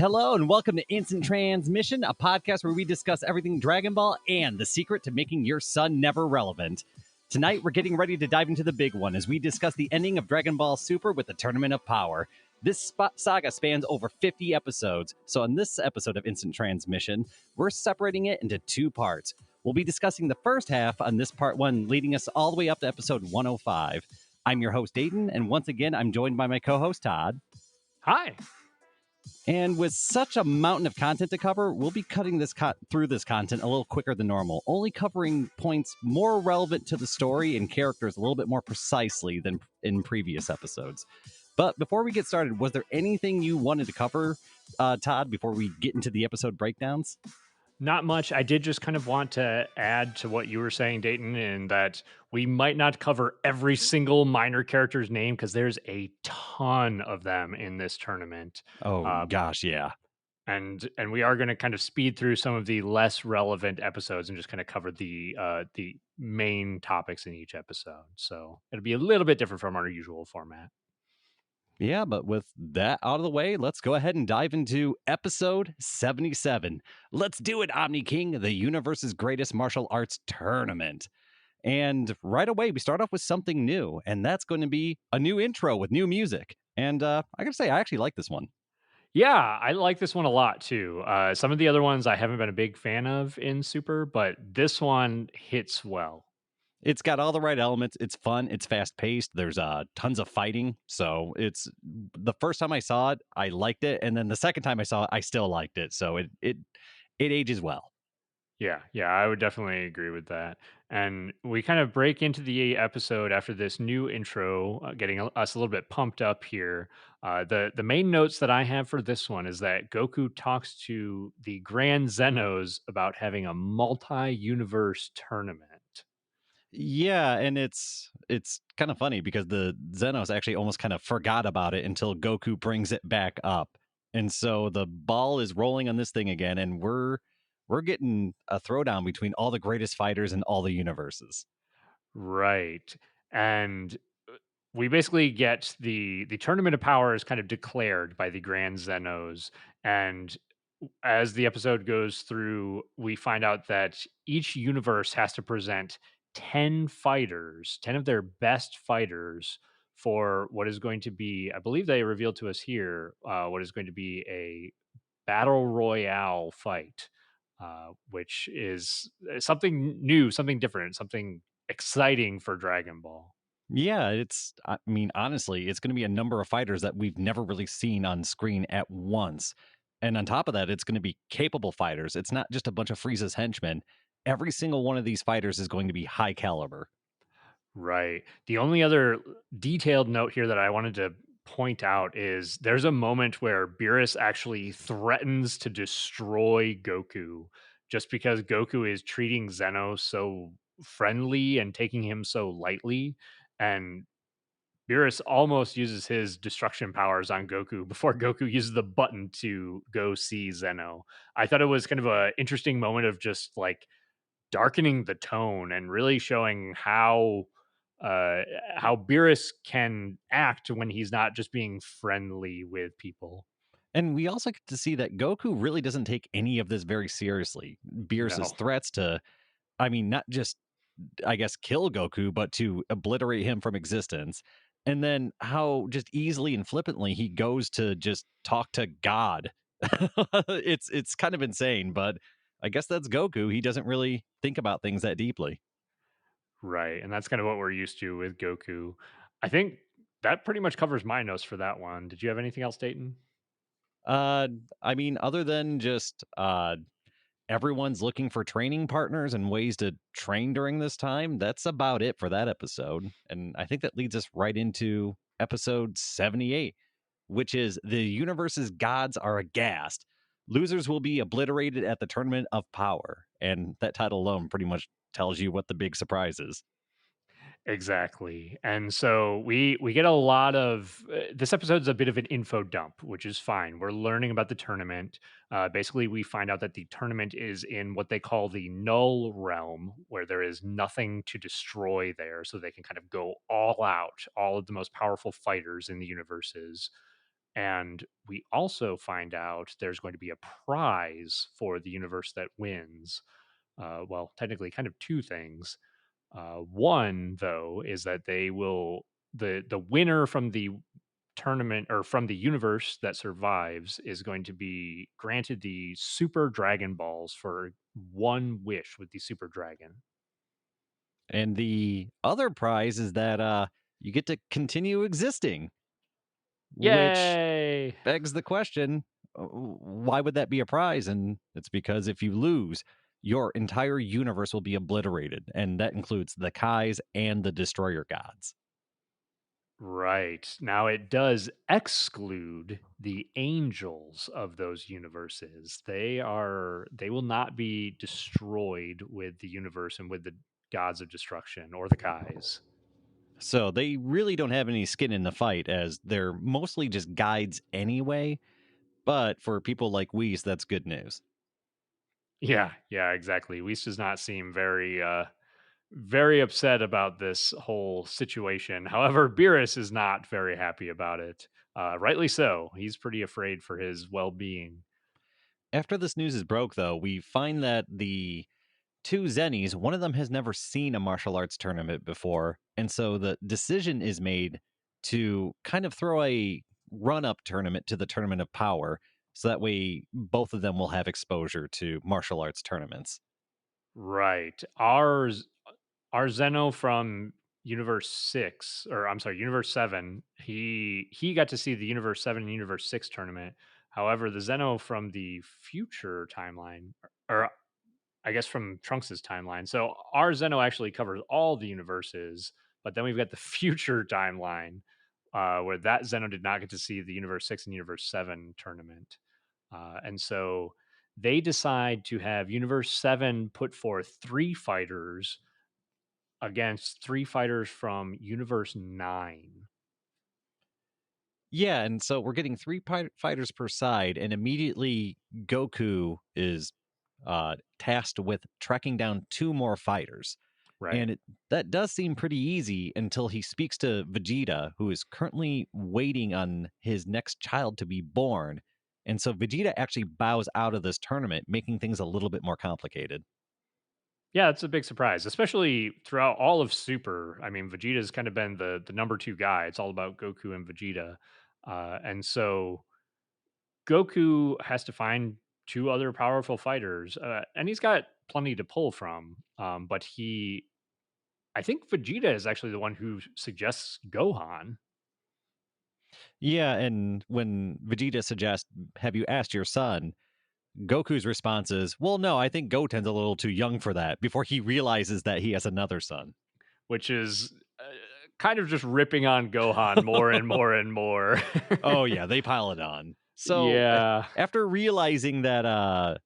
Hello and welcome to Instant Transmission, a podcast where we discuss everything Dragon Ball and the secret to making your son never relevant. Tonight, we're getting ready to dive into the big one as we discuss the ending of Dragon Ball Super with the Tournament of Power. This saga spans over 50 episodes, so in this episode of Instant Transmission, we're separating it into two parts. We'll be discussing the first half on this part one, leading us all the way up to episode 105. I'm your host, Dayton, and once again, I'm joined by my co-host, Todd. Hi. And with such a mountain of content to cover, we'll be cutting this through this content a little quicker than normal, only covering points more relevant to the story and characters a little bit more precisely than in previous episodes. But before we get started, was there anything you wanted to cover, Todd, before we get into the episode breakdowns? Not much. I did just kind of want to add to what you were saying, Dayton, in that we might not cover every single minor character's name because there's a ton of them in this tournament. Oh, gosh, yeah. And we are going to kind of speed through some of the less relevant episodes and just kind of cover the main topics in each episode. So it'll be a little bit different from our usual format. Yeah, but with that out of the way, let's go ahead and dive into episode 77. Let's do it, Omni King, the universe's greatest martial arts tournament. And right away, we start off with something new, and that's going to be a new intro with new music. And I gotta say, I actually like this one. Yeah, I like this one a lot too. Some of the other ones I haven't been a big fan of in Super, but this one hits well. It's got all the right elements. It's fun. It's fast paced. There's tons of fighting. So it's the first time I saw it, I liked it, and then the second time I saw it, I still liked it. So it ages well. Yeah, I would definitely agree with that. And we kind of break into the episode after this new intro, getting us a little bit pumped up here. The main notes that I have for this one is that Goku talks to the Grand Zenos about having a multi-universe tournament. Yeah, and it's kind of funny because the Zenos actually almost kind of forgot about it until Goku brings it back up. And so the ball is rolling on this thing again, and we're getting a throwdown between all the greatest fighters in all the universes. Right. And we basically get the Tournament of Power is kind of declared by the Grand Zenos. And as the episode goes through, we find out that each universe has to present 10 fighters, 10 of their best fighters for what is going to be, I believe they revealed to us here, what is going to be a battle royale fight, which is something new, something different, something exciting for Dragon Ball. Yeah, I mean, honestly, it's going to be a number of fighters that we've never really seen on screen at once. And on top of that, it's going to be capable fighters. It's not just a bunch of Frieza's henchmen. Every single one of these fighters is going to be high caliber. Right. The only other detailed note here that I wanted to point out is there's a moment where Beerus actually threatens to destroy Goku just because Goku is treating Zeno so friendly and taking him so lightly. And Beerus almost uses his destruction powers on Goku before Goku uses the button to go see Zeno. I thought it was kind of an interesting moment of just like darkening the tone and really showing how Beerus can act when he's not just being friendly with people. And we also get to see that Goku really doesn't take any of this very seriously. Beerus's threats to, I mean, not just, I guess, kill Goku, but to obliterate him from existence. And then how just easily and flippantly he goes to just talk to God. It's kind of insane, but I guess that's Goku. He doesn't really think about things that deeply. Right. And that's kind of what we're used to with Goku. I think that pretty much covers my notes for that one. Did you have anything else, Dayton? I mean, other than just everyone's looking for training partners and ways to train during this time, that's about it for that episode. And I think that leads us right into episode 78, which is the universe's gods are aghast. Losers will be obliterated at the Tournament of Power. And that title alone pretty much tells you what the big surprise is. Exactly. And so we get a lot of this episode's a bit of an info dump, which is fine. We're learning about the tournament. Basically, we find out that the tournament is in what they call the null realm, where there is nothing to destroy there. So they can kind of go all out, all of the most powerful fighters in the universes. And we also find out there's going to be a prize for the universe that wins. Well, technically, kind of two things. One, though, is that they will the winner from the tournament or from the universe that survives is going to be granted the super dragon balls for one wish with the super dragon. And the other prize is that you get to continue existing, which Yay! begs the question, why would that be a prize? And it's because if you lose, your entire universe will be obliterated, and that includes the Kais and the Destroyer gods. Right. Now it does exclude the angels of those universes. They will not be destroyed with the universe and with the gods of destruction or the Kais. So they really don't have any skin in the fight, as they're mostly just guides anyway. But for people like Weiss, that's good news. Yeah, yeah, exactly. Weiss does not seem very upset about this whole situation. However, Beerus is not very happy about it. Rightly so. He's pretty afraid for his well-being. After this news is broke, though, we find that the two Zennies, one of them has never seen a martial arts tournament before. And so the decision is made to kind of throw a run up tournament to the Tournament of Power. So that way both of them will have exposure to martial arts tournaments. Right. Our Zeno from Universe 6, or I'm sorry, Universe 7, he got to see the Universe 7 and Universe 6 tournament. However, the Zeno from the future timeline, or I guess from Trunks's timeline. So our Zeno actually covers all the universes, but then we've got the future timeline, where that Zeno did not get to see the Universe 6 and Universe 7 tournament. And so they decide to have Universe 7 put forth three fighters against three fighters from Universe 9. Yeah, and so we're getting three fighters per side, and immediately Goku is tasked with tracking down two more fighters. Right. And that does seem pretty easy until he speaks to Vegeta, who is currently waiting on his next child to be born. And so Vegeta actually bows out of this tournament, making things a little bit more complicated. Yeah, it's a big surprise, especially throughout all of Super. I mean, Vegeta's kind of been the number two guy. It's all about Goku and Vegeta. And so Goku has to find two other powerful fighters, and he's got plenty to pull from. But I think Vegeta is actually the one who suggests Gohan, Yeah, and when Vegeta suggests, "Have you asked your son?" Goku's response is, "Well, no, I think Goten's a little too young for that," before he realizes that he has another son. which is kind of just ripping on Gohan more and more and more. Oh yeah, they pile it on. So Yeah, after realizing that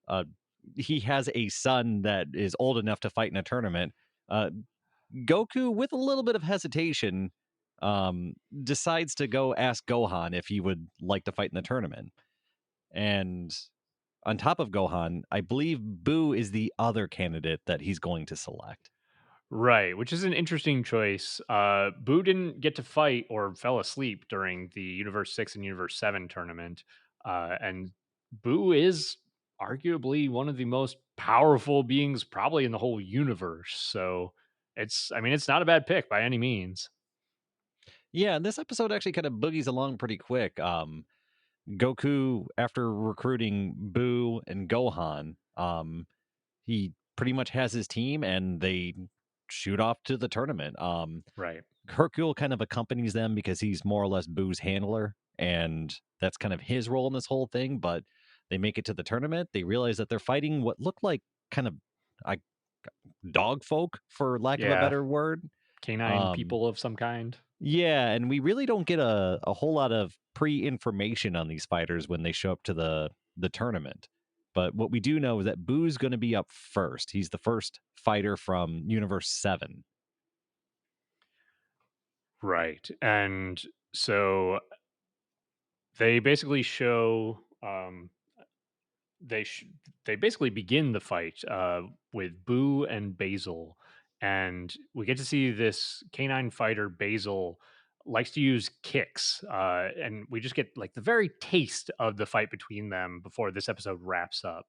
he has a son that is old enough to fight in a tournament, uh, Goku, with a little bit of hesitation, um, decides to go ask Gohan if he would like to fight in the tournament. And on top of Gohan, I believe Boo is the other candidate that he's going to select. right. Which is an interesting choice. Boo didn't get to fight or fell asleep during the Universe 6 and Universe 7 tournament. And Boo is arguably one of the most powerful beings probably in the whole universe. So I mean, it's not a bad pick by any means. Yeah, this episode actually kind of boogies along pretty quick. Goku, after recruiting Boo and Gohan, he pretty much has his team and they shoot off to the tournament. Right. Hercule kind of accompanies them because he's more or less Boo's handler, and that's kind of his role in this whole thing. But they make it to the tournament. They realize that they're fighting what looked like kind of like dog folk, for lack of a Yeah. better word. Canine Um, people of some kind. yeah, and we really don't get a whole lot of pre-information on these fighters when they show up to the tournament. But what we do know is that Boo's going to be up first. He's the first fighter from Universe 7. Right. And so they basically show they sh- they basically begin the fight with Boo and Basil, and we get to see this canine fighter Basil likes to use kicks, and we just get like the very taste of the fight between them before this episode wraps up.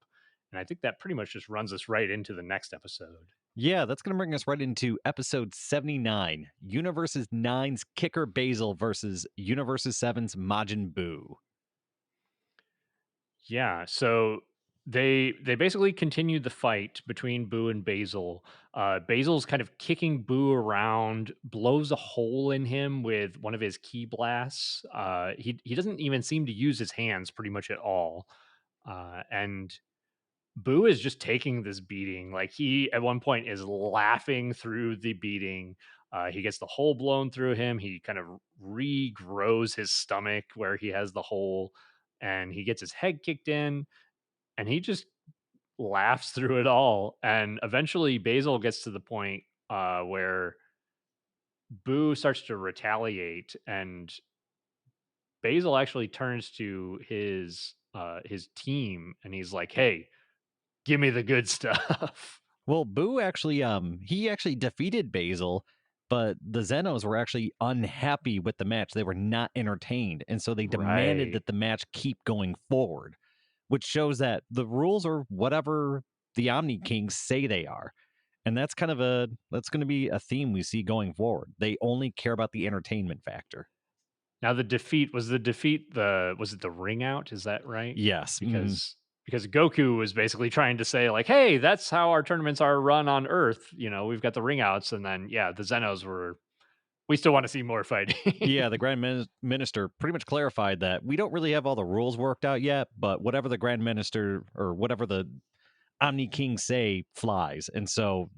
And I think that pretty much just runs us right into the next episode. Yeah, that's going to bring us right into episode 79, Universes Nine's Kicker Basil versus Universes Seven's Majin Buu. Yeah, so they basically continued the fight between Boo and Basil. Basil's kind of kicking Boo around, blows a hole in him with one of his key blasts. He doesn't even seem to use his hands pretty much at all. And Boo is just taking this beating. Like he at one point is laughing through the beating. He gets the hole blown through him. He kind of regrows his stomach where he has the hole, and he gets his head kicked in, and he just laughs through it all. And eventually, Basil gets to the point where Boo starts to retaliate, and Basil actually turns to his team, and he's like, "Hey, give me the good stuff." Well, Boo actually he actually defeated Basil, but the Zenos were actually unhappy with the match. They were not entertained, and so they demanded Right. that the match keep going forward, which shows that the rules are whatever the Omni Kings say they are. And that's going to be a theme we see going forward. They only care about the entertainment factor. Now was it the ring out? Is that right? Yes. Mhm. Because Goku was basically trying to say like, "Hey, that's how our tournaments are run on Earth. You know, we've got the ring outs," and then yeah, the Zenos were. We still want to see more fighting. Yeah, the Minister pretty much clarified that we don't really have all the rules worked out yet, but whatever the Grand Minister or whatever the Omni Kings say flies. And so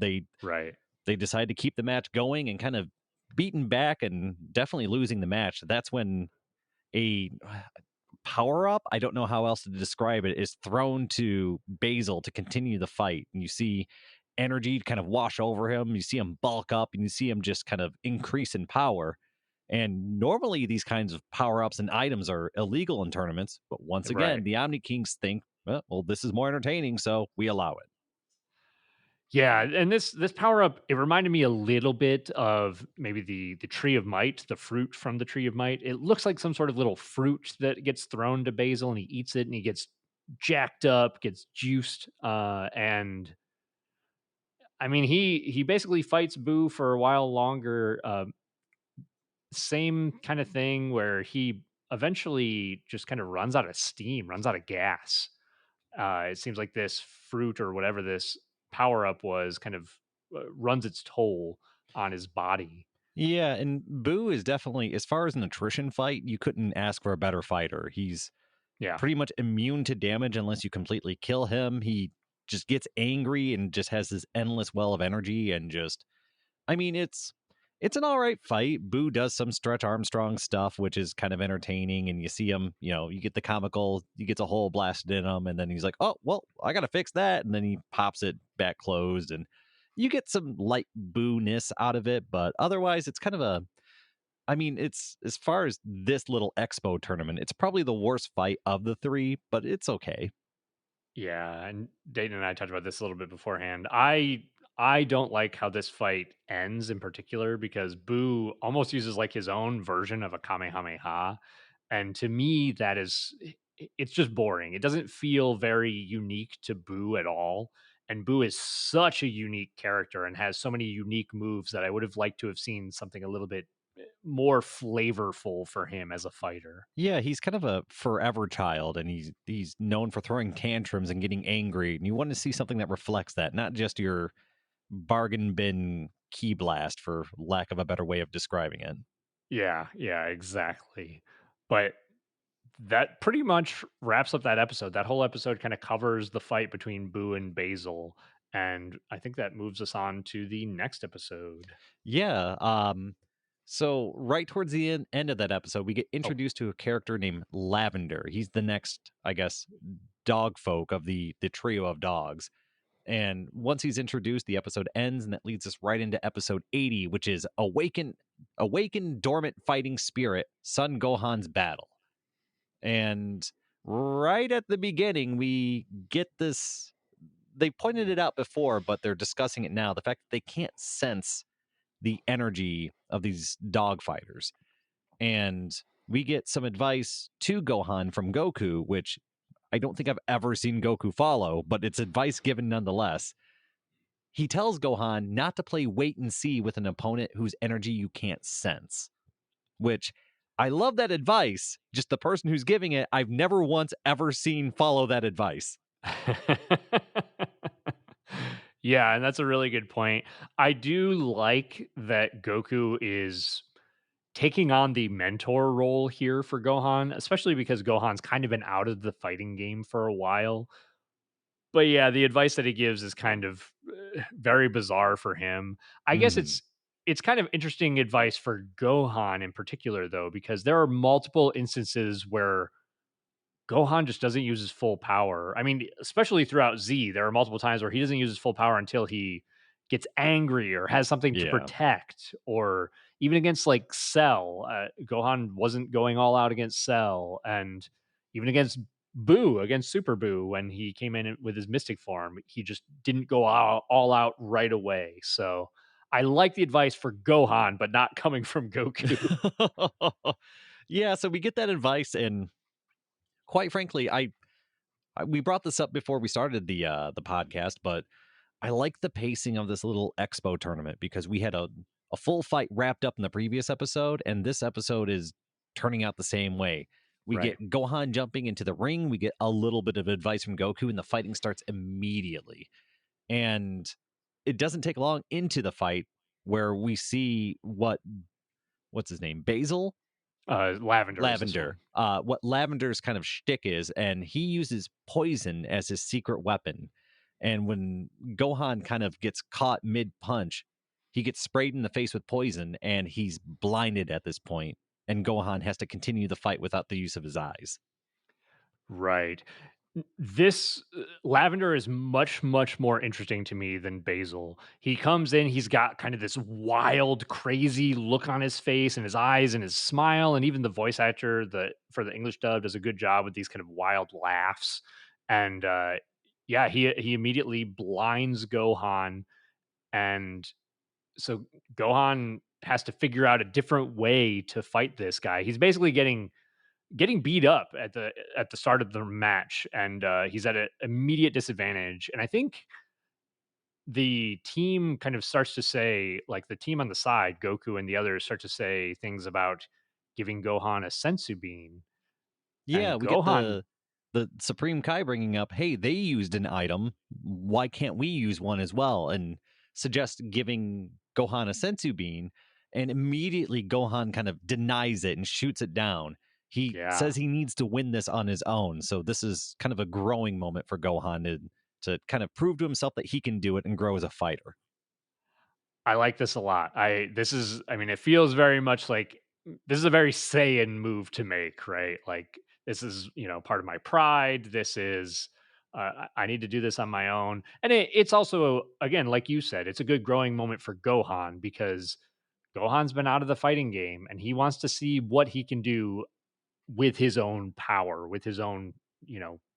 Right. they decide to keep the match going and kind of beating back and definitely losing the match. That's when a power up, I don't know how else to describe it, is thrown to Basil to continue the fight. And you see energy kind of wash over him. You see him bulk up and you see him just kind of increase in power. And normally these kinds of power ups and items are illegal in tournaments. But once again, Right. the Omni Kings think, well, this is more entertaining, so we allow it. Yeah, and this power up, it reminded me a little bit of maybe the tree of might, the fruit from the tree of might. It looks like some sort of little fruit that gets thrown to Basil, and he eats it, and he gets jacked up, gets juiced, and I mean he basically fights Boo for a while longer. Same kind of thing where he eventually just kind of runs out of steam, runs out of gas. It seems like this fruit or whatever this power up was kind of runs its toll on his body. Yeah, and Boo is definitely, as far as an attrition fight, you couldn't ask for a better fighter. He's Yeah. pretty much immune to damage unless you completely kill him. He just gets angry and just has this endless well of energy and just I mean it's an all right fight. Boo does some Stretch Armstrong stuff which is kind of entertaining and you see him, you get the comical, he gets a hole blasted in him and then he's like, "Oh, well, I got to fix that." And then he pops it back closed and you get some light boo-ness out of it, but otherwise it's kind of a I mean, it's as far as this little expo tournament, it's probably the worst fight of the three, but it's okay. Yeah, and Dayton and I talked about this a little bit beforehand. I don't like how this fight ends in particular because Boo almost uses like his own version of a Kamehameha. And to me, that is it's just boring. It doesn't feel very unique to Boo at all. And Boo is such a unique character and has so many unique moves that I would have liked to have seen something a little bit more flavorful for him as a fighter. Yeah, he's kind of a forever child, and he's known for throwing tantrums and getting angry. And you want to see something that reflects that, not just your bargain bin key blast, for lack of a better way of describing it. Yeah, yeah, exactly. But that pretty much wraps up that episode. That whole episode kind of covers the fight between Boo and Basil. And I think that moves us on to the next episode. Yeah. So right towards the end of that episode, we get Oh, introduced to a character named Lavender. He's the next, I guess, dog folk of the trio of dogs. And once he's introduced, the episode ends, and that leads us right into episode 80, which is Awaken Dormant Fighting Spirit, Son Gohan's Battle. And right at the beginning, we get this. They pointed it out before, but they're discussing it now. The fact that they can't sense the energy of these dog fighters. And we get some advice to Gohan from Goku, which I don't think I've ever seen Goku follow, but it's advice given nonetheless. He tells Gohan not to play wait and see with an opponent whose energy you can't sense, which I love that advice. Just the person who's giving it, I've never once ever seen follow that advice. Yeah, and that's a really good point. I do like that Goku is taking on the mentor role here for Gohan, especially because Gohan's kind of been out of the fighting game for a while. But yeah, the advice that he gives is kind of very bizarre for him. I guess Mm, it's kind of interesting advice for Gohan in particular though, because there are multiple instances where Gohan just doesn't use his full power. I mean, especially throughout Z, there are multiple times where he doesn't use his full power until he gets angry or has something to yeah. protect, or even against like Cell. Gohan wasn't going all out against Cell, and even against Boo, against Super Boo, when he came in with his Mystic form, he just didn't go all out right away. So I like the advice for Gohan, but not coming from Goku. Yeah, so we get that advice, and quite frankly, we brought this up before we started the podcast, but I like the pacing of this little expo tournament because we had a full fight wrapped up in the previous episode, and this episode is turning out the same way. We Right. get Gohan jumping into the ring, we get a little bit of advice from Goku, and the fighting starts immediately. And it doesn't take long into the fight where we see what's his name? Basil? Lavender is this Lavender. one. What Lavender's kind of shtick is, and he uses poison as his secret weapon. And when Gohan kind of gets caught mid punch, he gets sprayed in the face with poison, and he's blinded at this point. And Gohan has to continue the fight without the use of his eyes. Right. This Lavender is much, much more interesting to me than Basil. He comes in, he's got kind of this wild, crazy look on his face and his eyes and his smile, and even the voice actor for the English dub does a good job with these kind of wild laughs. And yeah, he immediately blinds Gohan, and so Gohan has to figure out a different way to fight this guy. He's basically getting beat up at the start of the match, and he's at an immediate disadvantage. And I think the team kind of starts to say, like the team on the side, Goku and the others start to say things about giving Gohan a sensu bean, Yeah, and we get Gohan. the Supreme Kai bringing up, hey, they used an item. Why can't we use one as well? And suggest giving Gohan a sensu bean. And immediately Gohan kind of denies it and shoots it down. He Yeah, says he needs to win this on his own. So this is kind of a growing moment for Gohan to kind of prove to himself that he can do it and grow as a fighter. I like this a lot. I mean, it feels very much like this is a very Saiyan move to make, right? Like this is, part of my pride. This is I need to do this on my own. And it's also, again, like you said, it's a good growing moment for Gohan because Gohan's been out of the fighting game and he wants to see what he can do with his own power, with his own,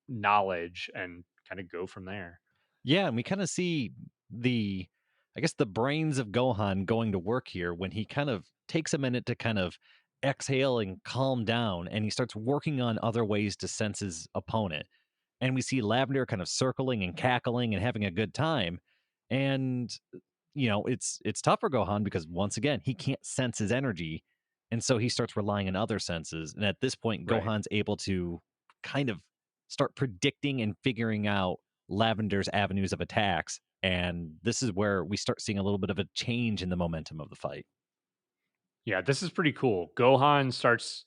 knowledge, and kind of go from there. Yeah, and we kind of see the, I guess, the brains of Gohan going to work here when he kind of takes a minute to kind of exhale and calm down, and he starts working on other ways to sense his opponent. And we see Lavender kind of circling and cackling and having a good time. And it's tough for Gohan because once again, he can't sense his energy. And so he starts relying on other senses. And at this point, Right. Gohan's able to kind of start predicting and figuring out Lavender's avenues of attacks. And this is where we start seeing a little bit of a change in the momentum of the fight. Yeah, this is pretty cool. Gohan starts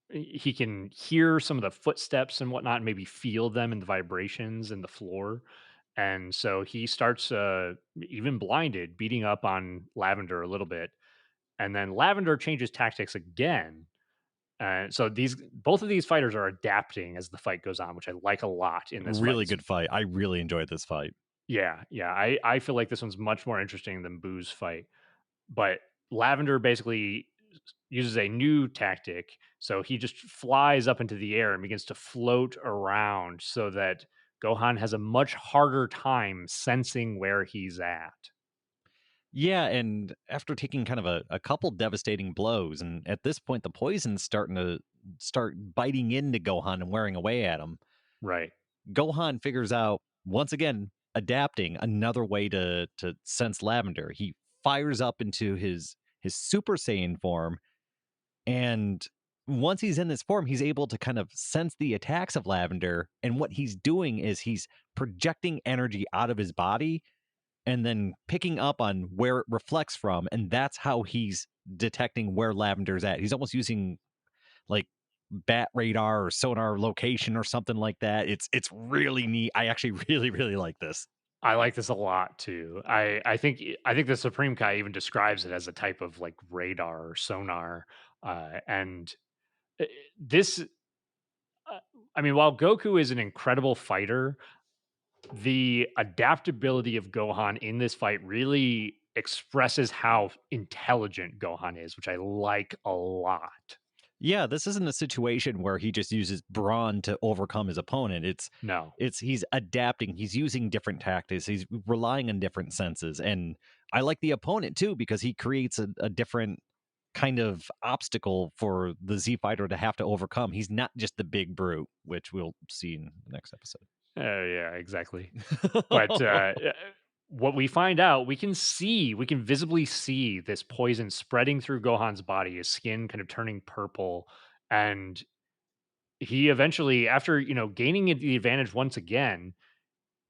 he can hear some of the footsteps and whatnot, and maybe feel them in the vibrations in the floor. And so he starts even blinded, beating up on Lavender a little bit. And then Lavender changes tactics again. So these both of these fighters are adapting as the fight goes on, which I like a lot in this Really fight. good fight. I really enjoyed this fight. Yeah, yeah. I feel like this one's much more interesting than Boo's fight. But Lavender basically uses a new tactic. So he just flies up into the air and begins to float around so that Gohan has a much harder time sensing where he's at. Yeah, and after taking kind of a couple devastating blows, and at this point the poison's starting to start biting into Gohan and wearing away at him. Right. Gohan figures out once again adapting another way to sense lavender. He fires up into his Super Saiyan form, and once he's in this form, he's able to kind of sense the attacks of lavender. And what he's doing is he's projecting energy out of his body and then picking up on where it reflects from, and that's how he's detecting where lavender's at. He's almost using like bat radar or sonar location or something like that. It's really neat. I actually really like this. I like this a lot too. I think the Supreme Kai even describes it as a type of like radar or sonar. And this, I mean, while Goku is an incredible fighter, the adaptability of Gohan in this fight really expresses how intelligent Gohan is, which I like a lot. Yeah, this isn't a situation where he just uses brawn to overcome his opponent. No. It's he's adapting, he's using different tactics, he's relying on different senses. And I like the opponent too, because he creates a different kind of obstacle for the Z fighter to have to overcome. He's not just the big brute, which we'll see in the next episode. Yeah, exactly. But what we find out, we can visibly see this poison spreading through Gohan's body, his skin kind of turning purple. And he eventually, after, gaining the advantage once again,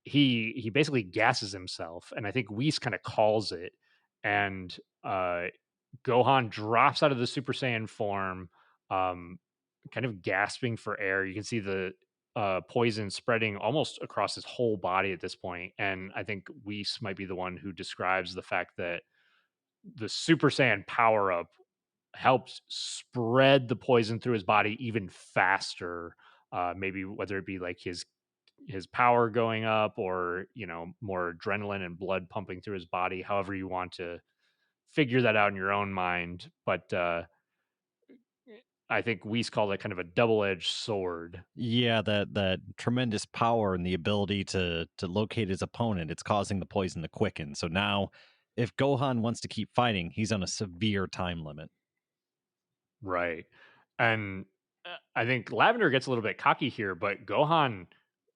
he basically gasses himself. And I think Whis kind of calls it. And uh, Gohan drops out of the Super Saiyan form, um, kind of gasping for air. You can see the poison spreading almost across his whole body at this point. And I think Whis might be the one who describes the fact that the Super Saiyan power up helps spread the poison through his body even faster. Maybe whether it be like his power going up or more adrenaline and blood pumping through his body, however you want to figure that out in your own mind. But I think Weiss called it kind of a double-edged sword. Yeah, that tremendous power and the ability to locate his opponent, it's causing the poison to quicken. So now if Gohan wants to keep fighting, he's on a severe time limit. Right. And I think Lavender gets a little bit cocky here, but Gohan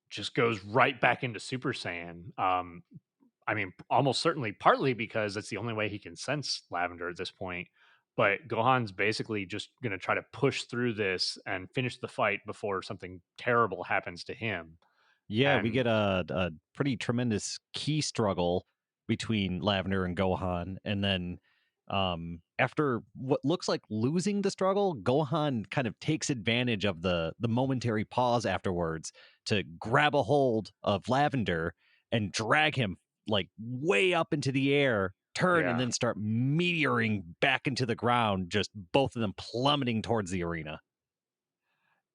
just goes right back into Super Saiyan. I mean, almost certainly partly because that's the only way he can sense Lavender at this point. But Gohan's basically just going to try to push through this and finish the fight before something terrible happens to him. Yeah, we And get a pretty tremendous key struggle between Lavender and Gohan, and then after what looks like losing the struggle, Gohan kind of takes advantage of the momentary pause afterwards to grab a hold of Lavender and drag him like way up into the air, turn and yeah, then start meteoring back into the ground, just both of them plummeting towards the arena.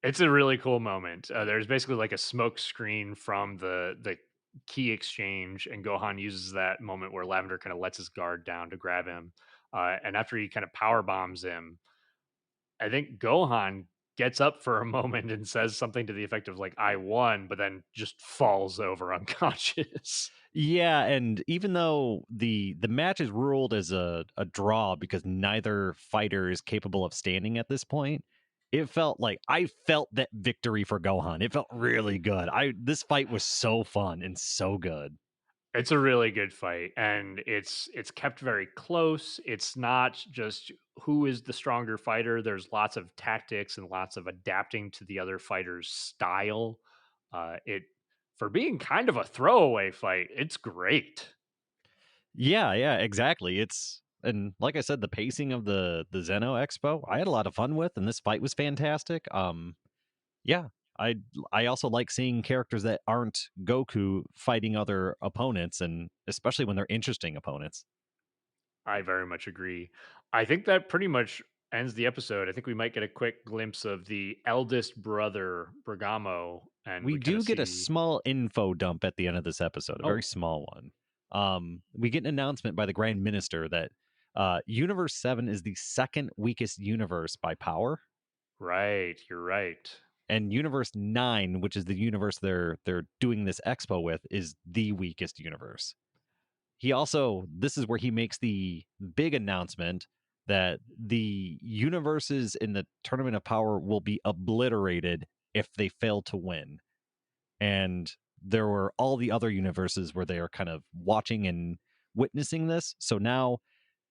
it's a really cool moment. There's basically like a smoke screen from the key exchange, and Gohan uses that moment where Lavender kind of lets his guard down to grab him. And after he kind of power bombs him, I think Gohan gets up for a moment and says something to the effect of like "I won," but then just falls over unconscious. Yeah, and even though the match is ruled as a draw because neither fighter is capable of standing at this point, it felt like I felt that victory for Gohan. It felt really good. I This fight was so fun and so good. It's a really good fight, and it's kept very close. It's not just who is the stronger fighter. There's lots of tactics and lots of adapting to the other fighter's style. It For being kind of a throwaway fight, it's great. Yeah, exactly. It's and like I said, the pacing of the Zeno Expo, I had a lot of fun with, and this fight was fantastic. Yeah, I I also like seeing characters that aren't Goku fighting other opponents, and especially when they're interesting opponents. I very much agree. I think that pretty much ends the episode. I think we might get a quick glimpse of the eldest brother, Bergamo, and We we kind of do get a see. small info dump at the end of this episode, a very Oh, small one. We get an announcement by the Grand Minister that Universe 7 is the second weakest universe by power, right. You're right. and Universe 9, which is the universe they're doing this expo with, is the weakest universe. he also, this is where he makes the big announcement that the universes in the Tournament of Power will be obliterated if they fail to win. And there were all the other universes where they are kind of watching and witnessing this. So now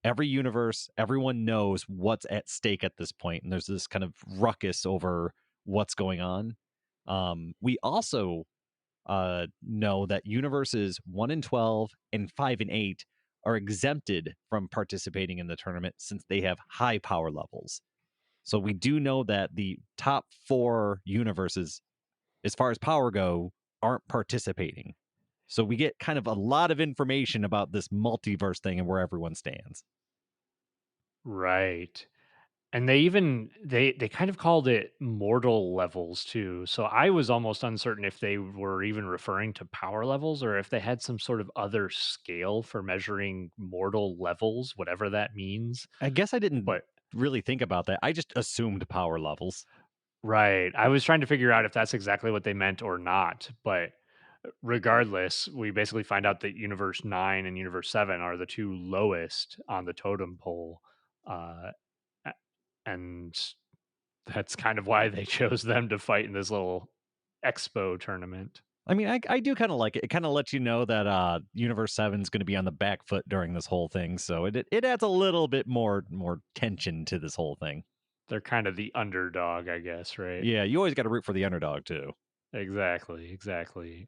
every universe, everyone knows what's at stake at this point, and there's this kind of ruckus over what's going on. We also know that universes 1 and 12 and 5 and 8 are exempted from participating in the tournament since they have high power levels. So we do know that the top 4 universes, as far as power go, aren't participating. So we get kind of a lot of information about this multiverse thing and where everyone stands. Right. And they kind of called it mortal levels too. So I was almost uncertain if they were even referring to power levels or if they had some sort of other scale for measuring mortal levels, whatever that means. I guess I didn't But really think about that. I just assumed power levels. right, I was trying to figure out if that's exactly what they meant or not. But regardless, we basically find out that Universe 9 and Universe 7 are the two lowest on the totem pole. Uh, a- and that's kind of why they chose them to fight in this little expo tournament. I mean, I do kind of like it. It kind of lets you know that Universe 7 is going to be on the back foot during this whole thing. So it adds a little bit more tension to this whole thing. They're kind of the underdog, I guess, right? Yeah, you always got to root for the underdog too. Exactly, exactly.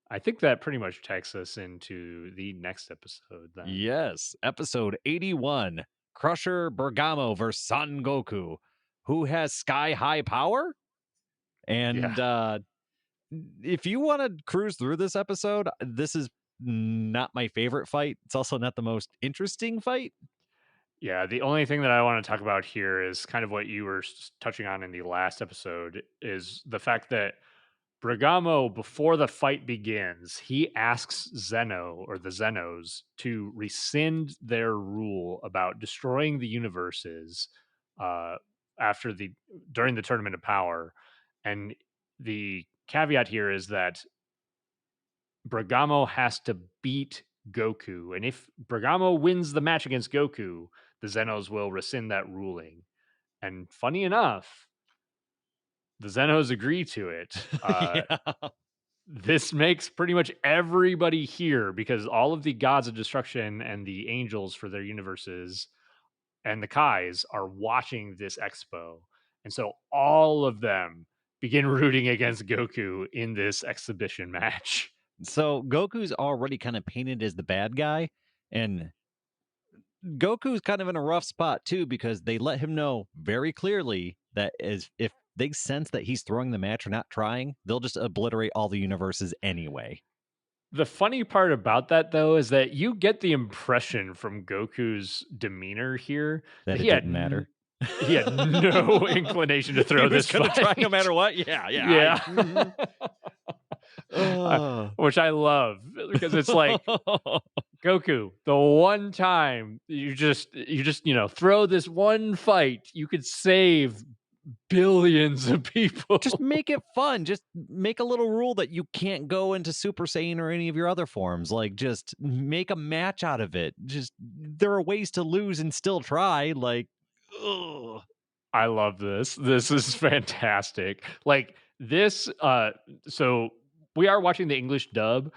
I think that pretty much takes us into the next episode then. Yes, episode 81, Crusher Bergamo versus Son Goku, who has sky high power. Yeah. And if you want to cruise through this episode, this is not my favorite fight. It's also not the most interesting fight. Yeah, the only thing that I want to talk about here is kind of what you were touching on in the last episode is the fact that Bergamo, before the fight begins, he asks Zeno or the Zenos to rescind their rule about destroying the universes uh, after the during the Tournament of Power, and the caveat here is that Bergamo has to beat Goku, and if Bergamo wins the match against Goku, the Zenos will rescind that ruling. And funny enough, the Zenos agree to it. Yeah. This makes pretty much everybody here because all of the gods of destruction and the angels for their universes and the Kais are watching this expo. And so all of them begin rooting against Goku in this exhibition match. So Goku's already kind of painted as the bad guy, and Goku's kind of in a rough spot too because they let him know very clearly that as if they sense that he's throwing the match or not trying, they'll just obliterate all the universes anyway. The funny part about that, though, is that you get the impression from Goku's demeanor here That that it didn't matter. he had no inclination to throw He was this gonna try fight. no matter what. Yeah, yeah. Yeah. Oh. Which I love because it's like Goku, the one time throw this one fight, you could save billions of people. Just make it fun. Just make a little rule that you can't go into Super Saiyan or any of your other forms. Like, just make a match out of it. Just there are ways to lose and still try. Like, ugh. I love this. This is fantastic. Like this so we are watching the English dub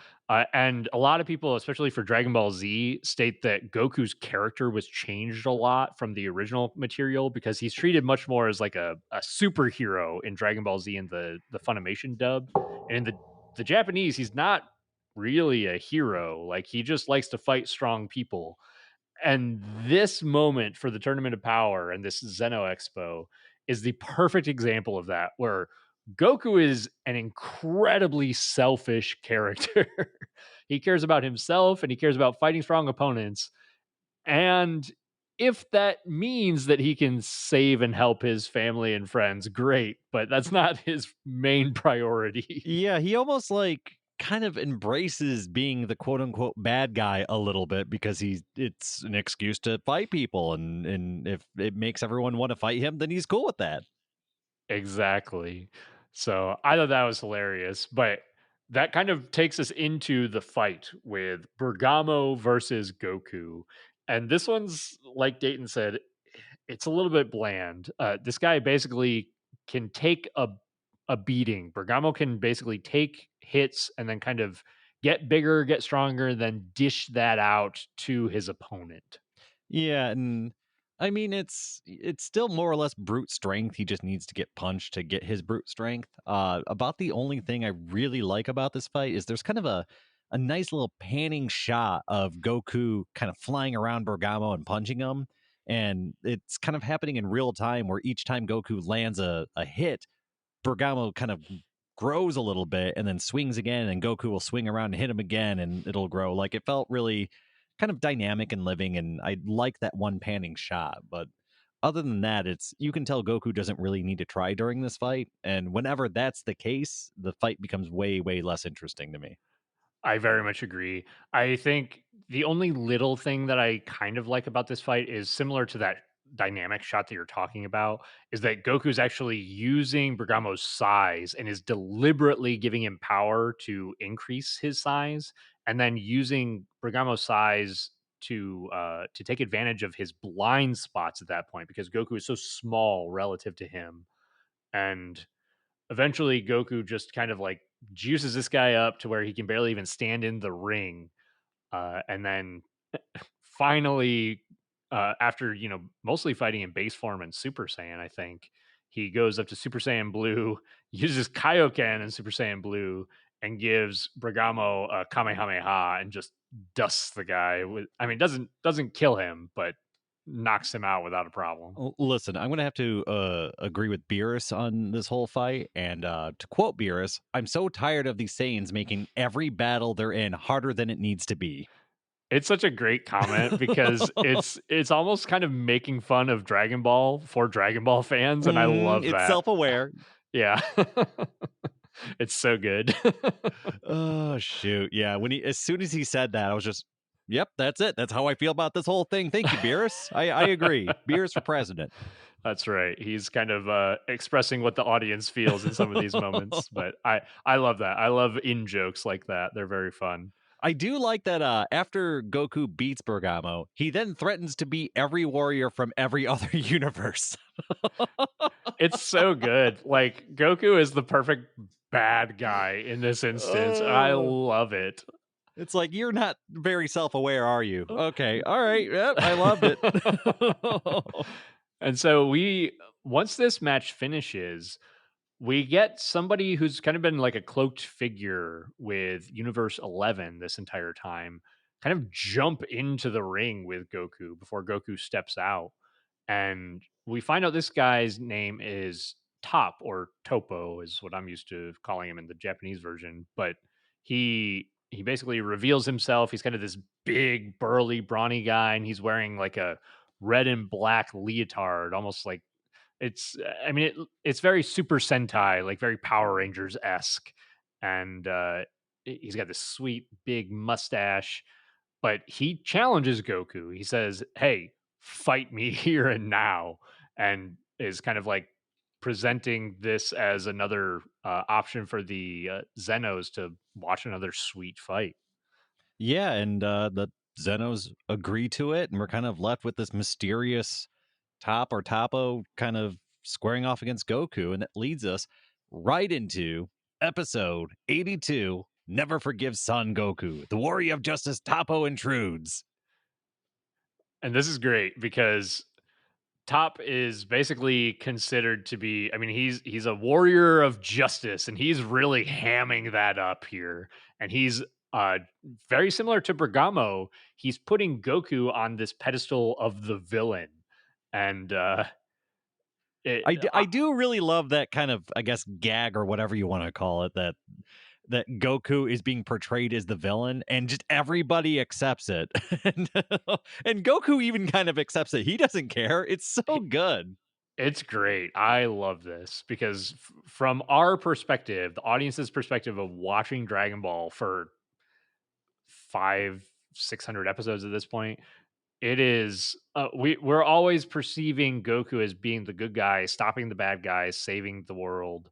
and a lot of people especially for Dragon Ball Z state that Goku's character was changed a lot from the original material because he's treated much more as like a superhero in Dragon Ball Z in the Funimation dub. And in the Japanese he's not really a hero. Like he just likes to fight strong people. And this moment for the Tournament of Power and this Zeno Expo is the perfect example of that, where Goku is an incredibly selfish character. He cares about himself and he cares about fighting strong opponents. And if that means that he can save and help his family and friends, great, but that's not his main priority. Yeah, he almost like kind of embraces being the quote unquote bad guy a little bit because it's an excuse to fight people, and if it makes everyone want to fight him, then he's cool with that. Exactly. So I thought that was hilarious. But that kind of takes us into the fight with Bergamo versus Goku. And this one's, like Dayton said, it's a little bit bland. This guy basically can take a beating. Bergamo can basically take hits and then kind of get bigger, get stronger, then dish that out to his opponent. Yeah, and I mean it's still more or less brute strength. He just needs to get punched to get his brute strength. About the only thing I really like about this fight is there's kind of a nice little panning shot of Goku kind of flying around Bergamo and punching him. And it's kind of happening in real time where each time Goku lands a hit, Bergamo kind of grows a little bit and then swings again, and Goku will swing around and hit him again, and it'll grow. Like it felt really kind of dynamic and living, and I like that one panning shot. But other than that, it's you can tell Goku doesn't really need to try during this fight, and whenever that's the case, the fight becomes way less interesting to me. I very much agree. I think the only little thing that I kind of like about this fight is similar to that dynamic shot that you're talking about, is that Goku's actually using Bergamo's size and is deliberately giving him power to increase his size, and then using Bergamo's size to take advantage of his blind spots at that point because Goku is so small relative to him. And eventually Goku just kind of like juices this guy up to where he can barely even stand in the ring. And then finally, after, mostly fighting in base form and Super Saiyan, I think he goes up to Super Saiyan Blue, uses Kaioken and Super Saiyan Blue, and gives Bergamo a Kamehameha and just dusts the guy with, I mean, doesn't kill him, but knocks him out without a problem. Listen, I'm going to have to agree with Beerus on this whole fight. And to quote Beerus, I'm so tired of these Saiyans making every battle they're in harder than it needs to be. It's such a great comment because it's almost kind of making fun of Dragon Ball for Dragon Ball fans, and I love It's that. self aware. Yeah. It's so good. Oh shoot. Yeah. As soon as he said that, I was just, yep, that's it. That's how I feel about this whole thing. Thank you, Beerus. I agree. Beerus for president. That's right. He's kind of, expressing what the audience feels in some of these moments, but I love that. I love in jokes like that. They're very fun. I do like that after Goku beats Bergamo, he then threatens to beat every warrior from every other universe. It's so good. Like, Goku is the perfect bad guy in this instance. I Oh, love it. it's like you're not very self-aware, are you? Okay. All right. Yep, I loved it. And so once this match finishes, we get somebody who's kind of been like a cloaked figure with Universe 11 this entire time, kind of jump into the ring with Goku before Goku steps out. And we find out this guy's name is Top, or Topo is what I'm used to calling him in the Japanese version. But he basically reveals himself. He's kind of this big, burly, brawny guy, and he's wearing like a red and black leotard, almost like I mean, it's very Super Sentai, like very Power Rangers esque, and he's got this sweet big mustache. But he challenges Goku. He says, "Hey, fight me here and now," and is kind of like presenting this as another option for the Zenos to watch another sweet fight. Yeah, and the Zenos agree to it, and we're kind of left with this mysterious Top or Topo kind of squaring off against Goku, and it leads us right into episode 82. Never forgive Son Goku. The warrior of justice Topo intrudes. And this is great because Top is basically considered to be, I mean, he's a warrior of justice, and he's really hamming that up here. And he's very similar to Bergamo. He's putting Goku on this pedestal of the villain. And it I do really love that kind of, I guess, gag or whatever you want to call it, that Goku is being portrayed as the villain, and just everybody accepts it. and, and Goku even kind of accepts it. He doesn't care. It's so good. it's great. I love this because from our perspective, the audience's perspective of watching Dragon Ball for 600 episodes at this point, it is we're always perceiving Goku as being the good guy, stopping the bad guys, saving the world,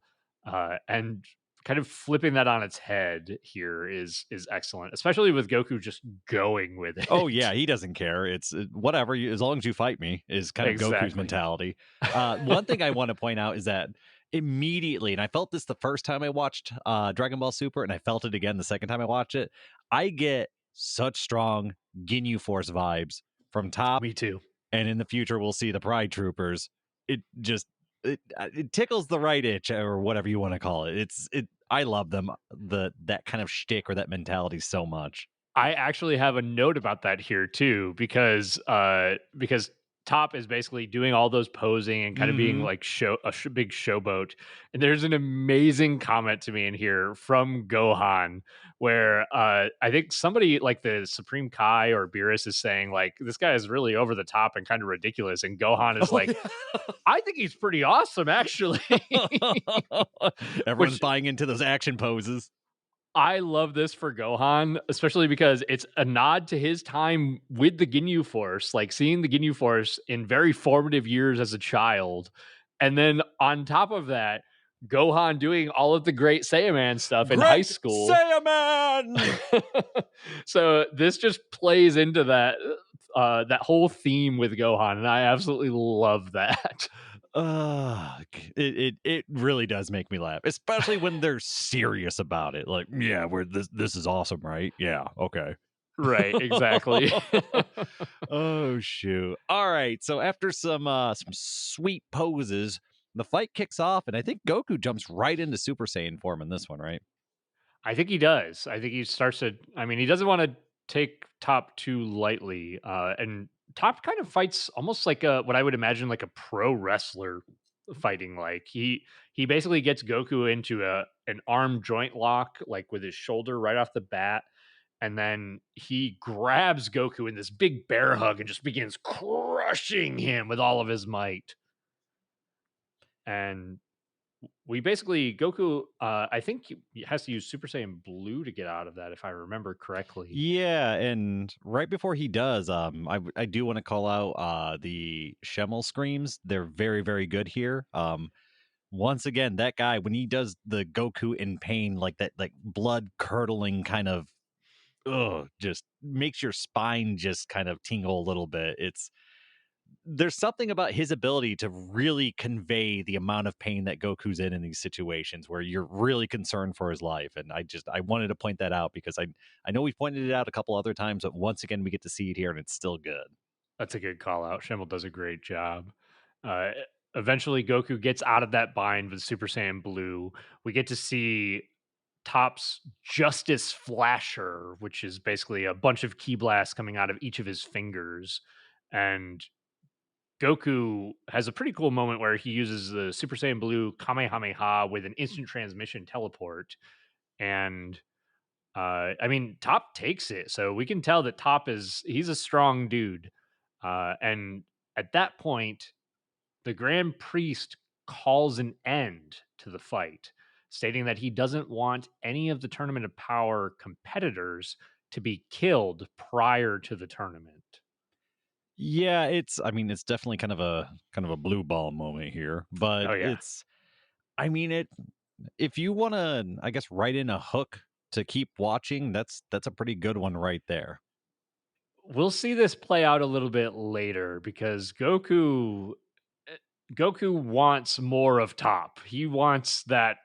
and kind of flipping that on its head here is excellent, especially with Goku just going with Oh it. yeah, he doesn't care. It's whatever, as long as you fight me is kind of Goku's Exactly. mentality. One thing I want to point out is that immediately, and I felt this the first time I watched Dragon Ball Super, and I felt it again the second time I watched it. I get such strong Ginyu Force vibes from Top, Me too. and in the future we'll see the Pride Troopers. It just it tickles the right itch or whatever you want to call it. I love them, that kind of shtick or that mentality so much. I actually have a note about that here too, because Top is basically doing all those posing and kind of being Hmm. like big showboat. And there's an amazing comment to me in here from Gohan, where I think somebody like the Supreme Kai or Beerus is saying like this guy is really over the top and kind of ridiculous, and Gohan is Oh like, yeah. I think he's pretty awesome actually, Everyone's which buying into those action poses. I love this for Gohan, especially because it's a nod to his time with the Ginyu Force, like seeing the Ginyu Force in very formative years as a child. And then on top of that, Gohan doing all of the great Saiyaman stuff in high Great school. Saiyaman! So this just plays into that whole theme with Gohan, and I absolutely love that. It really does make me laugh, especially when they're serious about it. Like, yeah, we're this is awesome, right? Yeah, okay. Right, exactly. Oh shoot. All right. So after some sweet poses, the fight kicks off, and I think Goku jumps right into Super Saiyan form in this one, right? I think he does. I think he starts to. I mean, he doesn't want to take Top too lightly, and Top kind of fights almost like what I would imagine like a pro wrestler fighting. Like he basically gets Goku into an arm joint lock, like with his shoulder right off the bat, and then he grabs Goku in this big bear hug and just begins crushing him with all of his might. And we basically Goku, I think he has to use Super Saiyan Blue to get out of that, if I remember correctly. Yeah, and right before he does, I do want to call out the Schemmel screams. They're very, very good here. Once again, that guy when he does the Goku in pain, like that, like blood curdling kind of, just makes your spine just kind of tingle a little bit. There's something about his ability to really convey the amount of pain that Goku's in these situations where you're really concerned for his life. And I wanted to point that out because I know we've pointed it out a couple other times, but once again we get to see it here and it's still good. That's a good call out. Schimmel does a great job. Uh, Eventually, Goku gets out of that bind with Super Saiyan Blue. We get to see Top's Justice Flasher, which is basically a bunch of ki blasts coming out of each of his fingers. And Goku has a pretty cool moment where he uses the Super Saiyan Blue Kamehameha with an instant transmission teleport. And I mean, Top takes it, so we can tell that he's a strong dude. And at that point, the Grand Priest calls an end to the fight, stating that he doesn't want any of the Tournament of Power competitors to be killed prior to the tournament. Yeah, I mean it's definitely kind of a blue ball moment here, but Oh yeah. I mean it if you want to I guess write in a hook to keep watching, that's a pretty good one right there. We'll see this play out a little bit later because eh, Goku wants more of Top. He wants that.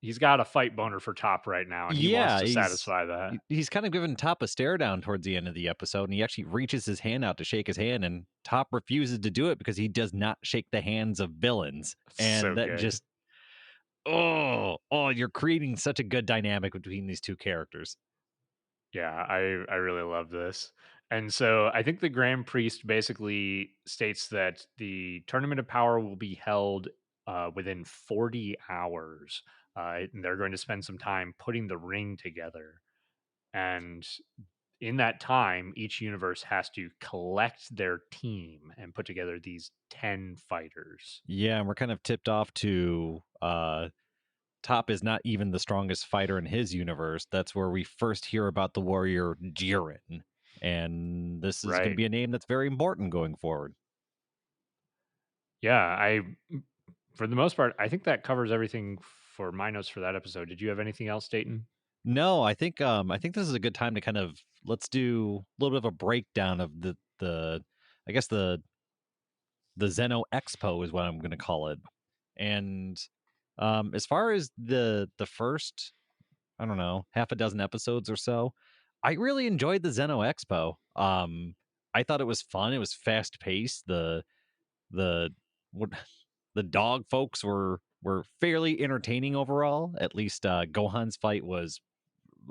He's got a fight boner for Top right now, and he wants Yeah, to satisfy that. he's kind of giving Top a stare down towards the end of the episode, and he actually reaches his hand out to shake his hand, and Top refuses to do it because he does not shake the hands of villains, So and that good. just you're creating such a good dynamic between these two characters. Yeah, I really love this. And so I think the Grand Priest basically states that the Tournament of Power will be held within 40 hours. And they're going to spend some time putting the ring together. And in that time, each universe has to collect their team and put together these 10 fighters. Yeah, and we're kind of tipped off to Top is not even the strongest fighter in his universe. That's where we first hear about the warrior Jiren. And this is going to Right. be a name that's very important going forward. Yeah, for the most part, I think that covers everything for my notes for that episode. Did you have anything else, Dayton? No, I think this is a good time to kind of let's do a little bit of a breakdown of the I guess the Zeno Expo is what I'm going to call it. And as far as the first, I don't know, half a dozen episodes or so, I really enjoyed the Zeno Expo. I thought it was fun. It was fast paced. The what the dog folks were fairly entertaining overall. At least Gohan's fight was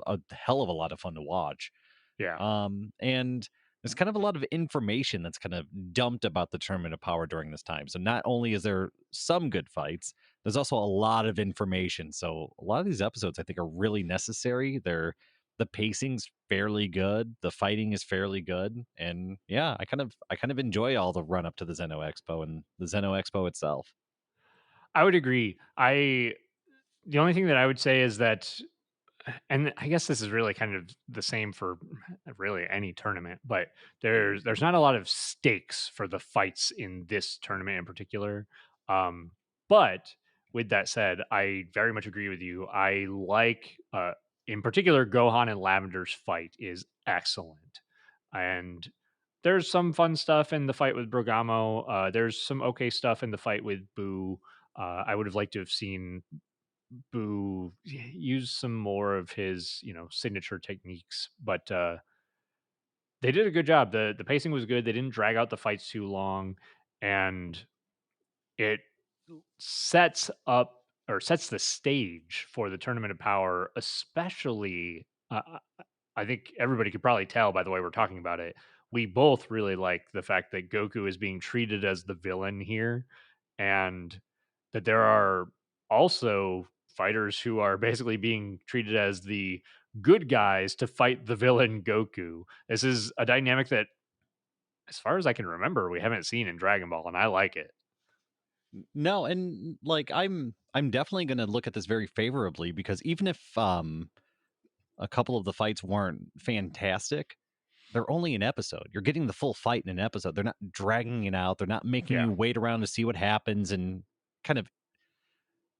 a hell of a lot of fun to watch. Yeah. And there's kind of a lot of information that's kind of dumped about the Tournament of Power during this time. So not only is there some good fights, there's also a lot of information. So a lot of these episodes I think are really necessary. The pacing's fairly good, the fighting is fairly good, and yeah, I kind of enjoy all the run up to the Zeno Expo and the Zeno Expo itself. I would agree. The only thing that I would say is that, and I guess this is really kind of the same for really any tournament, but there's not a lot of stakes for the fights in this tournament in particular. Um, but with that said, I very much agree with you. I like, in particular, Gohan and Lavender's fight is excellent, and there's some fun stuff in the fight with Bergamo. There's some okay stuff in the fight with Boo. I would have liked to have seen Boo use some more of his, signature techniques, but they did a good job. The pacing was good. They didn't drag out the fights too long, and it sets the stage for the Tournament of Power, especially. I think everybody could probably tell by the way we're talking about it. We both really like the fact that Goku is being treated as the villain here, and that there are also fighters who are basically being treated as the good guys to fight the villain Goku. This is a dynamic that, as far as I can remember, we haven't seen in Dragon Ball, and I like it. No, and like I'm definitely going to look at this very favorably because even if a couple of the fights weren't fantastic, they're only an episode. You're getting the full fight in an episode. They're not dragging it out. They're not making Yeah. you wait around to see what happens and kind of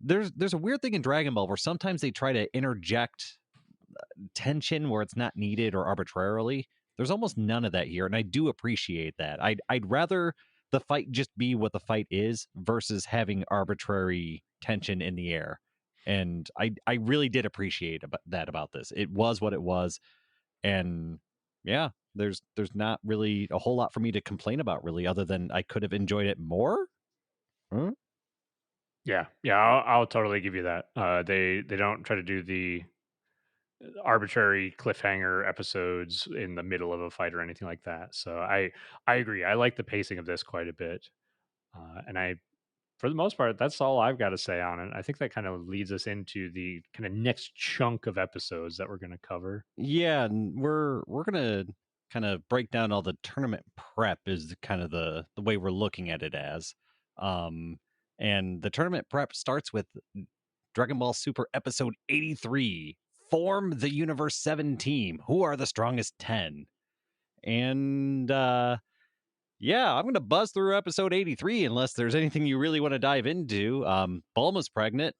there's a weird thing in Dragon Ball where sometimes they try to interject tension where it's not needed or arbitrarily. There's almost none of that here, and I do appreciate that. I'd rather the fight just be what the fight is versus having arbitrary tension in the air. And I really did appreciate that about this. It was what it was, and yeah, there's not really a whole lot for me to complain about really, other than I could have enjoyed it more. Huh? Yeah, yeah, I'll totally give you that. They don't try to do the arbitrary cliffhanger episodes in the middle of a fight or anything like that. So I agree. I like the pacing of this quite a bit, and I, for the most part, that's all I've got to say on it. I think that kind of leads us into the kind of next chunk of episodes that we're going to cover. Yeah, and we're gonna kind of break down all the tournament prep is kind of the way we're looking at it as. Um and the tournament prep starts with Dragon Ball Super episode 83. Form the Universe 7 team. Who are the strongest 10? And yeah, I'm gonna buzz through episode 83 unless there's anything you really want to dive into. Bulma's pregnant.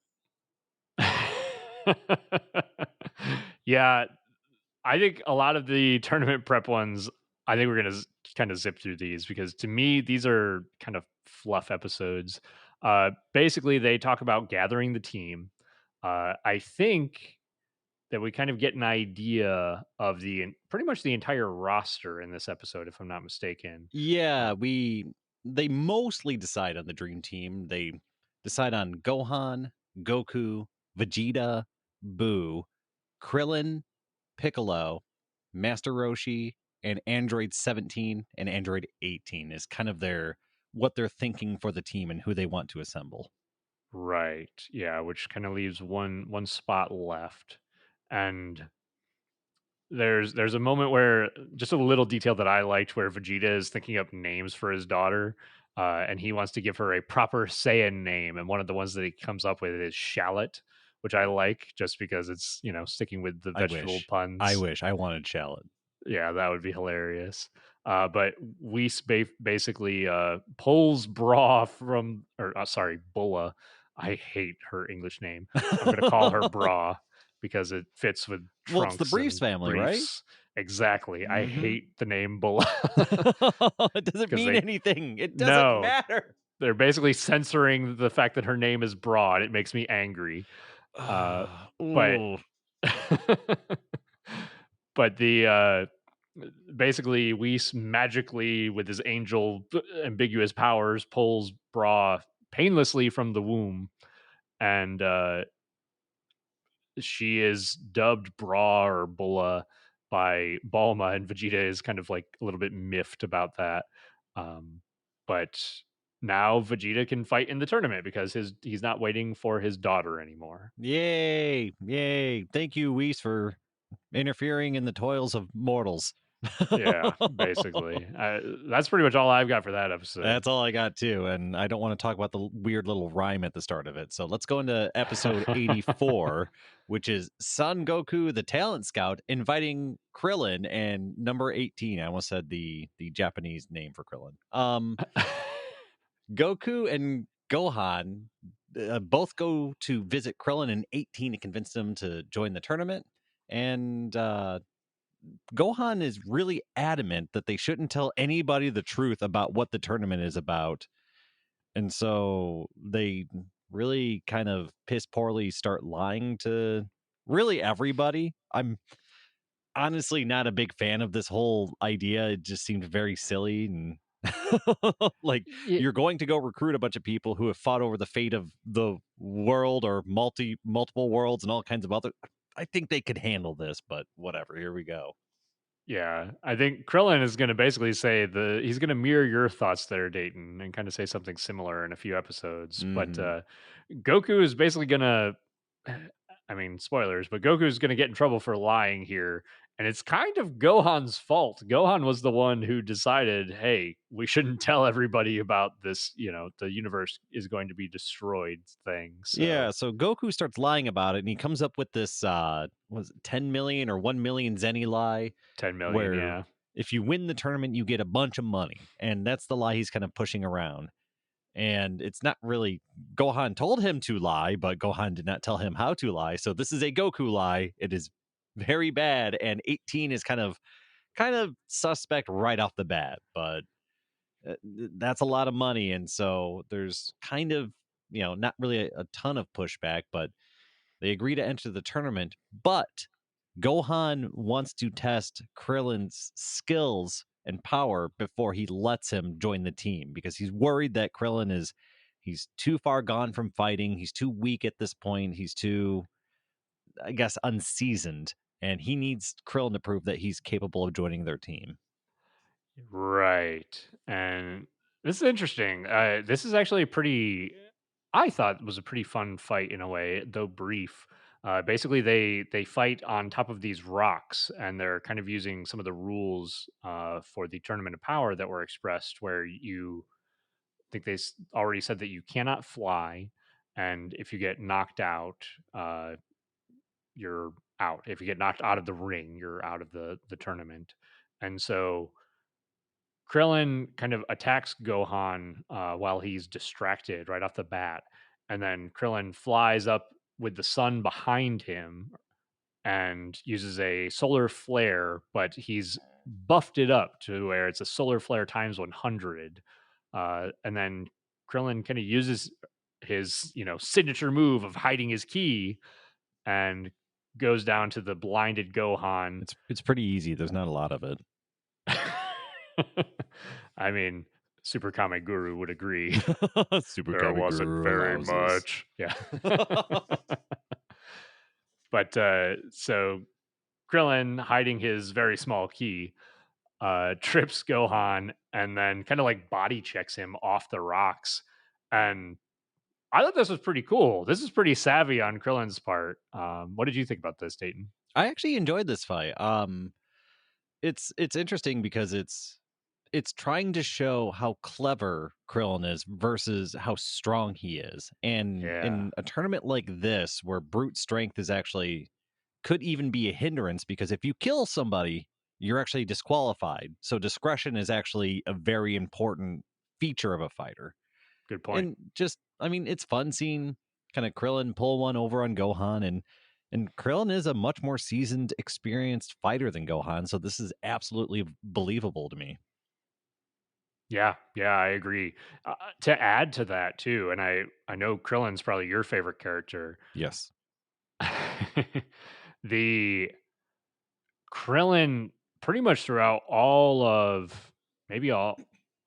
Yeah, I think a lot of the tournament prep ones, I think we're going to kind of zip through these because to me, these are kind of fluff episodes. Basically, they talk about gathering the team. I think that we kind of get an idea of pretty much the entire roster in this episode, if I'm not mistaken. Yeah, they mostly decide on the dream team. They decide on Gohan, Goku, Vegeta, Boo, Krillin, Piccolo, Master Roshi, and Android 17 and Android 18 is kind of their what they're thinking for the team and who they want to assemble. Right. Yeah, which kind of leaves one spot left. And there's a moment where, just a little detail that I liked, where Vegeta is thinking up names for his daughter, and he wants to give her a proper Saiyan name, and one of the ones that he comes up with is Shallot, which I like just because it's, sticking with the I vegetable wish. I puns. wish I wanted Shallot. Yeah, that would be hilarious. But Whis basically pulls Bra from, or sorry, Bulla I hate her English name. I'm going to call her Bra because it fits with Well, it's the trunks Briefs and family, right? briefs. Exactly. I Mm-hmm. hate the name Bulla It doesn't because mean they, anything. It doesn't no, matter. they're basically censoring the fact that her name is Bra. And it makes me angry. Uh, but Ooh. but the basically Whis magically with his angel ambiguous powers pulls Bra painlessly from the womb, and she is dubbed Bra or Bulla by Bulma, and Vegeta is kind of like a little bit miffed about that. But now Vegeta can fight in the tournament because he's not waiting for his daughter anymore. Yay. Yay. Thank you, Whis, for interfering in the toils of mortals. Yeah, basically. That's pretty much all I've got for that episode. That's all I got too, and I don't want to talk about the weird little rhyme at the start of it. So let's go into episode 84, which is Son Goku, the talent scout, inviting Krillin, and number 18. I almost said the Japanese name for Krillin. Goku and Gohan both go to visit Krillin in 18 to convince them to join the tournament, and Gohan is really adamant that they shouldn't tell anybody the truth about what the tournament is about. And so they really kind of piss poorly start lying to really everybody. I'm honestly not a big fan of this whole idea. It just seemed very silly and like Yeah, you're going to go recruit a bunch of people who have fought over the fate of the world or multiple worlds and all kinds of other. I think they could handle this, but whatever. Here we go. yeah. I think Krillin is going to basically say he's going to mirror your thoughts there, Dayton, and kind of say something similar in a few episodes. But Hmm. Goku is basically going to, I mean, spoilers, but Goku is going to get in trouble for lying here. And it's kind of Gohan's fault. Gohan was the one who decided, hey, we shouldn't tell everybody about this, the universe is going to be destroyed thing. Yeah, So so Goku starts lying about it and he comes up with this was it 10 million or 1 million zenny lie 10 million, where yeah. if you win the tournament you get a bunch of money. And that's the lie he's kind of pushing around. And it's not really Gohan told him to lie, but Gohan did not tell him how to lie. So this is a Goku lie. It is very bad and 18 is kind of suspect right off the bat, but that's a lot of money and so there's kind of, not really a ton of pushback, but they agree to enter the tournament, but Gohan wants to test Krillin's skills and power before he lets him join the team because he's worried that he's too far gone from fighting. He's too weak at this point. He's too, I guess, unseasoned. And he needs Krillin to prove that he's capable of joining their team. Right. And this is interesting. This is actually I thought was a pretty fun fight in a way, though brief. Basically, they fight on top of these rocks, and they're kind of using some of the rules for the tournament of power that were expressed, where I think already said that you cannot fly, and if you get knocked out, you're out. If you get knocked out of the ring, you're out of the tournament. And so Krillin kind of attacks Gohan while he's distracted right off the bat. And then Krillin flies up with the sun behind him and uses a solar flare, but he's buffed it up to where it's a solar flare times 100. And then Krillin kind of uses his, signature move of hiding his key and goes down to the blinded Gohan. It's pretty easy. There's not a lot of it. I mean, Super Kame Guru would agree. Super There Comic wasn't Guru very allows this. much. Yeah. But so Krillin, hiding his very small key, trips Gohan and then kind of like body checks him off the rocks. And I thought this was pretty cool. This is pretty savvy on Krillin's part. What did you think about this, Dayton? I actually enjoyed this fight. It's interesting because it's trying to show how clever Krillin is versus how strong he is. And Yeah. in a tournament like this, where brute strength is actually could even be a hindrance, because if you kill somebody, you're actually disqualified. So discretion is actually a very important feature of a fighter. Good point. And just, I mean, it's fun seeing kind of Krillin pull one over on Gohan, and Krillin is a much more seasoned, experienced fighter than Gohan, so this is absolutely believable to me. Yeah, yeah, I agree. To add to that too, and I know Krillin's probably your favorite character. Yes. The Krillin pretty much throughout all of maybe all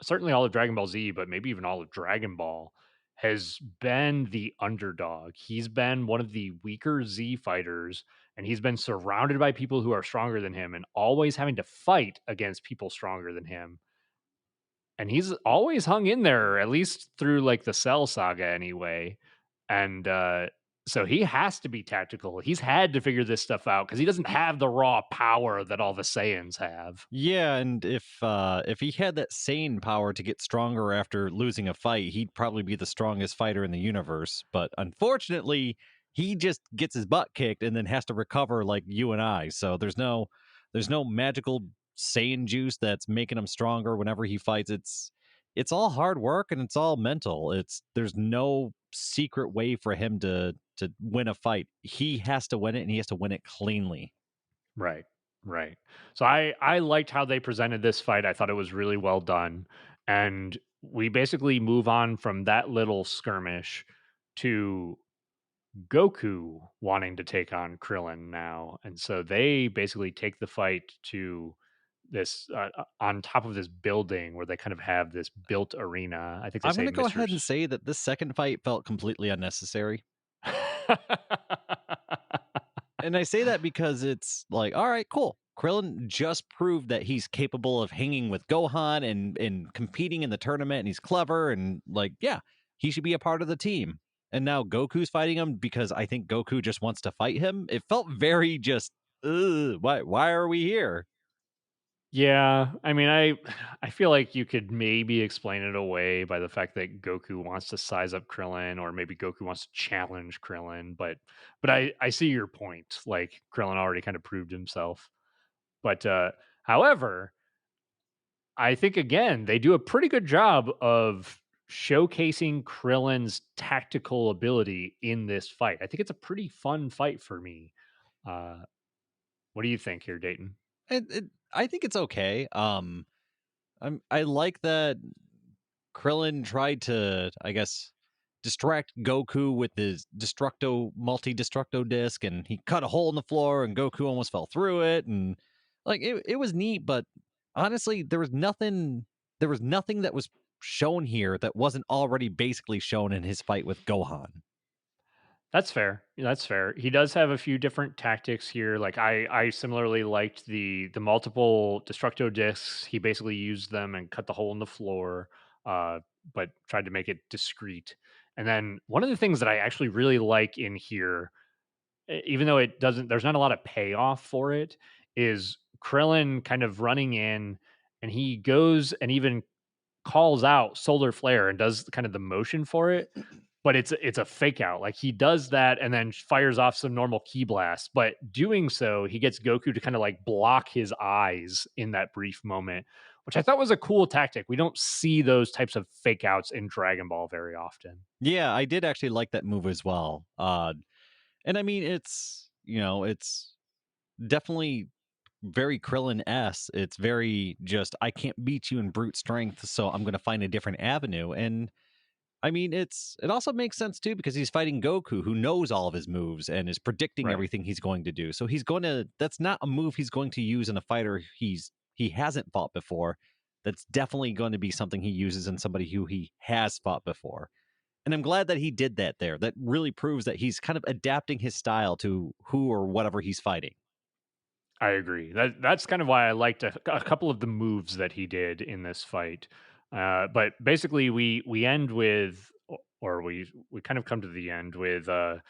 certainly all of Dragon Ball Z, but maybe even all of Dragon Ball has been the underdog. He's been one of the weaker Z fighters, and he's been surrounded by people who are stronger than him and always having to fight against people stronger than him. And he's always hung in there, at least through, like, the Cell Saga anyway, and, so he has to be tactical. He's had to figure this stuff out because he doesn't have the raw power that all the Saiyans have. Yeah, and if he had that sane power to get stronger after losing a fight, he'd probably be the strongest fighter in the universe. But unfortunately, he just gets his butt kicked and then has to recover like you and I. So there's no magical Saiyan juice that's making him stronger whenever he fights. It's all hard work and it's all mental. There's no secret way for him to win a fight. He has to win it and he has to win it cleanly. Right, right. So I liked how they presented this fight. I thought it was really well done, and we basically move on from that little skirmish to Goku wanting to take on Krillin now, and so they basically take the fight to this on top of this building where they kind of have this built arena. I think they I'm say going to go Mr. ahead and say that this second fight felt completely unnecessary. And I say that because it's like, all right, cool. Krillin just proved that he's capable of hanging with Gohan and competing in the tournament, and he's clever and like, yeah, he should be a part of the team. And now Goku's fighting him because I think Goku just wants to fight him. It felt very just, ugh, why are we here? Yeah, I mean, I feel like you could maybe explain it away by the fact that Goku wants to size up Krillin, or maybe Goku wants to challenge Krillin. But I see your point. Like Krillin already kind of proved himself. But however, I think again they do a pretty good job of showcasing Krillin's tactical ability in this fight. I think it's a pretty fun fight for me. Uh, what do you think here, Dayton? I think it's okay. I like that Krillin tried to, I guess, distract Goku with his multi-destructo disc, and he cut a hole in the floor, and Goku almost fell through it, and like it was neat, but honestly, there was nothing that was shown here that wasn't already basically shown in his fight with Gohan. That's fair. That's fair. He does have a few different tactics here. Like I similarly liked the multiple destructo discs. He basically used them and cut the hole in the floor, uh, but tried to make it discreet. And then one of the things that I actually really like in here, even though it doesn't, there's not a lot of payoff for it, is Krillin kind of running in, and he goes and even calls out solar flare and does kind of the motion for it, but it's a fake out. Like he does that and then fires off some normal key blast, but doing so, he gets Goku to kind of like block his eyes in that brief moment, which I thought was a cool tactic. We don't see those types of fake outs in Dragon Ball very often. Yeah, I did actually like that move as well. And I mean, it's definitely very Krillin s. It's very just I can't beat you in brute strength, so I'm going to find a different avenue. And I mean, it also makes sense too because he's fighting Goku, who knows all of his moves and is predicting Right. everything he's going to do. So he's going to that's not a move he's going to use in a fighter he hasn't fought before. That's definitely going to be something he uses in somebody who he has fought before. And I'm glad that he did that there. That really proves that he's kind of adapting his style to who or whatever he's fighting. I agree. That's kind of why I liked a couple of the moves that he did in this fight. But basically, we end with, or we kind of come to the end with a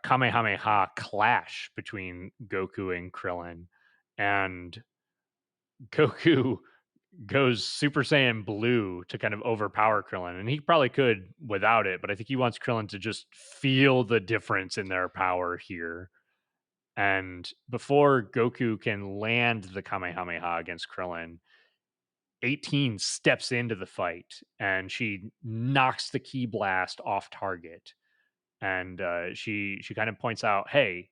Kamehameha clash between Goku and Krillin, and Goku goes Super Saiyan Blue to kind of overpower Krillin, and he probably could without it, but I think he wants Krillin to just feel the difference in their power here. And before Goku can land the Kamehameha against Krillin, 18 steps into the fight and she knocks the key blast off target. And she kind of points out, hey,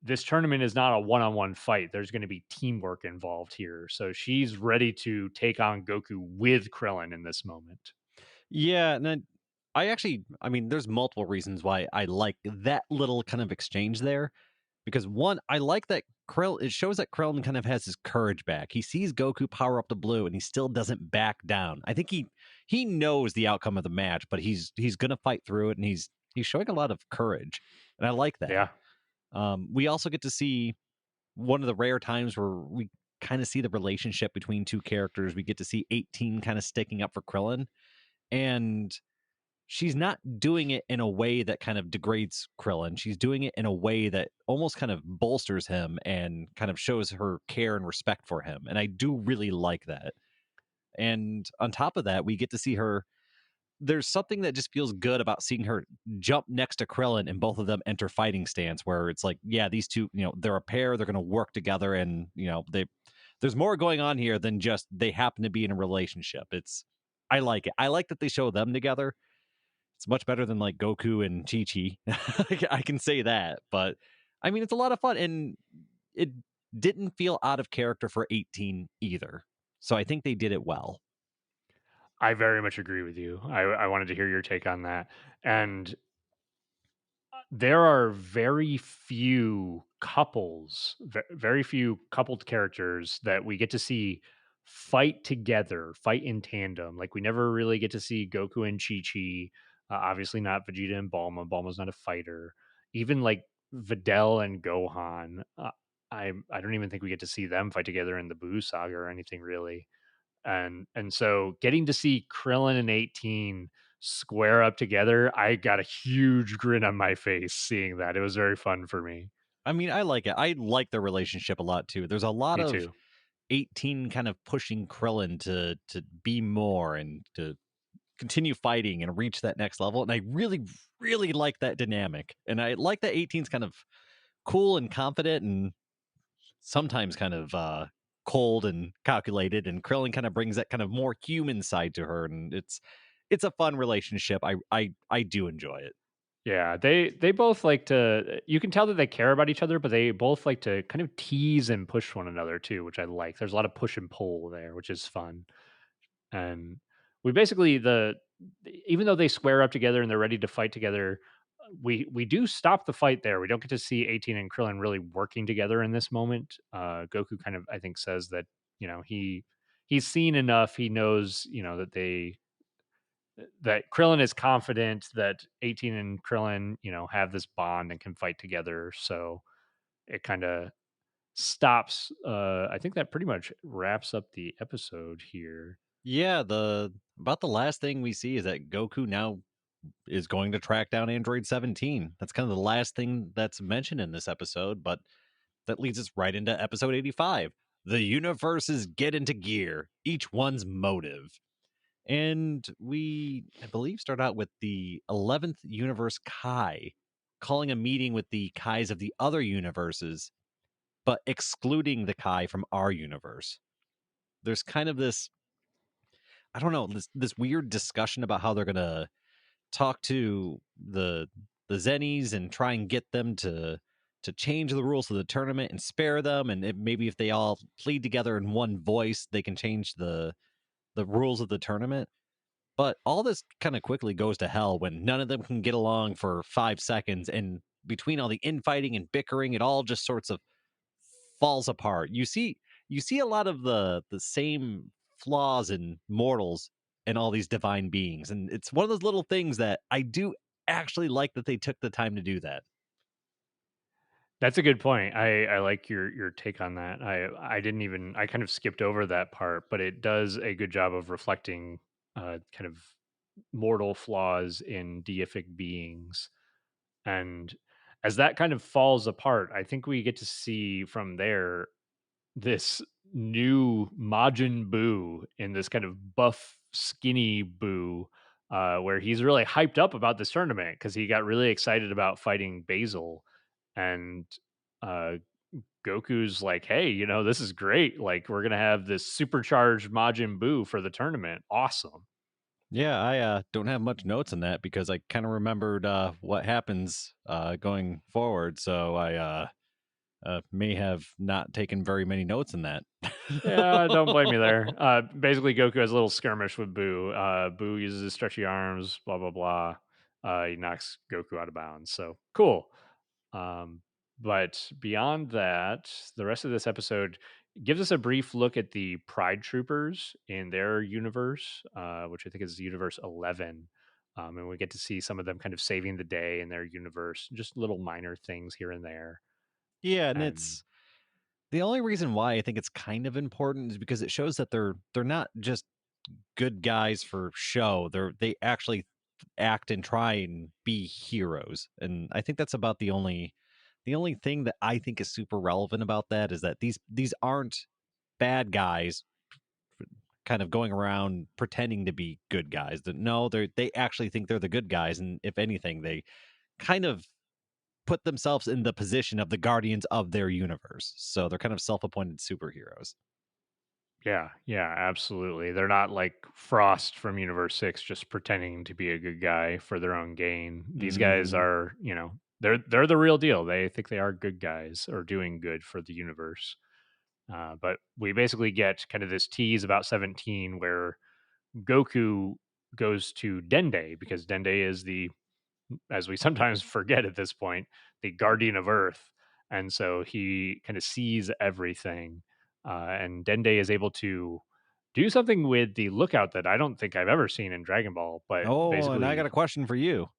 this tournament is not a one-on-one fight. There's going to be teamwork involved here. So she's ready to take on Goku with Krillin in this moment. Yeah, and then I mean, there's multiple reasons why I like that little kind of exchange there. Because one, I like that it shows that Krillin kind of has his courage back. He sees Goku power up to blue and he still doesn't back down. I think he knows the outcome of the match, but he's gonna fight through it and he's showing a lot of courage. And I like that. Yeah. We also get to see one of the rare times where we kind of see the relationship between two characters. We get to see 18 kind of sticking up for Krillin. And she's not doing it in a way that kind of degrades Krillin. She's doing it in a way that almost kind of bolsters him and kind of shows her care and respect for him. And I do really like that. And on top of that, we get to see her. There's something that just feels good about seeing her jump next to Krillin and both of them enter fighting stance where it's like, yeah, these two, they're a pair, they're going to work together and, there's more going on here than just they happen to be in a relationship. I like it. I like that they show them together. It's much better than like Goku and Chi Chi. I can say that, but I mean, it's a lot of fun and it didn't feel out of character for 18 either. So I think they did it well. I very much agree with you. I wanted to hear your take on that. And there are very few couples, very few coupled characters that we get to see fight together, fight in tandem. Like we never really get to see Goku and Chi Chi. Obviously, not Vegeta and Bulma. Bulma's not a fighter. Even like Videl and Gohan. I don't even think we get to see them fight together in the Buu saga or anything really. And so getting to see Krillin and 18 square up together, I got a huge grin on my face seeing that. It was very fun for me. I mean, I like it. I like their relationship a lot too. There's a lot Me of too. 18 kind of pushing Krillin to be more and to continue fighting and reach that next level. And I really, really like that dynamic. And I like that 18's kind of cool and confident and sometimes kind of cold and calculated, and Krillin kind of brings that kind of more human side to her, and it's a fun relationship. I do enjoy it. Yeah, they both like to you can tell that they care about each other, but they both like to kind of tease and push one another too, which I like. There's a lot of push and pull there, which is fun. And we basically even though they square up together and they're ready to fight together, we do stop the fight there. We don't get to see 18 and Krillin really working together in this moment. Goku kind of I think says that, he's seen enough. He knows, that Krillin is confident that 18 and Krillin, have this bond and can fight together. So it kind of stops. I think that pretty much wraps up the episode here. Yeah, the about the last thing we see is that Goku now is going to track down Android 17. That's kind of the last thing that's mentioned in this episode, but that leads us right into episode 85. The universes get into gear, each one's motive. And we, I believe, start out with the 11th universe Kai calling a meeting with the Kais of the other universes, but excluding the Kai from our universe. There's kind of this, I don't know, this weird discussion about how they're going to talk to the Zennies and try and get them to change the rules of the tournament and spare them, and maybe if they all plead together in one voice, they can change the rules of the tournament. But all this kind of quickly goes to hell when none of them can get along for 5 seconds. And between all the infighting and bickering, it all just sorts of falls apart. You see a lot of the same flaws in mortals and all these divine beings. And it's one of those little things that I do actually like that they took the time to do that. That's a good point. I like your take on that. I didn't even I kind of skipped over that part, but it does a good job of reflecting kind of mortal flaws in deific beings. And as that kind of falls apart, I think we get to see from there this new Majin Buu in this kind of buff, skinny Buu, where he's really hyped up about this tournament because he got really excited about fighting Basil, and uh, Goku's like, "Hey, this is great. Like, we're gonna have this supercharged Majin Buu for the tournament. Awesome." Yeah, I don't have much notes in that because I kind of remembered what happens going forward. So I may have not taken very many notes in that. Yeah, don't blame me there. Basically, Goku has a little skirmish with Boo. Boo uses his stretchy arms, blah blah blah. He knocks Goku out of bounds. So cool. Um, but beyond that, the rest of this episode gives us a brief look at the Pride Troopers in their universe, which I think is Universe 11. And we get to see some of them kind of saving the day in their universe, just little minor things here and there. Yeah, and And it's the only reason why I think it's kind of important is because it shows that they're not just good guys for show. They actually act and try and be heroes. And I think that's about the only thing that I think is super relevant about that is that these aren't bad guys kind of going around pretending to be good guys. That no, they actually think they're the good guys, and if anything, they kind of put themselves in the position of the guardians of their universe. So they're kind of self-appointed superheroes. yeah, yeah, absolutely. They're not like Frost from Universe 6 just pretending to be a good guy for their own gain. These guys Mhm. are, they're the real deal. They think they are good guys or doing good for the universe. But we basically get kind of this tease about 17 where Goku goes to Dende because Dende is as we sometimes forget at this point, the guardian of Earth. And so he kind of sees everything. And Dende is able to do something with the lookout that I don't think I've ever seen in Dragon Ball, but Oh, and I got basically, a question for you.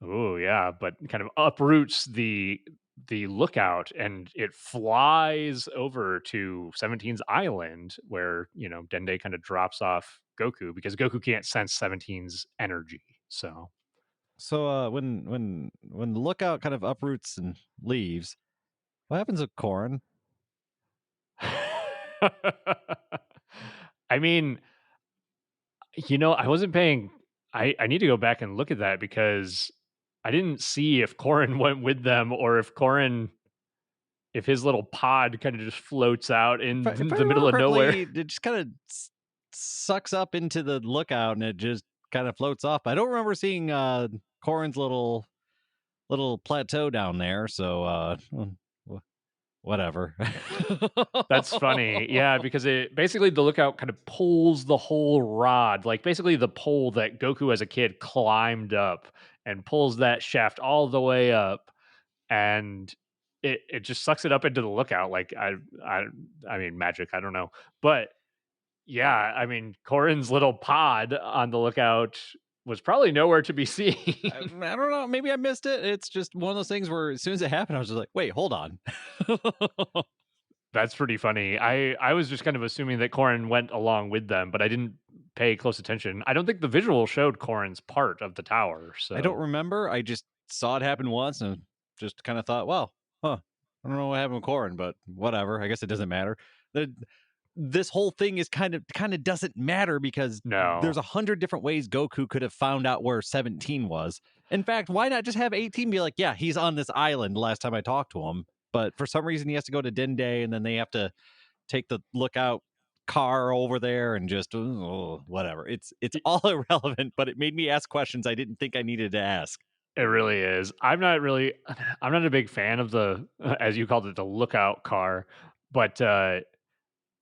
oh yeah, but kind of uproots the lookout and it flies over to 17's island where, Dende kind of drops off Goku because Goku can't sense 17's energy. So So when the lookout kind of uproots and leaves, what happens with Corin? I mean, I wasn't paying. I need to go back and look at that because I didn't see if Corin went with them or if his little pod kind of just floats out If in I the middle remember of nowhere. correctly, it just kind of sucks up into the lookout and it just kind of floats off. I don't remember seeing Corin's little plateau down there. So whatever. That's funny. Yeah, because it basically the lookout kind of pulls the whole rod, like basically the pole that Goku as a kid climbed up and pulls that shaft all the way up and it just sucks it up into the lookout like I mean magic, I don't know. But yeah, I mean Corin's little pod on the lookout was probably nowhere to be seen. I don't know. Maybe I missed it. It's just one of those things where as soon as it happened, I was just like, wait, hold on. That's pretty funny. I was just kind of assuming that Corin went along with them, but I didn't pay close attention. I don't think the visual showed Corin's part of the tower, I don't so remember. I just saw it happen once and just kind of thought, well, huh. I don't know what happened with Corin, but whatever. I guess it doesn't matter. The, this whole thing is kind of doesn't matter because there's no. 100 different ways Goku could have found out where 17 was. In fact, why not just have 18 be like, yeah, he's on this island last time I talked to him, but for some reason he has to go to Dende and then they have to take the lookout car over there and just whatever. It's all irrelevant, but it made me ask questions I didn't think I needed to ask. It really is. I'm not a big fan of the as you called it, the lookout car, but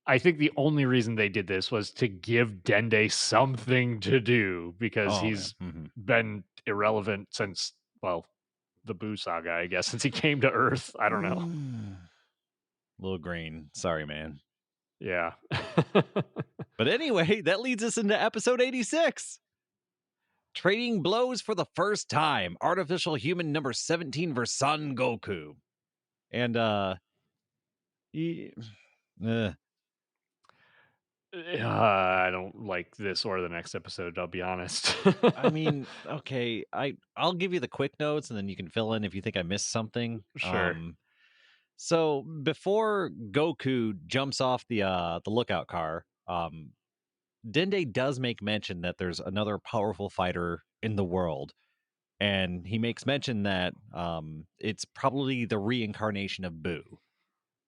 I think the only reason they did this was to give Dende something to do because Oh yeah. he's been irrelevant since, well, the Boo saga, I guess, since he came to Earth. I don't know. Little green. Sorry, man. Yeah. But anyway, that leads us into episode 86. Trading blows for the first time. Artificial human number 17 versus Son Goku. And he, uh, I don't like this or the next episode, I'll be honest. I mean, okay, I'll give you the quick notes and then you can fill in if you think I missed something. Sure. So before Goku jumps off the lookout car, Dende does make mention that there's another powerful fighter in the world, and he makes mention that it's probably the reincarnation of Boo.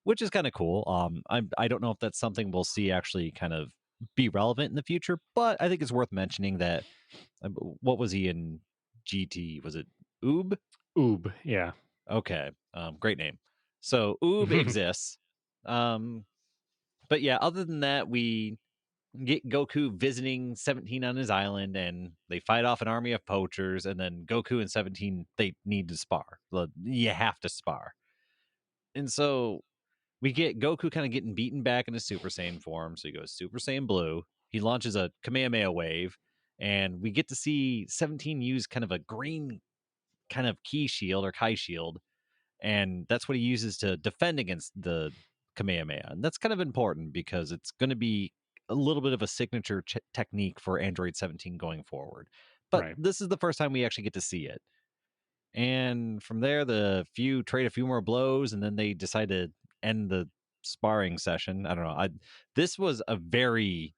which is kind of cool. I don't know if that's something we'll see actually kind of be relevant in the future, but I think it's worth mentioning that what was he in GT? Was it Oob? Oob, yeah. Okay, great name. So Oob exists. But yeah, other than that, we get Goku visiting 17 on his island, and they fight off an army of poachers, and then Goku and 17 they need to spar. You have to spar, and so we get Goku kind of getting beaten back in his Super Saiyan form. So he goes Super Saiyan Blue. He launches a Kamehameha wave, and we get to see 17 use kind of a green kind of key shield or Kai shield, and that's what he uses to defend against the Kamehameha. And that's kind of important because it's going to be a little bit of a signature technique for Android 17 going forward. But Right. this is the first time we actually get to see it. And from there, the few trade a few more blows, and then they decide to end the sparring session. I don't know. This was a very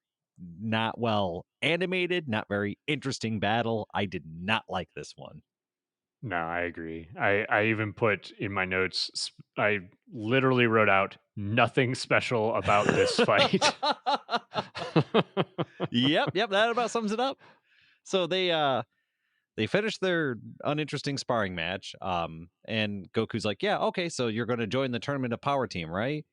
not well animated, not very interesting battle. I did not like this one. No, I agree. I even put in my notes, I literally wrote out nothing special about this fight. Yep, that about sums it up. So they finish their uninteresting sparring match. And Goku's like, "Yeah, okay, so you're going to join the Tournament of Power team, right?"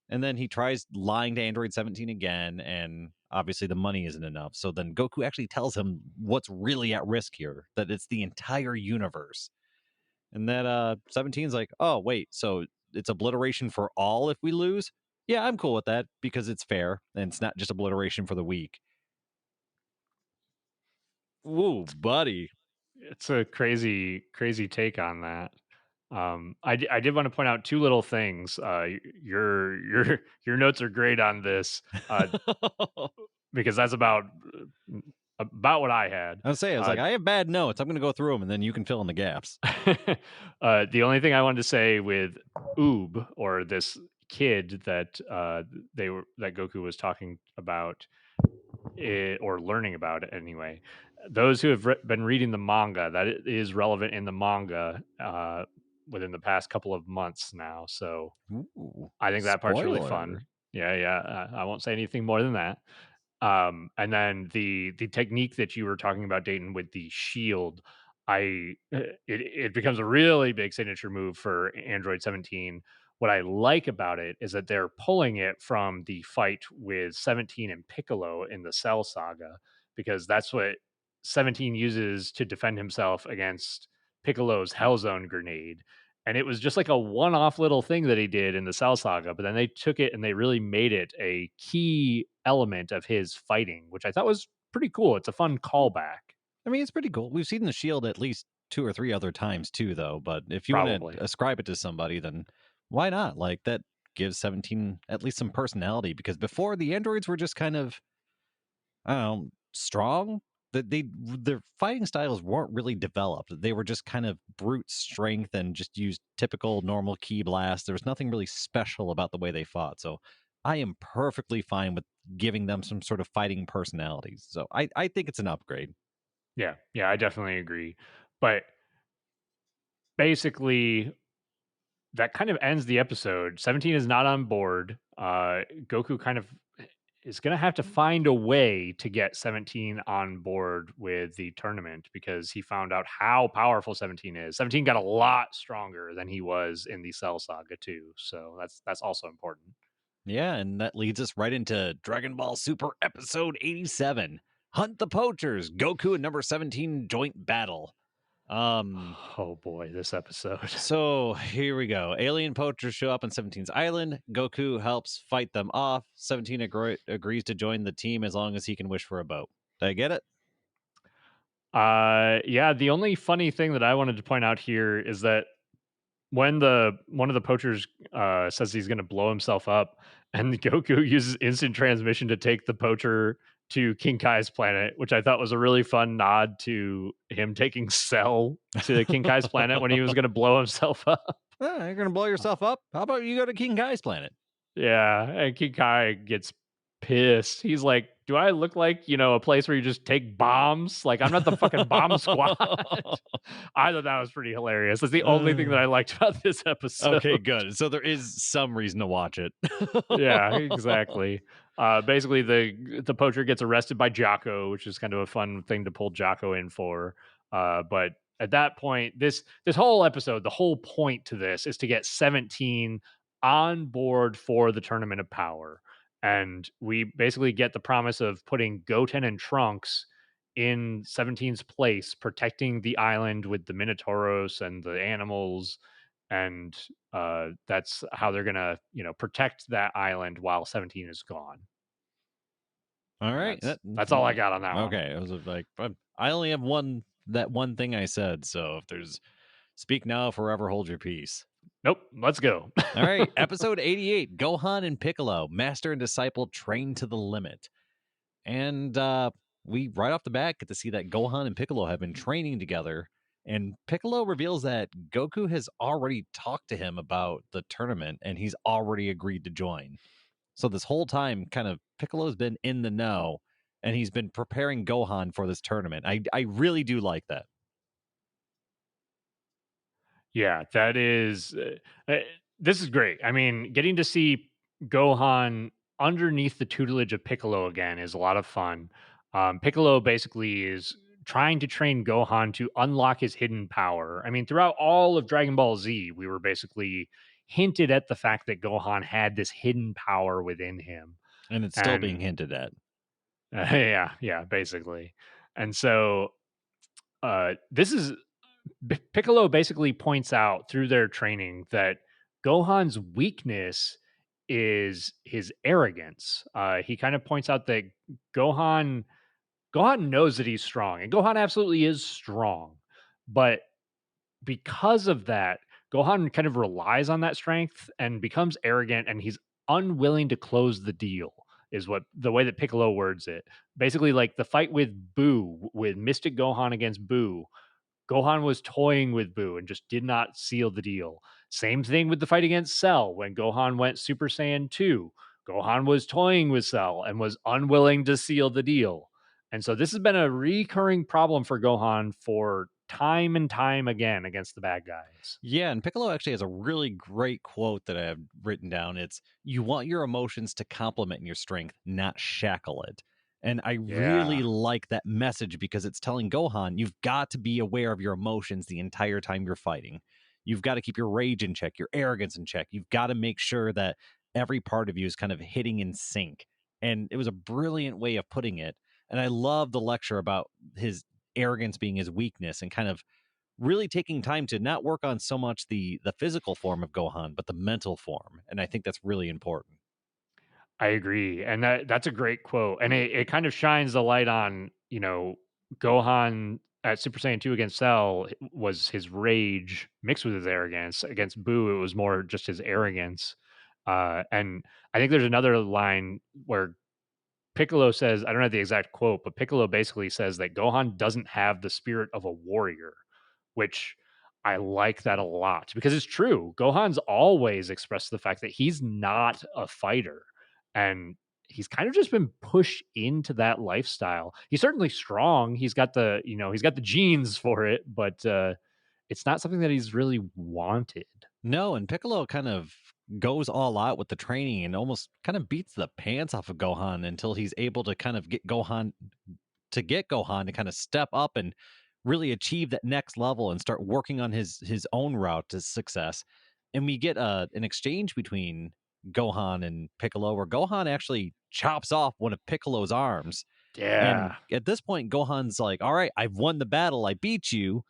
And then he tries lying to Android 17 again, and obviously the money isn't enough. So then Goku actually tells him what's really at risk here, that it's the entire universe. And then 17's like, "Oh, wait, so it's obliteration for all if we lose?" Yeah, I'm cool with that because it's fair and it's not just obliteration for the weak. Woo, buddy. It's a crazy, crazy take on that. I did want to point out two little things. Your notes are great on this, because that's about what I had. I'll say, I was Uh, like, I have bad notes. I'm going to go through them and then you can fill in the gaps. the only thing I wanted to say with Oob, or this kid that that Goku was talking about, or learning about it anyway. Those who have been reading the manga, that it is relevant in the manga within the past couple of months now. So Ooh, I think that part's really fun. spoiler. Yeah, yeah. I won't say anything more than that. And then the technique that you were talking about, Dayton, with the shield, it becomes a really big signature move for Android 17. What I like about it is that they're pulling it from the fight with 17 and Piccolo in the Cell Saga, because that's what 17 uses to defend himself against Piccolo's Hell Zone grenade. And it was just like a one-off little thing that he did in the Cell Saga, but then they took it and they really made it a key element of his fighting, which I thought was pretty cool. It's a fun callback. I mean, it's pretty cool. We've seen the shield at least 2 or 3 other times too, though. But if you want Probably. to ascribe it to somebody, then why not? Like, that gives 17 at least some personality, because before the androids were just kind of, I don't know, strong. That their fighting styles weren't really developed. They were just kind of brute strength and just used typical normal key blast. There was nothing really special about the way they fought. So I am perfectly fine with giving them some sort of fighting personalities. So I think it's an upgrade. Yeah, yeah, I definitely agree. But basically, that kind of ends the episode. 17 is not on board. Goku kind of is going to have to find a way to get 17 on board with the tournament, because he found out how powerful 17 is. 17 got a lot stronger than he was in the Cell Saga too. So that's also important. Yeah, and that leads us right into Dragon Ball Super Episode 87. Hunt the Poachers, Goku and number 17 joint battle. Oh boy, this episode. So here we go. Alien poachers show up on 17's island. Goku helps fight them off. 17 agrees to join the team as long as he can wish for a boat. Did I get it? Yeah, the only funny thing that I wanted to point out here is that when the one of the poachers says he's going to blow himself up, and Goku uses instant transmission to take the poacher to King Kai's planet, which I thought was a really fun nod to him taking Cell to King Kai's planet when he was going to blow himself up. You're going to blow yourself up? How about you go to King Kai's planet? Yeah, and King Kai gets pissed. He's like, "Do I look like, a place where you just take bombs? Like, I'm not the fucking bomb squad." I thought that was pretty hilarious. That's the only thing that Uh, I liked about this episode. okay, good. So there is some reason to watch it. Yeah, exactly. Basically, the poacher gets arrested by Jocko, which is kind of a fun thing to pull Jocko in for. But at that point, this whole episode, the whole point to this is to get 17 on board for the Tournament of Power, and we basically get the promise of putting Goten and Trunks in 17's place, protecting the island with the Minotauros and the animals, and that's how they're gonna protect that island while 17 is gone. All And right. that's all I got on that one. Okay. I was like, I only have one thing I said. So if there's speak now, forever hold your peace. Nope, let's go. All right. Episode 88, Gohan and Piccolo, master and disciple trained to the limit. And we right off the bat get to see that Gohan and Piccolo have been training together. And Piccolo reveals that Goku has already talked to him about the tournament and he's already agreed to join. So this whole time, kind of Piccolo's been in the know and he's been preparing Gohan for this tournament. I really do like that. Yeah, that is this is great. I mean, getting to see Gohan underneath the tutelage of Piccolo again is a lot of fun. Piccolo basically is trying to train Gohan to unlock his hidden power. I mean, throughout all of Dragon Ball Z, we were basically hinted at the fact that Gohan had this hidden power within him. And it's still being And hinted at. yeah, basically. And so this is Piccolo basically points out through their training that Gohan's weakness is his arrogance. He kind of points out that Gohan Gohan knows that he's strong, and Gohan absolutely is strong, but because of that, Gohan kind of relies on that strength and becomes arrogant, and he's unwilling to close the deal. Is what the way that Piccolo words it. Basically, like the fight with Boo, with Mystic Gohan against Boo, Gohan was toying with Boo and just did not seal the deal. Same thing with the fight against Cell when Gohan went Super Saiyan 2. Gohan was toying with Cell and was unwilling to seal the deal. And so this has been a recurring problem for Gohan for time and time again against the bad guys. Yeah, and Piccolo actually has a really great quote that I have written down. It's you want your emotions to complement your strength, not shackle it. And I really Yeah. like that message because it's telling Gohan, you've got to be aware of your emotions the entire time you're fighting. You've got to keep your rage in check, your arrogance in check. You've got to make sure that every part of you is kind of hitting in sync. And it was a brilliant way of putting it. And I love the lecture about his arrogance being his weakness and kind of really taking time to not work on so much the physical form of Gohan, but the mental form. And I think that's really important. I agree, and that's a great quote, and it kind of shines the light on Gohan at Super Saiyan 2 against Cell was his rage mixed with his arrogance. Against Boo, it was more just his arrogance. And I think there's another line where Piccolo says, I don't have the exact quote, but Piccolo basically says that Gohan doesn't have the spirit of a warrior, which I like that a lot because it's true. Gohan's always expressed the fact that he's not a fighter, and he's kind of just been pushed into that lifestyle. He's certainly strong. He's got the genes for it, but it's not something that he's really wanted. No, and Piccolo kind of goes all out with the training and almost kind of beats the pants off of Gohan until he's able to kind of get Gohan to kind of step up and really achieve that next level and start working on his own route to success. And we get an exchange between Gohan and Piccolo where Gohan actually chops off one of Piccolo's arms. And Yeah. at this point, Gohan's like, all right, I've won the battle. I beat you.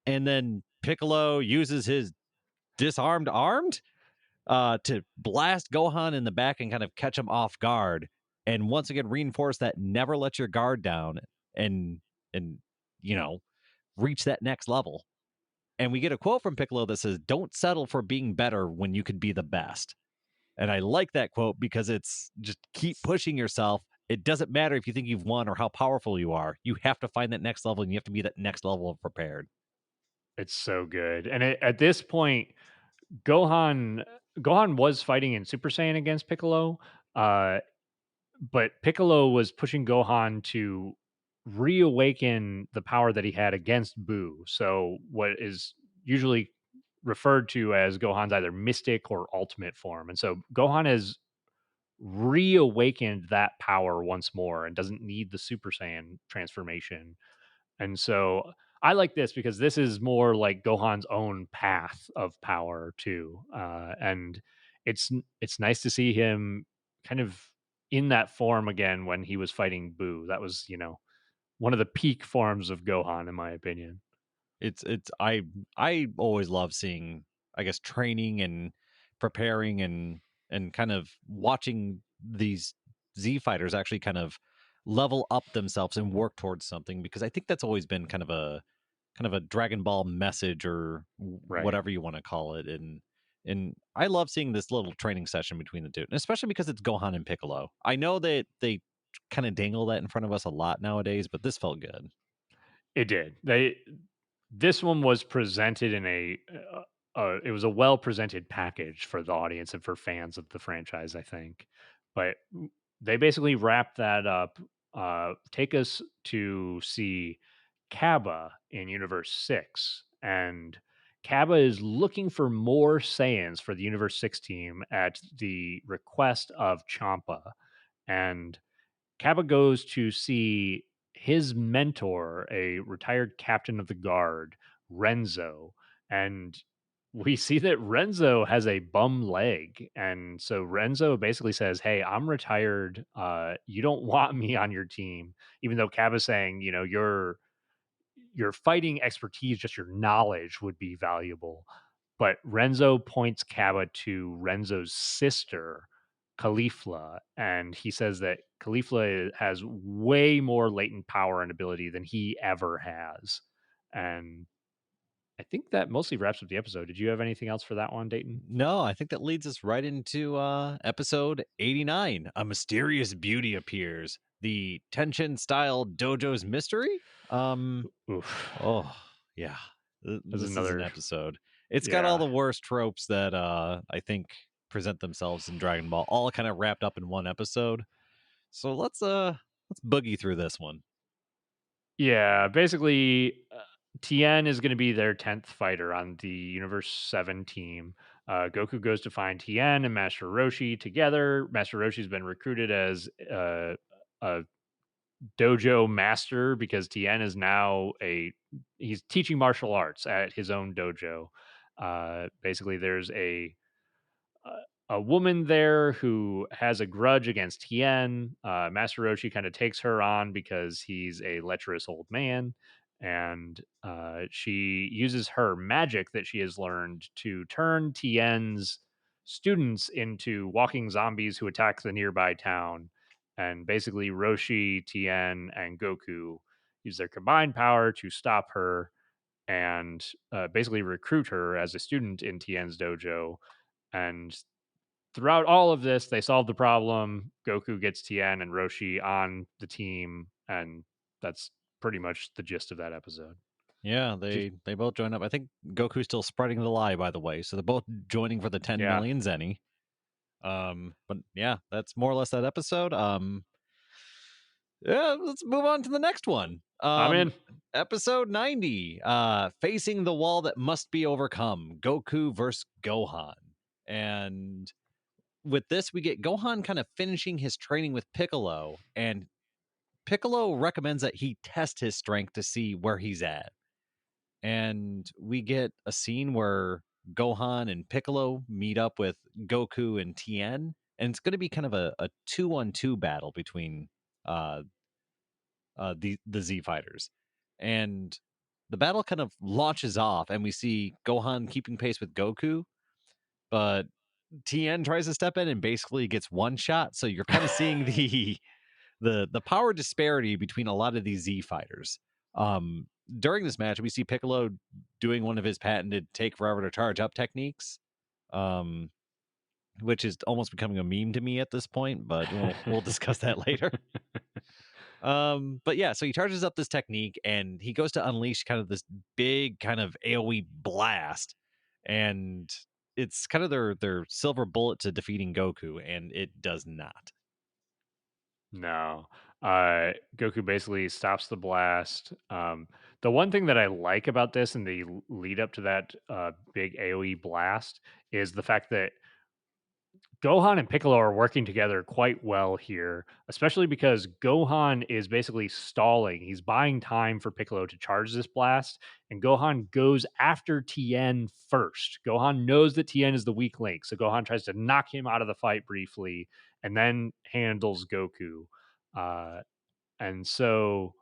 And then Piccolo uses his disarmed armed to blast Gohan in the back and kind of catch him off guard. And once again, reinforce that never let your guard down and and you know reach that next level. And we get a quote from Piccolo that says, "Don't settle for being better when you could be the best." And I like that quote because it's just keep pushing yourself. It doesn't matter if you think you've won or how powerful you are. You have to find that next level and you have to be that next level of prepared. It's so good. And at this point, Gohan Gohan was fighting in Super Saiyan against Piccolo. Uh but Piccolo was pushing Gohan to reawaken the power that he had against Buu. So what is usually referred to as Gohan's either mystic or ultimate form. And so Gohan has reawakened that power once more and doesn't need the Super Saiyan transformation. And so I like this because this is more like Gohan's own path of power too. And it's nice to see him kind of in that form again when he was fighting Boo. That was, one of the peak forms of Gohan, in my opinion. I always love seeing, I guess, training and preparing and kind of watching these Z fighters actually kind of level up themselves and work towards something, because I think that's always been kind of a Dragon Ball message, or Right. whatever you want to call it. And I love seeing this little training session between the two, and especially because it's Gohan and Piccolo. I know that they kind of dangle that in front of us a lot nowadays, but this felt good. It did. This one was presented in it was a well presented package for the audience and for fans of the franchise, I think. But they basically wrapped that up. Take us to see Kaba in Universe 6. And Kaba is looking for more Saiyans for the Universe 6 team at the request of Champa. And Kaba goes to see his mentor, a retired captain of the guard, Renzo. And we see that Renzo has a bum leg. And so Renzo basically says, "Hey, I'm retired. You don't want me on your team." Even though Kaba's saying, your fighting expertise, just your knowledge would be valuable. But Renzo points Kaba to Renzo's sister, Caulifla, and he says that Caulifla has way more latent power and ability than he ever has. And I think that mostly wraps up the episode. Did you have anything else for that one, Dayton? No, I think that leads us right into episode 89. A mysterious beauty appears. The tension style dojo's mystery. Oof. Oh, yeah. This is This is an another, episode. It's got all yeah. the worst tropes that I think present themselves in Dragon Ball, all kind of wrapped up in one episode. So let's boogie through this one. Yeah, basically, Tien is going to be their 10th fighter on the Universe 7 team. Goku goes to find Tien and Master Roshi together. Master Roshi's been recruited as a dojo master because Tien is now he's teaching martial arts at his own dojo. Basically, there's a woman there who has a grudge against Tien. Master Roshi kind of takes her on because he's a lecherous old man, and she uses her magic that she has learned to turn Tien's students into walking zombies who attack the nearby town. And basically, Roshi, Tien, and Goku use their combined power to stop her and basically recruit her as a student in Tien's dojo. And throughout all of this, they solve the problem. Goku gets Tien and Roshi on the team, and that's pretty much the gist of that episode. Yeah, Did they both join up. I think Goku's still spreading the lie, by the way. So they're both joining for the 10 Yeah, million zenny. But yeah, that's more or less that episode. Yeah, let's move on to the next one. I'm in. Episode 90, Facing the Wall That Must Be Overcome, Goku versus Gohan. And with this, we get Gohan kind of finishing his training with Piccolo, and Piccolo recommends that he test his strength to see where he's at. And we get a scene where Gohan and Piccolo meet up with Goku and Tien, and it's going to be kind of a 2-on-2 battle between uh, the Z fighters. And the battle kind of launches off, and we see Gohan keeping pace with Goku, but Tien tries to step in and basically gets one shot. So you're kind of seeing the power disparity between a lot of these Z fighters. Um, During this match, we see Piccolo doing one of his patented take forever to charge up techniques, um, which is almost becoming a meme to me at this point, but we'll discuss that later. But yeah, so he charges up this technique and he goes to unleash kind of this big kind of AoE blast, and it's kind of their silver bullet to defeating Goku, and it does not. No. Goku basically stops the blast. The one thing that I like about this and the lead up to that big AoE blast is the fact that Gohan and Piccolo are working together quite well here, especially because Gohan is basically stalling. He's buying time for Piccolo to charge this blast, and Gohan goes after Tien first. Gohan knows that Tien is the weak link, so Gohan tries to knock him out of the fight briefly and then handles Goku. Uh, and so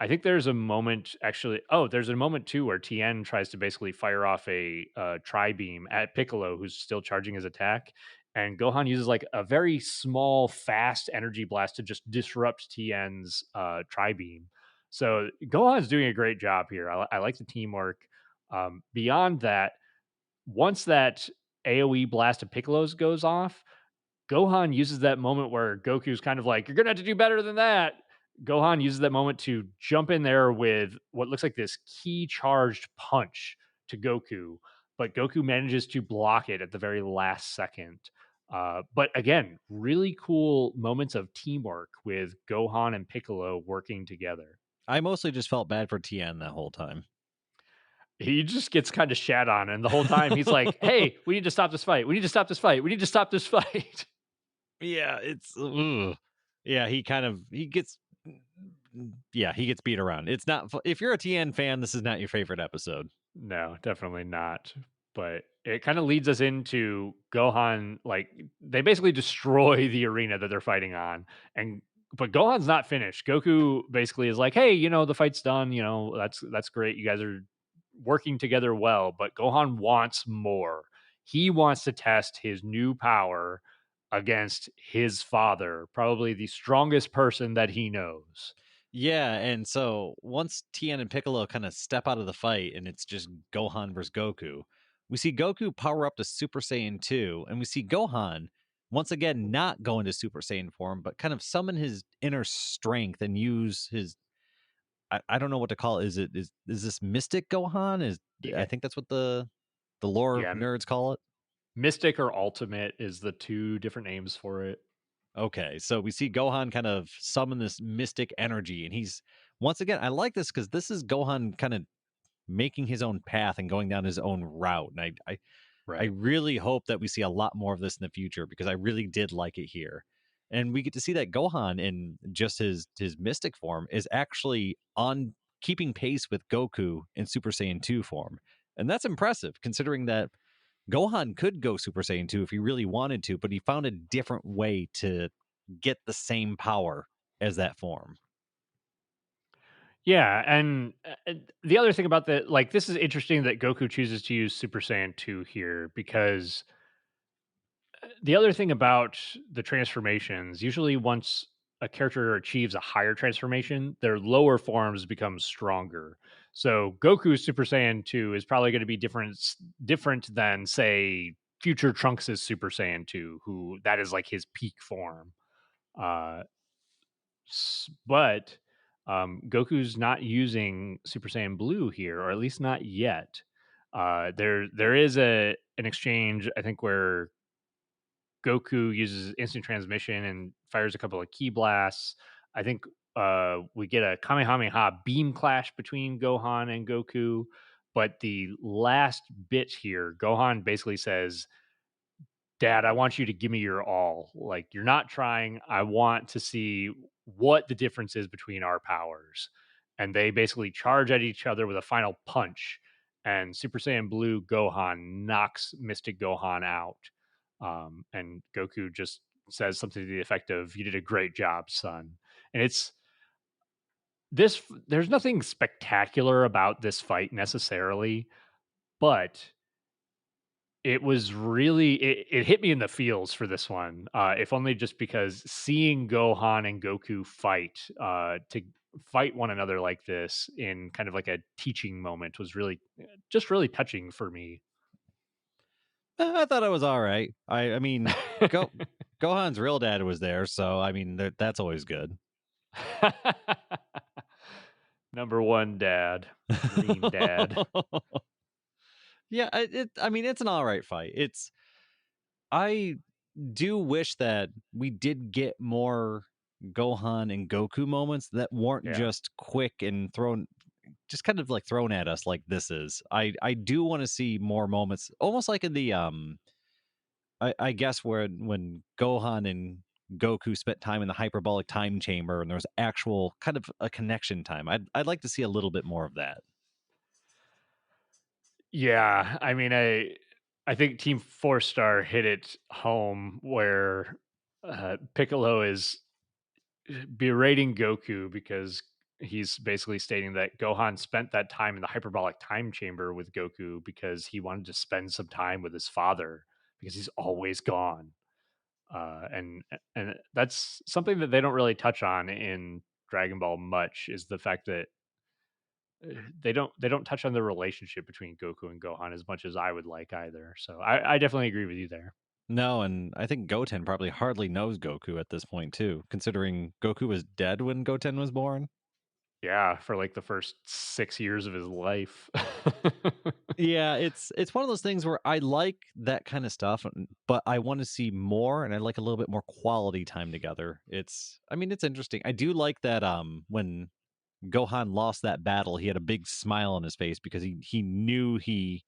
I think there's a moment actually. Oh, there's a moment too where Tien tries to basically fire off a tri beam at Piccolo, who's still charging his attack, and Gohan uses like a very small, fast energy blast to just disrupt Tien's tri beam. So Gohan's doing a great job here. I like the teamwork. Beyond that, once that AOE blast of Piccolo's goes off, Gohan uses that moment where Goku's kind of like, "You're gonna have to do better than that." Gohan uses that moment to jump in there with what looks like this key charged punch to Goku, but Goku manages to block it at the very last second. But again, really cool moments of teamwork with Gohan and Piccolo working together. I mostly just felt bad for Tien that whole time. He just gets kind of shat on, and the whole time he's like, "Hey, we need to stop this fight. We need to stop this fight. We need to stop this fight." Yeah, it's ugh. Yeah, he gets yeah, he gets beat around. It's not if you're a TN fan, this is not your favorite episode. No, definitely not. But it kind of leads us into Gohan. Like they basically destroy the arena that they're fighting on, and but Gohan's not finished. Goku basically is like, "Hey, the fight's done. That's great. You guys are working together well." But Gohan wants more. He wants to test his new power against his father, probably the strongest person that he knows. Yeah, and so once Tien and Piccolo kind of step out of the fight and it's just Gohan versus Goku, we see Goku power up to Super Saiyan 2, and we see Gohan once again not go into Super Saiyan form, but kind of summon his inner strength and use his I don't know what to call it. Is this Mystic Gohan? I Yeah, think that's what the lore yeah. nerds call it. Mystic or Ultimate is the two different names for it. Okay, so we see Gohan kind of summon this mystic energy, and he's once again. I like this because this is Gohan kind of making his own path and going down his own route. And I Right. really hope that we see a lot more of this in the future because I really did like it here. And we get to see that Gohan in just his mystic form is actually on keeping pace with Goku in Super Saiyan 2 form. And that's impressive considering that Gohan could go Super Saiyan 2 if he really wanted to, but he found a different way to get the same power as that form. Yeah, and the other thing about this is interesting that Goku chooses to use Super Saiyan 2 here because the other thing about the transformations, usually once a character achieves a higher transformation, their lower forms become stronger. So Goku's Super Saiyan 2 is probably going to be different than say future Trunks' Super Saiyan 2, who that is like his peak form. Uh but Goku's not using Super Saiyan Blue here, or at least not yet. There is an exchange I think where Goku uses instant transmission and fires a couple of key blasts. I think we get a Kamehameha beam clash between Gohan and Goku. But the last bit here, Gohan basically says, "Dad, I want you to give me your all. Like, you're not trying. I want to see what the difference is between our powers." And they basically charge at each other with a final punch. And Super Saiyan Blue Gohan knocks Mystic Gohan out. And Goku just says something to the effect of, "You did a great job, son." And there's nothing spectacular about this fight necessarily, but it hit me in the feels for this one, if only just because seeing Gohan and Goku to fight one another like this in kind of like a teaching moment was just really touching for me. I thought it was all right. I mean, Go Gohan's real dad was there, so I mean that's always good. Number 1 dad, Green Dad. Yeah, I mean it's an all right fight. I do wish that we did get more Gohan and Goku moments that weren't Yeah. just quick and thrown, just kind of like thrown at us like this is. I do want to see more moments, almost like in the I guess where when Gohan and Goku spent time in the hyperbolic time chamber and there was actual kind of a connection time. I'd like to see a little bit more of that. Yeah, I mean, I think Team Four Star hit it home where Piccolo is berating Goku because he's basically stating that Gohan spent that time in the hyperbolic time chamber with Goku because he wanted to spend some time with his father because he's always gone. And that's something that they don't really touch on in Dragon Ball much, is the fact that they don't touch on the relationship between Goku and Gohan as much as I would like either. So I definitely agree with you there. No, and I think Goten probably hardly knows Goku at this point too, considering Goku was dead when Goten was born. Yeah, for like the first 6 years of his life. Yeah, it's one of those things where I like that kind of stuff, but I want to see more and I like a little bit more quality time together. I mean, it's interesting. I do like that when Gohan lost that battle, he had a big smile on his face because he knew he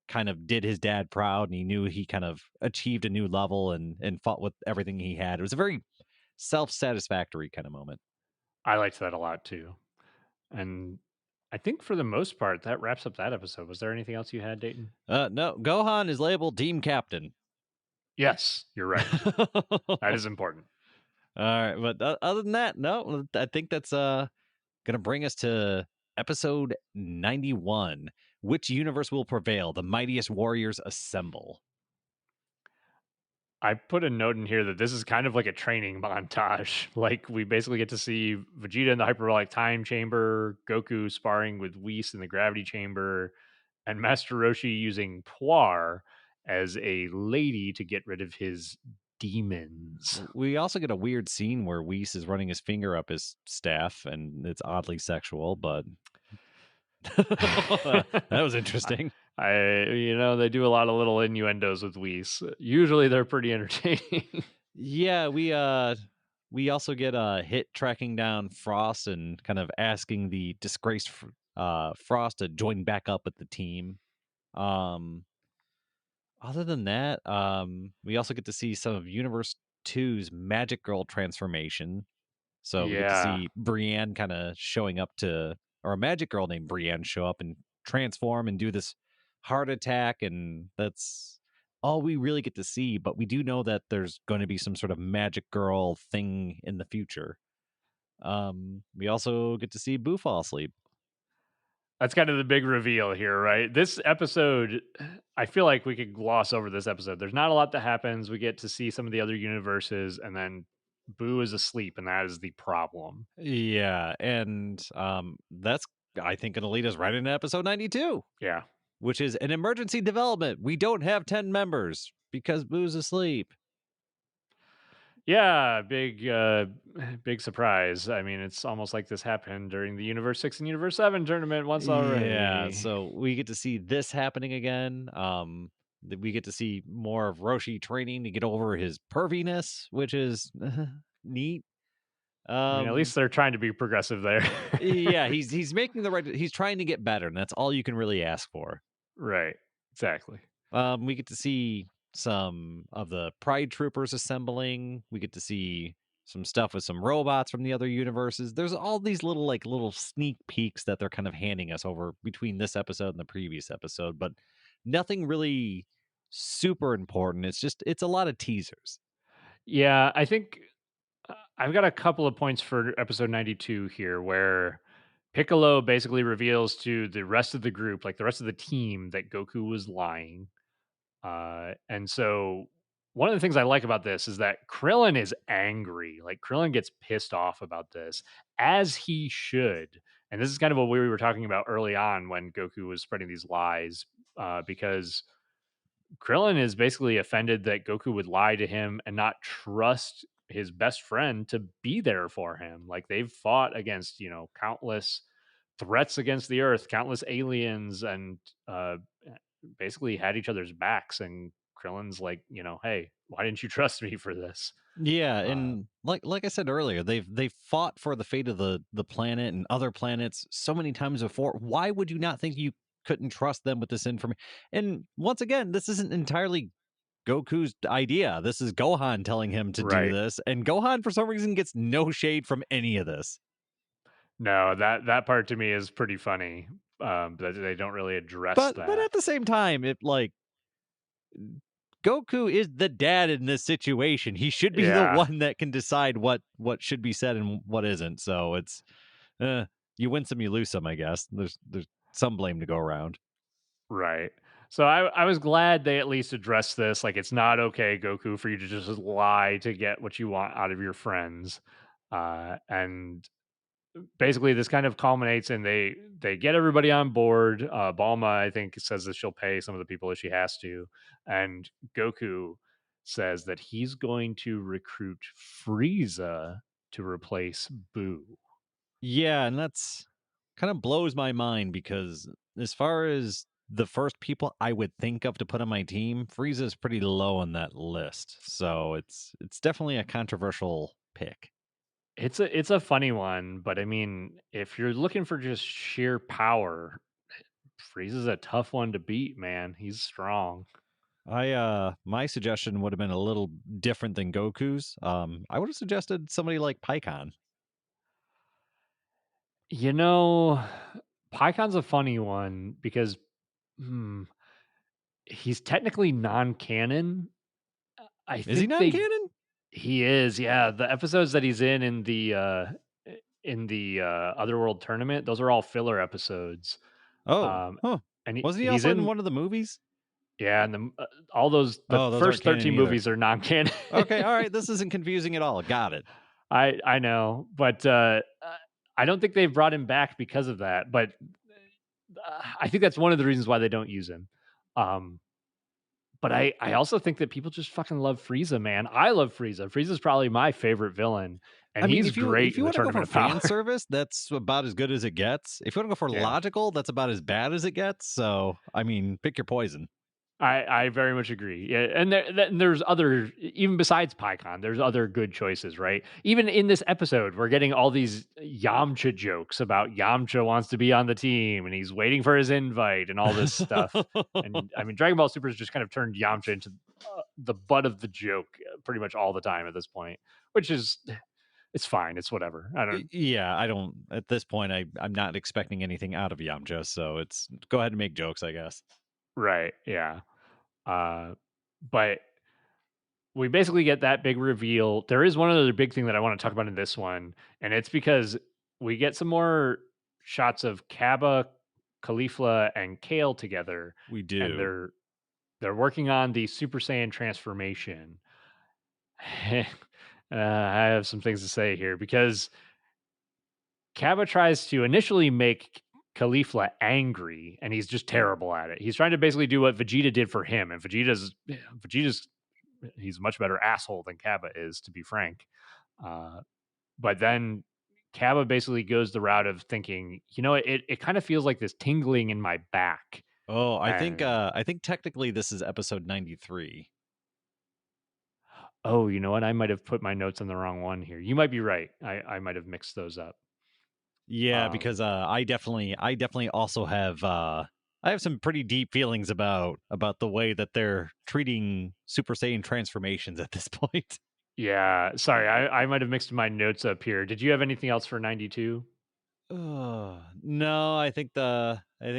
kind of did his dad proud and he knew he kind of achieved a new level and fought with everything he had. It was a very self-satisfactory kind of moment. I liked that a lot too. And I think for the most part, that wraps up that episode. Was there anything else you had, Dayton? No, Gohan is labeled team captain. Yes, you're right. All That is important. right, but other than that, no, I think that's going to bring us to episode 91. Which universe will prevail? The mightiest warriors assemble. I put a note in here that this is kind of like a training montage. Like we basically get to see Vegeta in the hyperbolic time chamber, Goku sparring with Whis in the gravity chamber, and Master Roshi using Puar as a lady to get rid of his demons. We also get a weird scene where Whis is running his finger up his staff, and it's oddly sexual, but that was I, interesting. they do a lot of little innuendos with Whis. Usually they're pretty entertaining. Yeah, we also get a hit tracking down Frost and kind of asking the disgraced Frost to join back up with the team. Um, Other than that, we also get to see some of Universe Two's Magic Girl transformation. So we get to Yeah. see Brienne kind of showing up to, or a magic girl named Brienne show up and transform and do this heart attack. And that's all we really get to see. But we do know that there's going to be some sort of magic girl thing in the future. We also get to see Boo fall asleep. That's kind of the big reveal here, right? This episode, I feel like we could gloss over this episode. There's not a lot that happens. We get to see some of the other universes, and then Boo is asleep, and that is the problem. Yeah. And that's, I think, going to lead us right into episode 92, Yeah. which is an emergency development. We don't have 10 members because Boo's asleep. Yeah, big surprise. I mean, it's almost like this happened during the Universe 6 and Universe 7 tournament once Yeah, already. so we get to see this happening again. We get to see more of Roshi training to get over his perviness, which is neat. I mean, at Um, least they're trying to be progressive there. yeah, he's making the right. He's trying to get better, and that's all you can really ask for. Right. Exactly. We get to see some of the Pride Troopers assembling. We get to see some stuff with some robots from the other universes. There's all these little sneak peeks that they're kind of handing us over between this episode and the previous episode, but nothing really super important. It's a lot of teasers. Yeah, I think I've got a couple of points for episode 92 here where Piccolo basically reveals to the rest of the group, like the rest of the team, that Goku was lying. And so one of the things I like about this is that Krillin is angry. Like Krillin gets pissed off about this, as he should. And this is kind of what we were talking about early on when Goku was spreading these lies, because Krillin is basically offended that Goku would lie to him and not trust his best friend to be there for him. Like they've fought against, countless threats against the earth, countless aliens, and basically had each other's backs. And Krillin's like, hey, why didn't you trust me for this? Yeah, Uh, and like I said earlier, they've fought for the fate of the planet and other planets so many times before. Why would you not think you couldn't trust them with this information? And once again, this isn't entirely Goku's idea. This is Gohan telling him to do right. this, and Gohan for some reason gets no shade from any of this. No, that part to me is pretty funny. That they don't really address But that. at the same time, it like Goku is the dad in this situation. He should be the Yeah, one that can decide what should be said and what isn't. So it's uh, you win some, you lose some. I guess there's some blame to go around. right. So I was glad they at least addressed this. Like, it's not okay, Goku, for you to just lie to get what you want out of your friends. And basically, this kind of culminates and they get everybody on board. Balma, I think, says that she'll pay some of the people if she has to, and Goku says that he's going to recruit Frieza to replace Boo. Yeah, and that's kind of blows my mind because as far as the first people I would think of to put on my team, Frieza is pretty low on that list. So it's definitely a controversial pick. It's a funny one, but I mean, if you're looking for just sheer power, Frieza's a tough one to beat, man. He's strong. My suggestion would have been a little different than Goku's. I would have suggested somebody like Pycon. You know, Pycon's a funny one because hmm, he's technically non-canon. I Is he think non-canon? he is, yeah. The episodes that he's in the Otherworld tournament, those are all filler episodes. Oh, Um, huh. and Wasn't he he's also in in one of the movies? yeah, and all those the Oh, those aren't first canon 13 either. movies are non-canon. Okay, all right. This isn't confusing at all. Got it. I know, but I don't think they've brought him back because of that. But I think that's one of the reasons why they don't use him. Um, but I also think that people just fucking love Frieza, man. I love Frieza. Frieza's probably my favorite villain, and I mean, he's if great you in the want to go for Tournament of Power. fan service, that's about as good as it gets. If you want to go for Yeah. logical, that's about as bad as it gets. So, I mean, pick your poison. I very much agree. Yeah, and there's other even besides PyCon, there's other good choices, right? Even in this episode, we're getting all these Yamcha jokes about Yamcha wants to be on the team and he's waiting for his invite and all this stuff. And I mean, Dragon Ball Super has just kind of turned Yamcha into the butt of the joke pretty much all the time at this point, which is it's fine. It's whatever. I don't Yeah, I don't at this point I'm not expecting anything out of Yamcha, so it's go ahead and make jokes, I guess. right. Yeah. Uh, but we basically get that big reveal. There is one other big thing that I want to talk about in this one, and it's because we get some more shots of Kaba, Caulifla, and Kale together, We and do. they're working on the Super Saiyan transformation. I have some things to say here because Kaba tries to initially make Caulifla angry, and he's just terrible at it. He's trying to basically do what Vegeta did for him, and Vegeta's he's a much better asshole than Kaba is, to be frank. Uh, but then Kaba basically goes the route of thinking, it kind of feels like this tingling in my back. Oh, And I think technically this is episode 93. oh, you know what? I might have put my notes on the wrong one here. You might be right. I might have mixed those up. Yeah, Um, because I definitely also have I have some pretty deep feelings about the way that they're treating Super Saiyan transformations at this point. yeah, sorry, I might have mixed my notes up here. Did you have anything else for 92? No, I think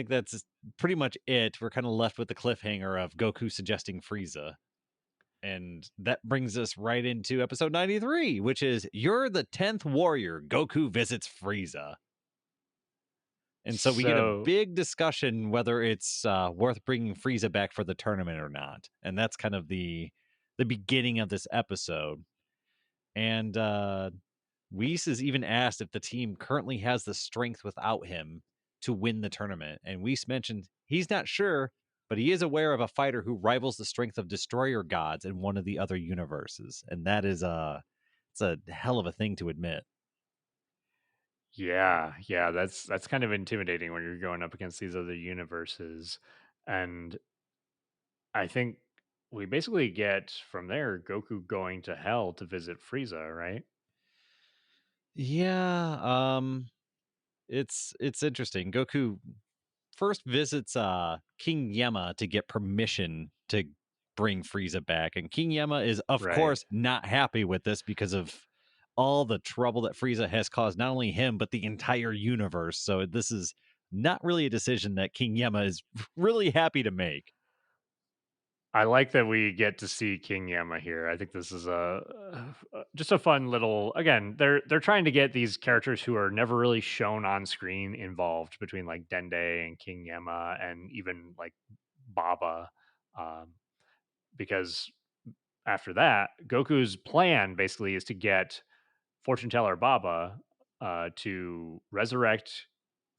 that's pretty much it. We're kind of left with the cliffhanger of Goku suggesting Frieza. And that brings us right into episode 93, which is You're the 10th warrior. Goku visits Frieza. And so we get a So big discussion whether it's worth bringing Frieza back for the tournament or not. And that's kind of the beginning of this episode. And Whis is even asked if the team currently has the strength without him to win the tournament. And Whis mentioned he's not sure, but he is aware of a fighter who rivals the strength of destroyer gods in one of the other universes. And that is it's a hell of a thing to admit. yeah, that's kind of intimidating when you're going up against these other universes. And I think we basically get from there Goku going to hell to visit Frieza, right? Yeah, it's interesting. Goku first visits King Yema to get permission to bring Frieza back, and King Yema is of Right. course not happy with this because of all the trouble that Frieza has caused not only him but the entire universe. So this is not really a decision that King Yema is really happy to make. I like that we get to see King Yama here. I think this is just a fun little. Again, they're trying to get these characters who are never really shown on screen involved between like Dende and King Yama and even like Baba, um, because after that, Goku's plan basically is to get fortune teller Baba to resurrect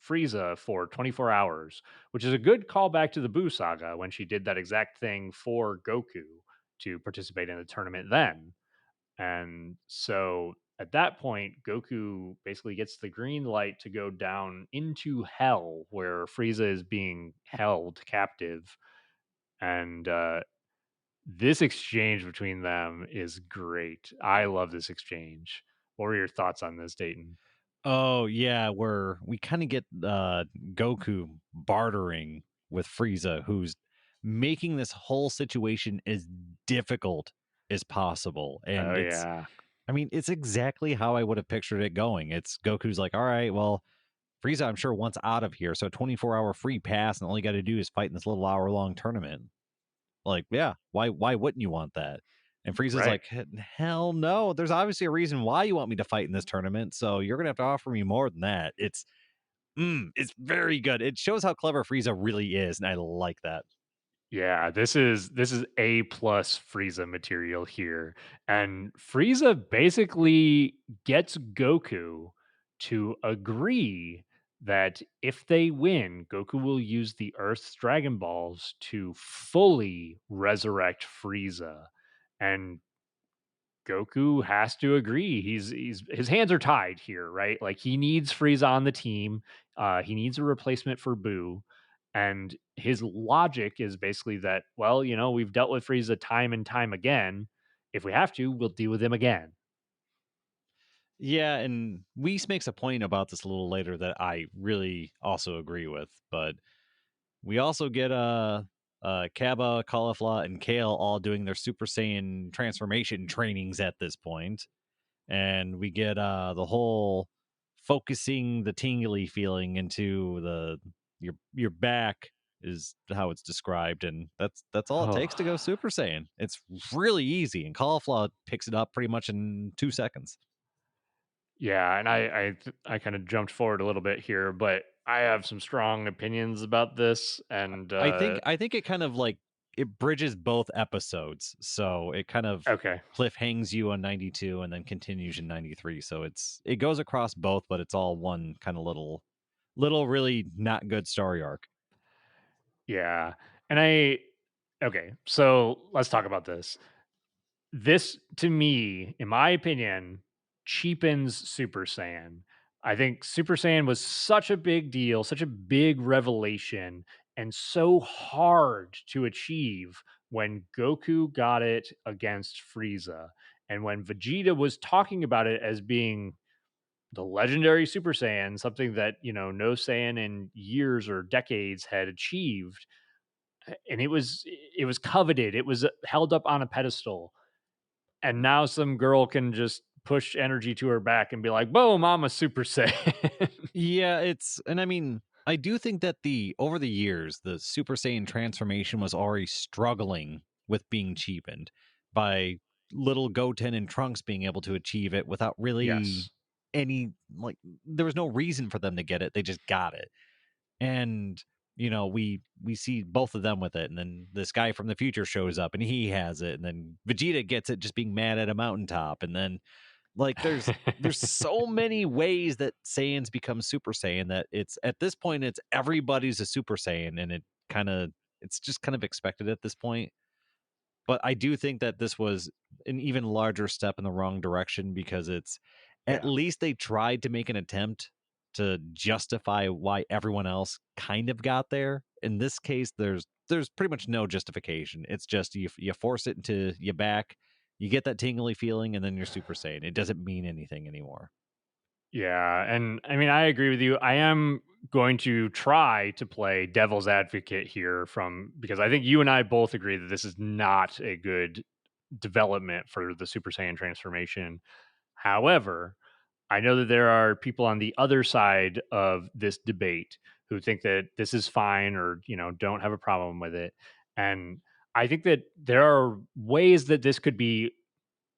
Frieza for 24 hours, which is a good callback to the Buu saga when she did that exact thing for Goku to participate in the tournament then. And so at that point, Goku basically gets the green light to go down into hell where Frieza is being held captive. And this exchange between them is great. I love this exchange. What were your thoughts on this, Dayton? Oh yeah, where we kind of get Goku bartering with Frieza, who's making this whole situation as difficult as possible. Oh And it's, yeah. I mean, it's exactly how I would have pictured it going. It's Goku's like, all right, well, Frieza, I'm sure wants out of here. So 24-hour free pass, and all you got to do is fight in this little hour-long tournament. Like, yeah, why wouldn't you want that? And Frieza's Right. like, hell no. There's obviously a reason why you want me to fight in this tournament. So you're gonna have to offer me more than that. It's very good. It shows how clever Frieza really is, and I like that. Yeah, this is A plus Frieza material here. And Frieza basically gets Goku to agree that if they win, Goku will use the Earth's Dragon Balls to fully resurrect Frieza. And Goku has to agree. He's his hands are tied here, right? Like he needs Frieza on the team. He needs a replacement for Boo. And his logic is basically that, well, we've dealt with Frieza time and time again. If we have to, we'll deal with him again. Yeah, and Whis makes a point about this a little later that I really also agree with. But we also get Kaba, Caulifla, and Kale all doing their Super Saiyan transformation trainings at this point. And we get the whole focusing the tingly feeling into your back is how it's described, and that's all it takes to go Oh, Super Saiyan. It's really easy, and Caulifla picks it up pretty much in 2 seconds. yeah, and I kind of jumped forward a little bit here, but I have some strong opinions about this, and I think it kind of like it bridges both episodes, so it kind of okay, cliffhangs you on 92 and then continues in 93. So it goes across both, but it's all one kind of little really not good story arc. yeah, and okay, so let's talk about this. This, to me, in my opinion, cheapens Super Saiyan. I think Super Saiyan was such a big deal, such a big revelation, and so hard to achieve when Goku got it against Frieza. And when Vegeta was talking about it as being the legendary Super Saiyan, something that, no Saiyan in years or decades had achieved, and it was coveted, it was held up on a pedestal, and now some girl can just push energy to her back and be like, "Boom, I'm a Super Saiyan." Yeah, and I mean, I do think that the over the years, the Super Saiyan transformation was already struggling with being cheapened by little Goten and Trunks being able to achieve it without really Yes. any like there was no reason for them to get it. They just got it. And we see both of them with it, and then this guy from the future shows up and he has it, and then Vegeta gets it just being mad at a mountaintop, and then like there's so many ways that Saiyans become Super Saiyan that it's at this point it's everybody's a Super Saiyan, and it's just kind of expected at this point. But I do think that this was an even larger step in the wrong direction because it's at Yeah. least they tried to make an attempt to justify why everyone else kind of got there. in this case, there's pretty much no justification. It's just you force it into your back, you get that tingly feeling, and then you're Super Saiyan. It doesn't mean anything anymore. Yeah, and I mean, I agree with you. I am going to try to play devil's advocate here from because I think you and I both agree that this is not a good development for the Super Saiyan transformation. However, I know that there are people on the other side of this debate who think that this is fine or, don't have a problem with it. And I think that there are ways that this could be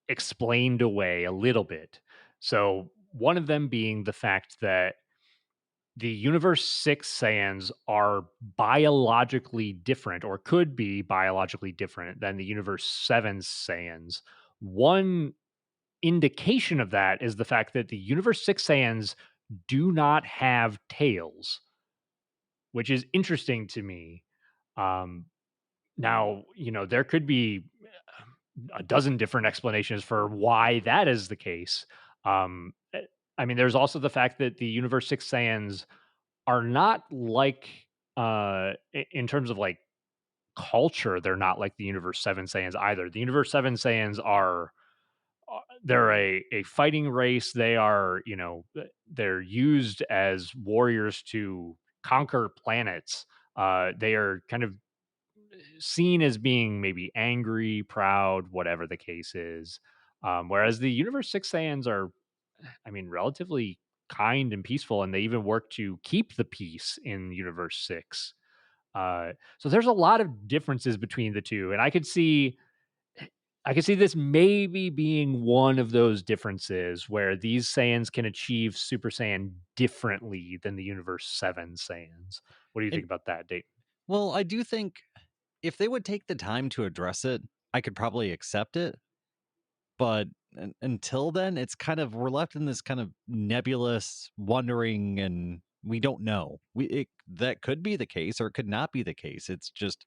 explained away a little bit. So, one of them being the fact that the Universe 6 Saiyans are biologically different or could be biologically different than the Universe 7 Saiyans. One indication of that is the fact that the Universe 6 Saiyans do not have tails, which is interesting to me. Um, Now, there could be a dozen different explanations for why that is the case. I mean, there's also the fact that the Universe 6 Saiyans are not like, in terms of like culture, they're not like the Universe 7 Saiyans either. The Universe 7 Saiyans are they're a fighting race. They are, they're used as warriors to conquer planets. They are kind of seen as being maybe angry, proud, whatever the case is. Whereas the Universe 6 Saiyans are, I mean, relatively kind and peaceful, and they even work to keep the peace in Universe 6. So there's a lot of differences between the two, and I could see this maybe being one of those differences where these Saiyans can achieve Super Saiyan differently than the Universe 7 Saiyans. What do you think And about that, Date? well, I do think if they would take the time to address it, I could probably accept it. But until then, it's kind of we're left in this kind of nebulous wondering, and we don't know. That could be the case, or it could not be the case. It's just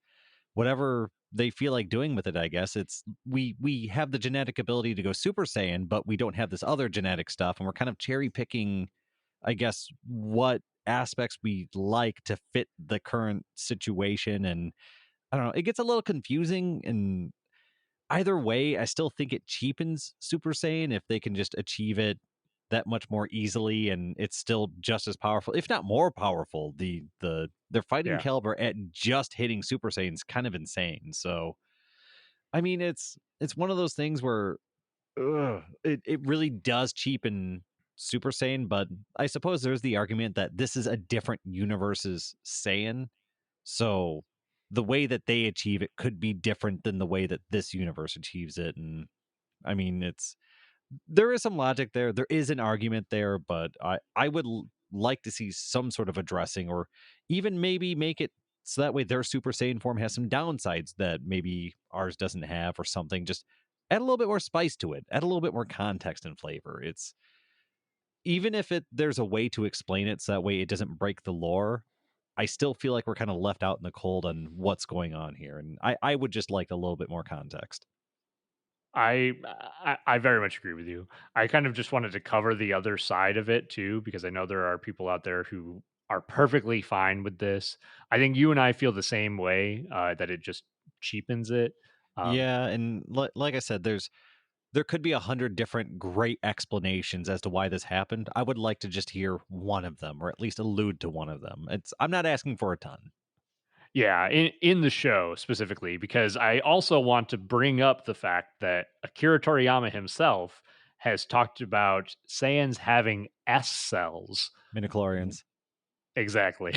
whatever they feel like doing with it. I guess it's we have the genetic ability to go Super Saiyan, but we don't have this other genetic stuff, and we're kind of cherry picking, I guess, what aspects we like to fit the current situation. And I don't know, it gets a little confusing. And either way, I still think it cheapens Super Saiyan if they can just achieve it that much more easily, and it's still just as powerful, if not more powerful. Their fighting Yeah. caliber at just hitting Super Saiyan is kind of insane. So I mean, it's one of those things where it really does cheapen Super Saiyan, but I suppose there's the argument that this is a different universe's Saiyan, so the way that they achieve it could be different than the way that this universe achieves it. And I mean, there is some logic there. There is an argument there, but I would like to see some sort of addressing, or even maybe make it so that way their Super Saiyan form has some downsides that maybe ours doesn't have, or something. Just add a little bit more spice to it, add a little bit more context and flavor. It's even if there's a way to explain it so that way it doesn't break the lore. I still feel like we're kind of left out in the cold on what's going on here, and I would just like a little bit more context. I very much agree with you. I kind of just wanted to cover the other side of it too, because I know there are people out there who are perfectly fine with this. I think you and I feel the same way, that it just cheapens it. Um, Yeah, and like I said, there could be 100 different great explanations as to why this happened. I would like to just hear one of them, or at least allude to one of them. I'm not asking for a ton. Yeah, in the show specifically, because I also want to bring up the fact that Akira Toriyama himself has talked about Saiyans having S cells. Midichlorians. Exactly.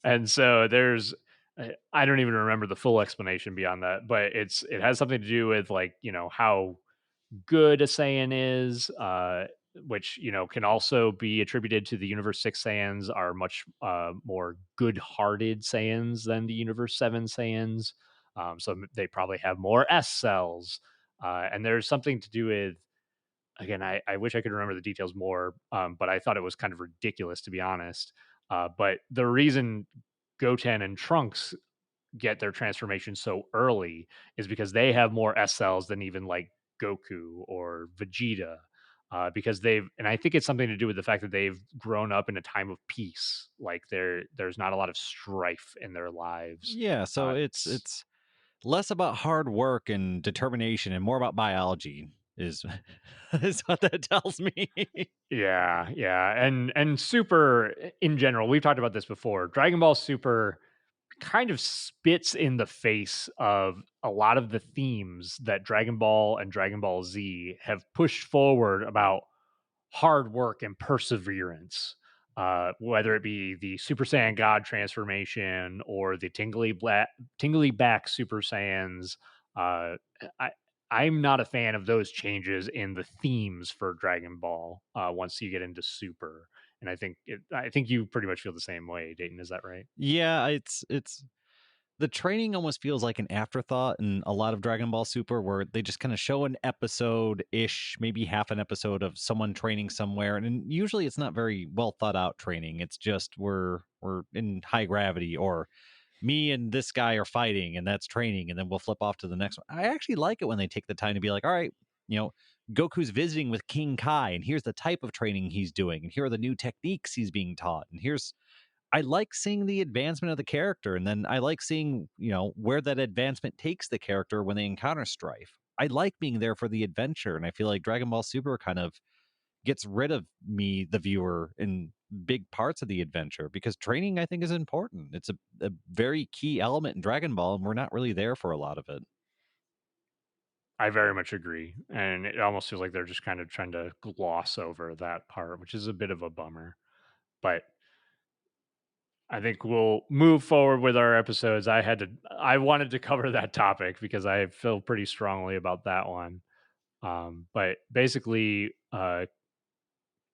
And so there's I don't even remember the full explanation beyond that, but it has something to do with like, how good a Saiyan is, which can also be attributed to the Universe 6 Saiyans are much more good-hearted Saiyans than the Universe 7 Saiyans. So they probably have more S cells, and there's something to do with. Again, I wish I could remember the details more, but I thought it was kind of ridiculous to be honest. But the reason Goten and Trunks get their transformation so early is because they have more S cells than even like Goku or Vegeta. because and I think it's something to do with the fact that they've grown up in a time of peace. Like there's not a lot of strife in their lives. Yeah, so it's less about hard work and determination and more about biology is is what that tells me. Yeah, yeah, and Super in general, we've talked about this before. Dragon Ball Super kind of spits in the face of a lot of the themes that Dragon Ball and Dragon Ball Z have pushed forward about hard work and perseverance. Whether it be the Super Saiyan God transformation or the tingly back Super Saiyans. Uh, I I'm not a fan of those changes in the themes for Dragon Ball. Once you get into Super, and I think you pretty much feel the same way, Dayton. Is that right? Yeah, it's the training almost feels like an afterthought in a lot of Dragon Ball Super, where they just kind of show an episode ish, maybe half an episode of someone training somewhere, and usually it's not very well thought out training. It's just we're in high gravity, or me and this guy are fighting, and that's training, and then we'll flip off to the next one. I actually like it when they take the time to be like, all right, you know, Goku's visiting with King Kai, and here's the type of training he's doing, and here are the new techniques he's being taught, and here's I like seeing the advancement of the character, and then I like seeing, where that advancement takes the character when they encounter strife. I like being there for the adventure, and I feel like Dragon Ball Super kind of gets rid of me, the viewer, in big parts of the adventure because training, I think, is important. It's a very key element in Dragon Ball, and we're not really there for a lot of it. I very much agree, and it almost feels like they're just kind of trying to gloss over that part, which is a bit of a bummer. But I think we'll move forward with our episodes. I wanted to cover that topic because I feel pretty strongly about that one. But basically,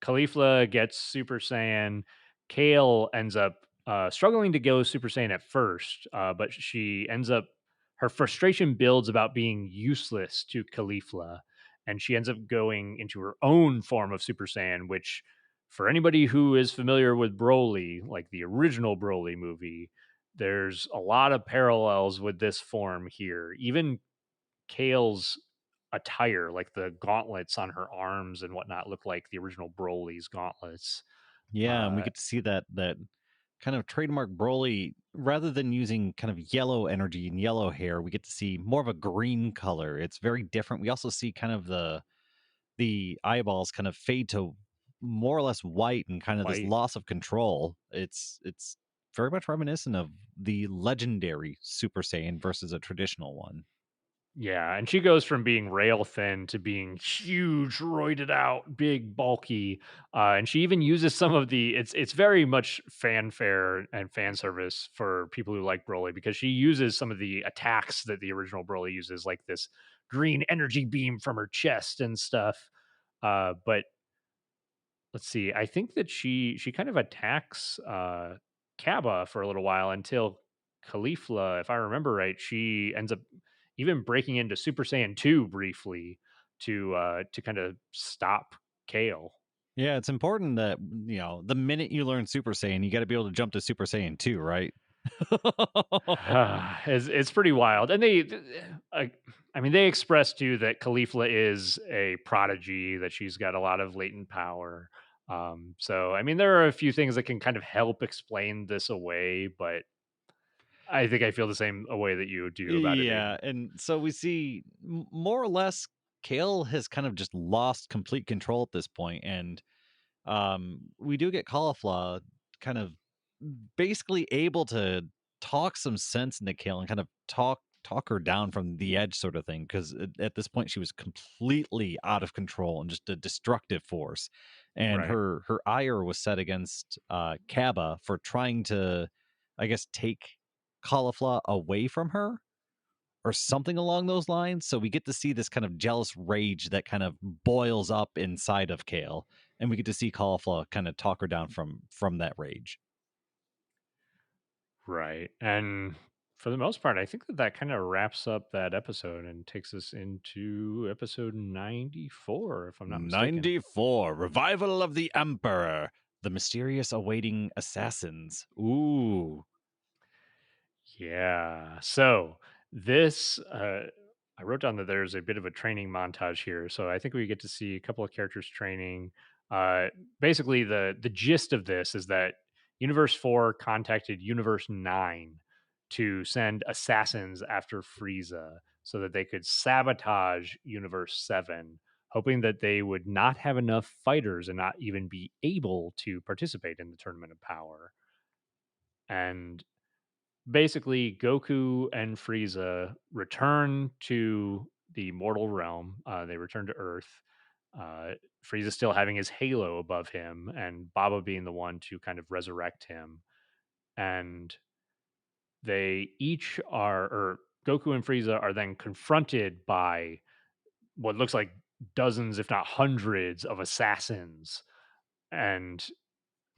Caulifla gets Super Saiyan. Kale ends up struggling to go Super Saiyan at first, but she ends up her frustration builds about being useless to Caulifla, and she ends up going into her own form of Super Saiyan, which for anybody who is familiar with Broly, like the original Broly movie, there's a lot of parallels with this form here. Even Kale's attire, like the gauntlets on her arms and whatnot, look like the original Broly's gauntlets. Yeah, and we Uh, get to see that kind of trademark Broly, rather than using kind of yellow energy and yellow hair, we get to see more of a green color. It's very different. We also see kind of the eyeballs kind of fade to more or less white and kind of this white. loss of control. It's very much reminiscent of the legendary Super Saiyan versus a traditional one. Yeah, and she goes from being rail thin to being huge, roided out, big, bulky, and she even uses some of the. It's very much fanfare and fan service for people who like Broly because she uses some of the attacks that the original Broly uses, like this green energy beam from her chest and stuff. But let's see. I think that she kind of attacks Kaba for a little while until Caulifla, if I remember right, she ends up even breaking into Super Saiyan 2 briefly to kind of stop Kale. Yeah, it's important that the minute you learn Super Saiyan, you got to be able to jump to Super Saiyan 2, right? It's pretty wild. And uh, I mean, they express too that Caulifla is a prodigy, that she's got a lot of latent power. So, I mean, there are a few things that can kind of help explain this away, but I think I feel the same way that you do about it, Yeah, Aiden. and so we see more or less Kale has kind of just lost complete control at this point, and we do get Caulifla kind of basically able to talk some sense into Kale and kind of talk her down from the edge, sort of thing, because at this point she was completely out of control and just a destructive force, and Right. her ire was set against Kaba for trying to, I guess, take Caulifla away from her or something along those lines. So we get to see this kind of jealous rage that kind of boils up inside of Kale, and we get to see Caulifla kind of talk her down from that rage. Right. And for the most part, I think that kind of wraps up that episode and takes us into episode 94, if I'm not mistaken. 94 Revival of the Emperor, the mysterious awaiting assassins. Ooh. Yeah. So this I wrote down that there's a bit of a training montage here, so I think we get to see a couple of characters training. Uh, Basically, the gist of this is that Universe 4 contacted Universe 9 to send assassins after Frieza so that they could sabotage Universe 7, hoping that they would not have enough fighters and not even be able to participate in the Tournament of Power. And basically, Goku and Frieza return to the mortal realm. They return to Earth. Uh, Frieza still having his halo above him, and Baba being the one to kind of resurrect him. And they each are, or Goku and Frieza are then confronted by what looks like dozens, if not hundreds, of assassins. And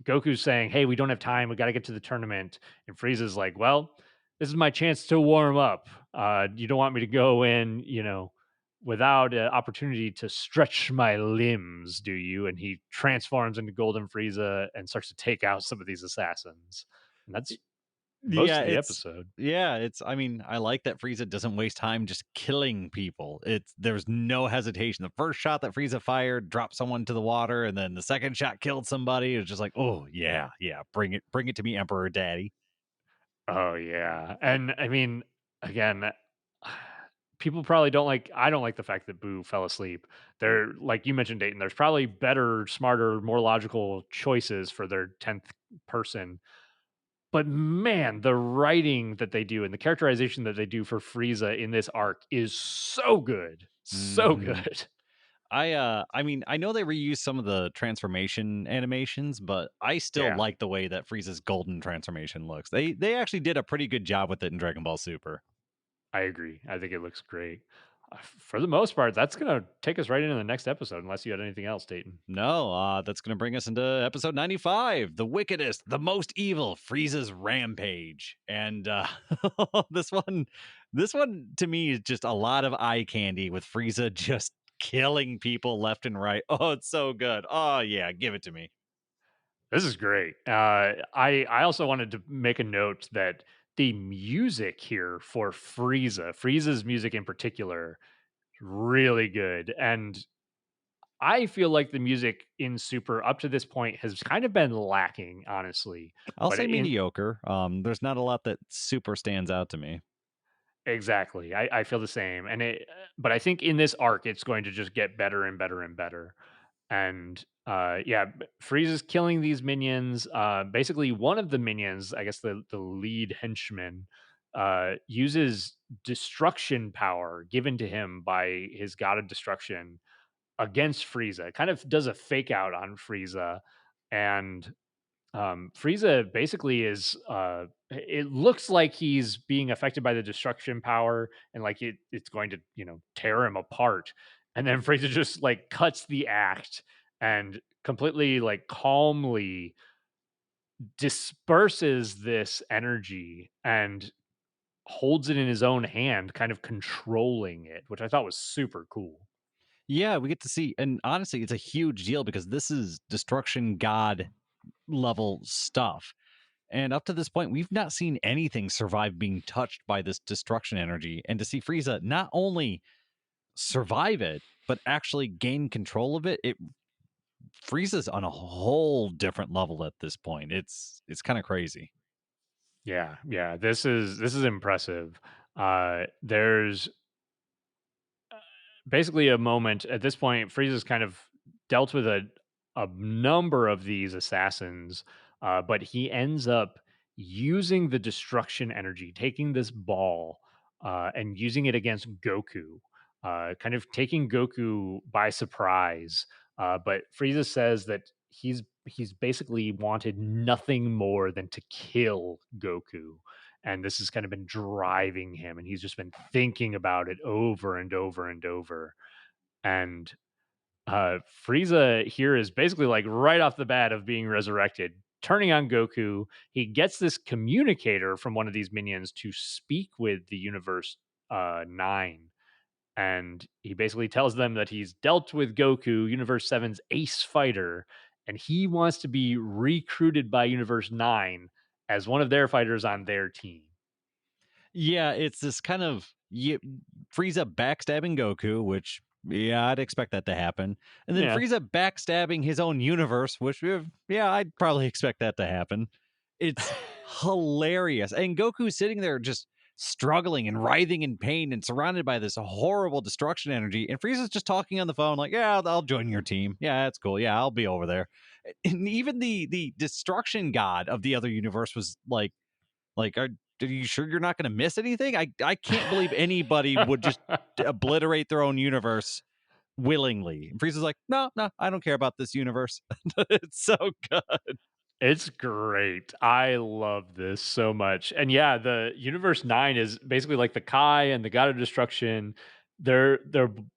Goku's saying, "Hey, we don't have time. We got to get to the tournament." And Frieza's like, "Well, this is my chance to warm up. You don't want me to go in, without an opportunity to stretch my limbs, do you?" And he transforms into Golden Frieza and starts to take out some of these assassins. And that's most Yeah, of the it's episode. I mean, I like that Frieza doesn't waste time just killing people. There's no hesitation. The first shot that Frieza fired dropped someone to the water, and then the second shot killed somebody. It was just like, oh yeah, yeah, bring it to me, Emperor Daddy. Oh yeah, and I mean, again, people probably don't like. I don't like the fact that Boo fell asleep. There, like you mentioned, Dayton. There's probably better, smarter, more logical choices for their 10th person. But man, the writing that they do and the characterization that they do for Frieza in this arc is so good, so Hmm. good. I mean, I know they reused some of the transformation animations, but I still Yeah, like the way that Frieza's golden transformation looks. They actually did a pretty good job with it in Dragon Ball Super. I agree. I think it looks great. For the most part, that's gonna take us right into the next episode, unless you had anything else, Dayton. No, that's going to bring us into episode 95, the wickedest, the most evil, Frieza's rampage. And this one, this one to me is just a lot of eye candy with Frieza just killing people left and right. Oh, it's so good. Oh yeah, give it to me. This is great. I also wanted to make a note that the music here for Frieza's music in particular, really good. And I feel like the music in Super up to this point has kind of been lacking, honestly. I'll But say in mediocre. There's not a lot that super stands out to me. exactly, I feel the same. But I think in this arc, it's going to just get better and better and better. And yeah, Frieza's killing these minions. Basically, one of the minions, I guess the lead henchman, uses destruction power given to him by his god of destruction against Frieza. Kind of does a fake out on Frieza, and Frieza basically is. It looks like he's being affected by the destruction power, and like it's going to tear him apart. And then Frieza just like cuts the act and completely like calmly disperses this energy and holds it in his own hand, kind of controlling it, which I thought was super cool. Yeah, we get to see, and honestly, it's a huge deal because this is destruction god level stuff. And up to this point, we've not seen anything survive being touched by this destruction energy. And to see Frieza not only survive it, but actually gain control of it, it Frieza's on a whole different level at this point. It's kind of crazy. Yeah, yeah, this is impressive. There's basically a moment at this point. Frieza's kind of dealt with a number of these assassins, but he ends up using the destruction energy, taking this ball and using it against Goku, kind of taking Goku by surprise. But Frieza says that he's basically wanted nothing more than to kill Goku. And this has kind of been driving him, and he's just been thinking about it over and over and over. And Frieza here is basically like right off the bat of being resurrected, turning on Goku. He gets this communicator from one of these minions to speak with the Universe 9. And he basically tells them that he's dealt with Goku, Universe 7's ace fighter, and he wants to be recruited by Universe 9 as one of their fighters on their team. Yeah, it's this kind of you, Frieza backstabbing Goku, which yeah, I'd expect that to happen, and then Yeah. Frieza backstabbing his own universe, which yeah, I'd probably expect that to happen. It's hilarious, and Goku's sitting there just struggling and writhing in pain and surrounded by this horrible destruction energy, and Frieza's just talking on the phone like, "Yeah, I'll join your team. Yeah, that's cool. Yeah, I'll be over there." And even the destruction god of the other universe was like, are you sure you're not going to miss anything? I can't believe anybody would just obliterate their own universe willingly. And Frieza's like, no, no, I don't care about this universe. It's so good. It's great. I love this so much. And yeah, the Universe 9 is basically like the Kai and the God of Destruction. They're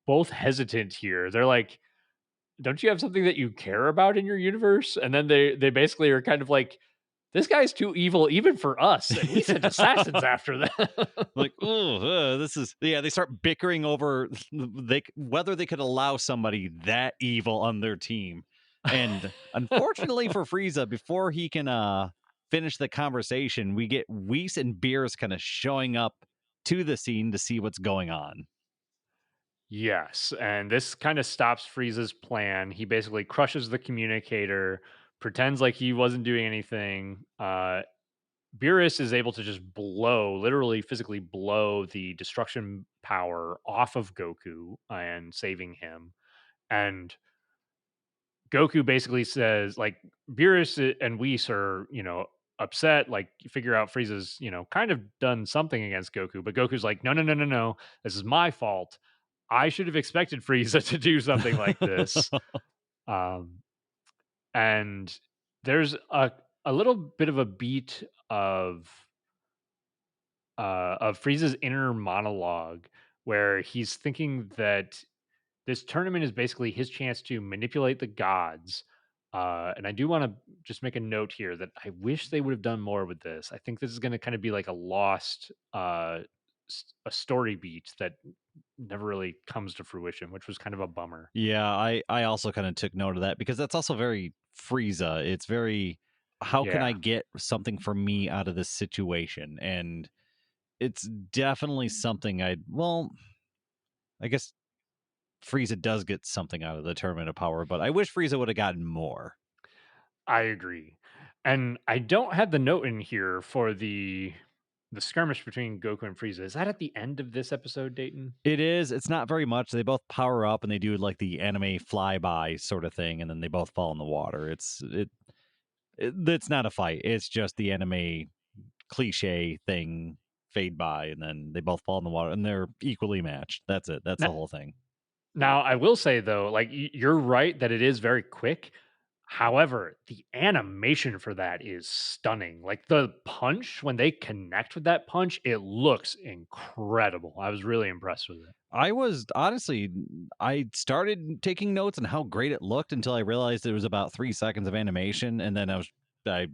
both hesitant here. They're like, "Don't you have something that you care about in your universe?" And then they basically are kind of like, "This guy's too evil even for us, and we sent assassins after them." Like, oh, this is yeah. They start bickering over whether they could allow somebody that evil on their team, and unfortunately for Frieza, before he can finish the conversation, we get Whis and Beerus kind of showing up to the scene to see what's going on. Yes, and this kind of stops Frieza's plan. He basically crushes the communicator, pretends like he wasn't doing anything. Beerus is able to just literally physically blow the destruction power off of Goku and saving him. And Goku basically says, like, Beerus and Whis are, upset, like, you figure out Frieza's, kind of done something against Goku, but Goku's like, no, no, no, no, no, this is my fault. I should have expected Frieza to do something like this. Um, and there's a little bit of a beat of Frieza's inner monologue where he's thinking that this tournament is basically his chance to manipulate the gods. And I do want to just make a note here that I wish they would have done more with this. I think this is going to kind of be like a lost a story beat that never really comes to fruition, which was kind of a bummer. Yeah, I also kind of took note of that because that's also very Frieza. It's very how can Yeah, I get something for me out of this situation? And it's definitely something I guess Frieza does get something out of the tournament of power, but I wish Frieza would have gotten more. I agree. And I don't have the note in here for the skirmish between Goku and Frieza. Is that at the end of this episode, Dayton? It is. It's not very much. They both power up and they do like the anime flyby sort of thing, and then they both fall in the water. It's not a fight. It's just the anime cliche thing fade by, and then they both fall in the water, and they're equally matched. That's it. That's the whole thing. Now, I will say though, like you're right that it is very quick. However, the animation for that is stunning. Like the punch, when they connect with that punch, it looks incredible. I was really impressed with it. I was honestly, I started taking notes on how great it looked until I realized it was about 3 seconds of animation, and then I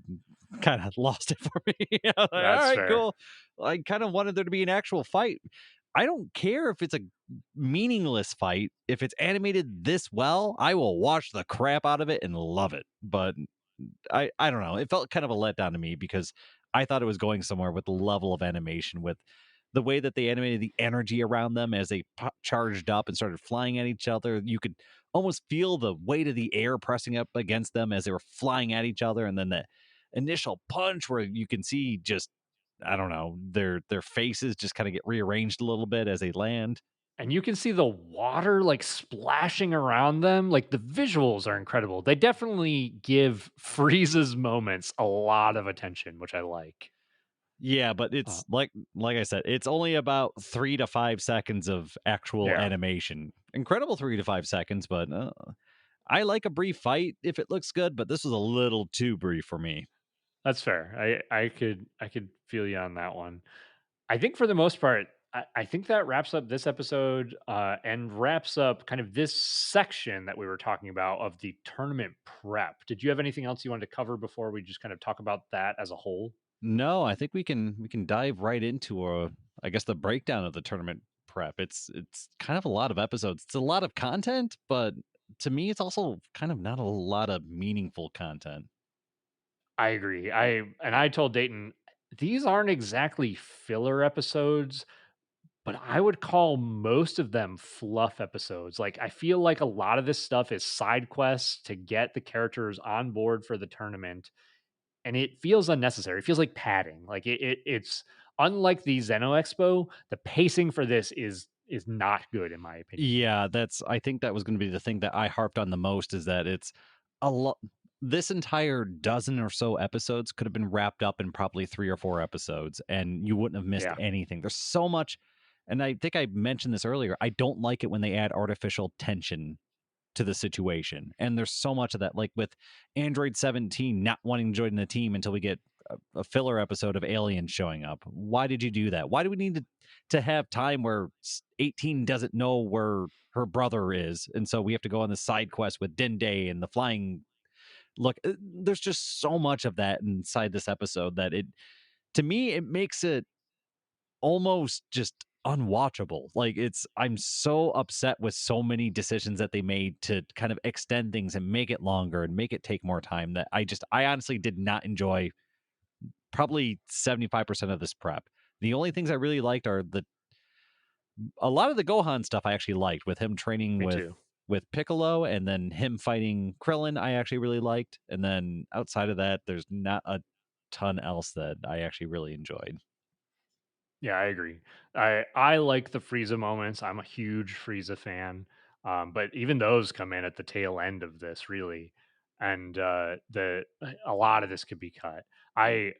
kind of lost it for me. I was like, all That's right, fair. cool. I kind of wanted there to be an actual fight. I don't care if it's a meaningless fight. If it's animated this well, I will watch the crap out of it and love it. But I don't know. It felt kind of a letdown to me because I thought it was going somewhere with the level of animation, with the way that they animated the energy around them as they charged up and started flying at each other. You could almost feel the weight of the air pressing up against them as they were flying at each other, and then the initial punch where you can see just I don't know their faces just kind of get rearranged a little bit as they land. And you can see the water like splashing around them. Like the visuals are incredible. They definitely give Frieza's moments a lot of attention, which I like. Yeah, but Uh, it's like I said, it's only about 3 to 5 seconds of actual yeah. animation. Incredible 3 to 5 seconds, but I like a brief fight if it looks good. But this was a little too brief for me. That's fair. I could feel you on that one. I think for the most part, I think that wraps up this episode and wraps up kind of this section that we were talking about of the tournament prep. Did you have anything else you wanted to cover before we just kind of talk about that as a whole? No, I think we can dive right into I guess the breakdown of the tournament prep. It's kind of a lot of episodes. It's a lot of content, but to me, it's also kind of not a lot of meaningful content. I agree. I told Dayton these aren't exactly filler episodes, but I would call most of them fluff episodes. Like, I feel like a lot of this stuff is side quests to get the characters on board for the tournament, and it feels unnecessary. It feels like padding. Like it's unlike the Zeno Expo, the pacing for this is not good in my opinion. Yeah, I think that was going to be the thing that I harped on the most is that it's a lot. This entire dozen or so episodes could have been wrapped up in probably 3 or 4 episodes, and you wouldn't have missed Yeah. anything. There's so much, and I think I mentioned this earlier. I don't like it when they add artificial tension to the situation. And there's so much of that, like with Android 17 not wanting to join the team until we get a filler episode of aliens showing up. Why did you do that? Why do we need to have time where 18 doesn't know where her brother is? And so we have to go on the side quest with Dende and the flying. Look, there's just so much of that inside this episode that to me, it makes it almost just unwatchable. Like I'm so upset with so many decisions that they made to kind of extend things and make it longer and make it take more time that I honestly did not enjoy probably 75% of this prep. The only things I really liked are a lot of the Gohan stuff I actually liked with him training Me too. with Piccolo and then him fighting Krillin I actually really liked. And then outside of that, there's not a ton else that I actually really enjoyed. Yeah, I agree. I like the Frieza moments. I'm a huge Frieza fan, but even those come in at the tail end of this, really, and the a lot of this could be cut. Uh,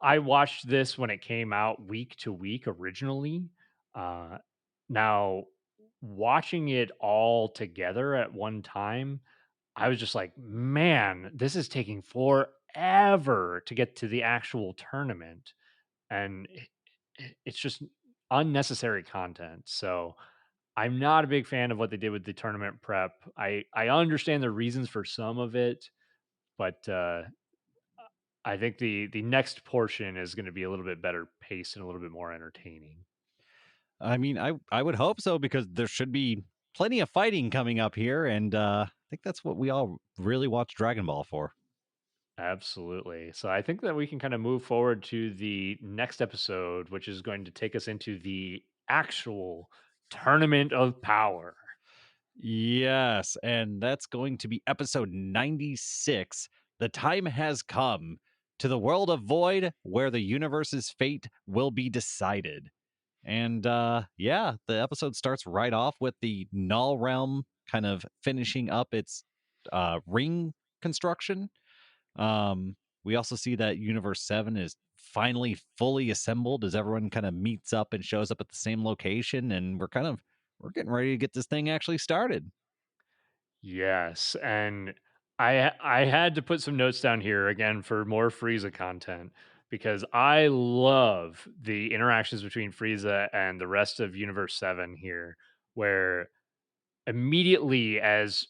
I watched this when it came out week to week originally. Uh, Now, watching it all together at one time, I was just like, man, this is taking forever to get to the actual tournament, and it's just unnecessary content. So I'm not a big fan of what they did with the tournament prep. I understand the reasons for some of it, but I think the next portion is going to be a little bit better paced and a little bit more entertaining. I mean, I would hope so because there should be plenty of fighting coming up here, and I think that's what we all really watch Dragon Ball for. Absolutely. So I think that we can kind of move forward to the next episode, which is going to take us into the actual tournament of power. Yes, and that's going to be episode 96. The time has come to the world of Void, where the universe's fate will be decided. And yeah, the episode starts right off with the Null Realm kind of finishing up its ring construction. We also see that Universe 7 is finally fully assembled as everyone kind of meets up and shows up at the same location, and we're getting ready to get this thing actually started. Yes, and I had to put some notes down here again for more Frieza content because I love the interactions between Frieza and the rest of Universe 7 here, where immediately as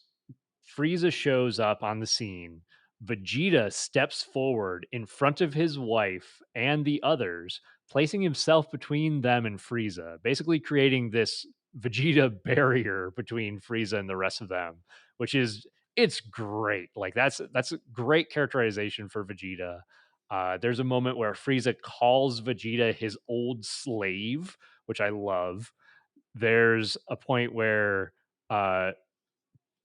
Frieza shows up on the scene, Vegeta steps forward in front of his wife and the others, placing himself between them and Frieza, basically creating this Vegeta barrier between Frieza and the rest of them, which is it's great. Like that's a great characterization for Vegeta. There's a moment where Frieza calls Vegeta his old slave, which I love. There's a point where uh,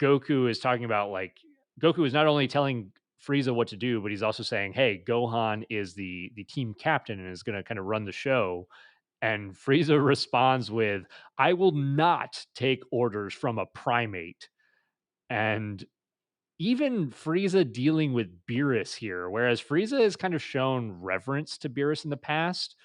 Goku is talking about like Goku is not only telling Frieza what to do, but he's also saying, "Hey, Gohan is the team captain and is going to kind of run the show." And Frieza responds with, "I will not take orders from a primate." And even Frieza dealing with Beerus here, whereas Frieza has kind of shown reverence to Beerus in the past,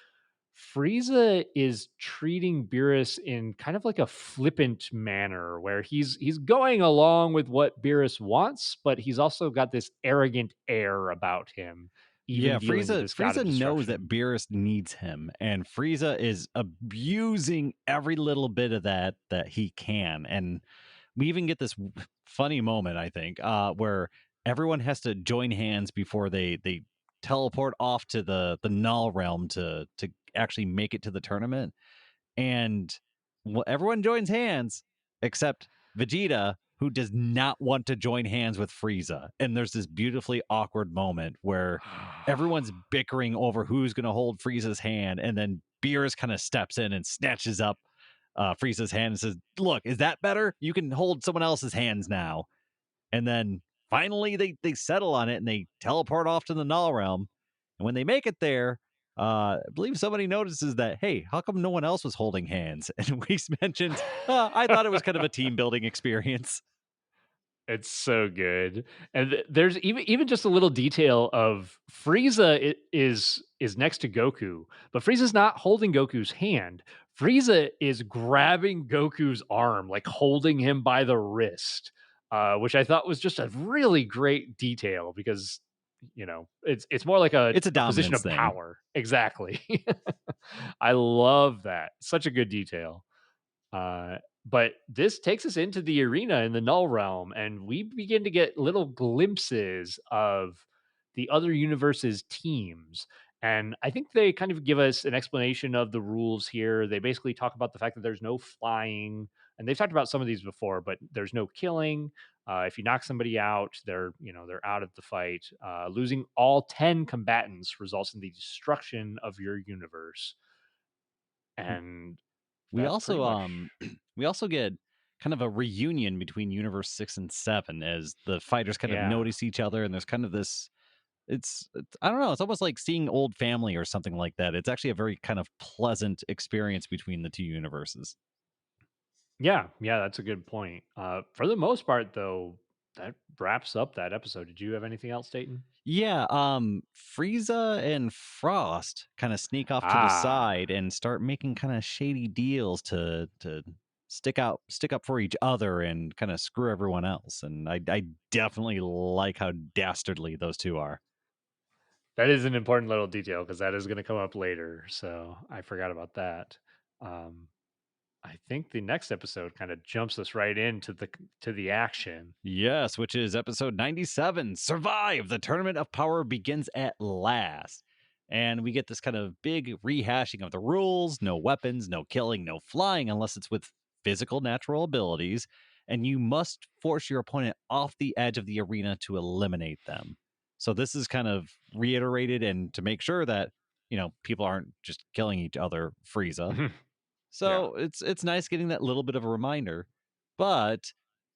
Frieza is treating Beerus in kind of like a flippant manner where he's going along with what Beerus wants, but he's also got this arrogant air about him, even Yeah, dealing with this god Frieza of knows that destruction. Beerus needs him, and Frieza is abusing every little bit of that he can. And we even get this funny moment, I think, where everyone has to join hands before they teleport off to the Null realm to actually make it to the tournament. And well, everyone joins hands except Vegeta, who does not want to join hands with Frieza. And there's this beautifully awkward moment where everyone's bickering over who's going to hold Frieza's hand, and then Beerus kind of steps in and snatches up Frieza's hand and says, "Look, is that better? You can hold someone else's hands now." And then finally they settle on it and they teleport off to the Null realm. And when they make it there, I believe somebody notices that, hey, how come no one else was holding hands? And Weiss mentions, I thought it was kind of a team building experience. It's so good, and there's even just a little detail of Frieza is next to Goku, but Frieza's not holding Goku's hand. Frieza is grabbing Goku's arm, like holding him by the wrist, which I thought was just a really great detail because it's more like It's a a position dominance of thing. power. Exactly. I love that. Such a good detail. Uh, but this takes us into the arena in the Null Realm, and we begin to get little glimpses of the other universe's teams. And I think they kind of give us an explanation of the rules here. They basically talk about the fact that there's no flying, and they've talked about some of these before, but there's no killing. If you knock somebody out, they're out of the fight. Losing all 10 combatants results in the destruction of your universe, and We that pretty also much. we also get kind of a reunion between Universe 6 and 7 as the fighters kind of Yeah. notice each other, and there's kind of this it's I don't know, it's almost like seeing old family or something like that. It's actually a very kind of pleasant experience between the two universes. Yeah, yeah, that's a good point. For the most part, though, that wraps up that episode. Did you have anything else, Dayton? Yeah, Frieza and Frost kind of sneak off to the Ah, side and start making kind of shady deals to stick up for each other and kind of screw everyone else. And I definitely like how dastardly those two are. that is an important little detail because that is going to come up later. So I forgot about that. Um, I think the next episode kind of jumps us right into the action. Yes, which is episode 97. Survive! The Tournament of Power begins at last. And we get this kind of big rehashing of the rules: no weapons, no killing, no flying unless it's with physical natural abilities. And you must force your opponent off the edge of the arena to eliminate them. So this is kind of reiterated and to make sure that, people aren't just killing each other, Frieza. Yeah. So it's nice getting that little bit of a reminder. But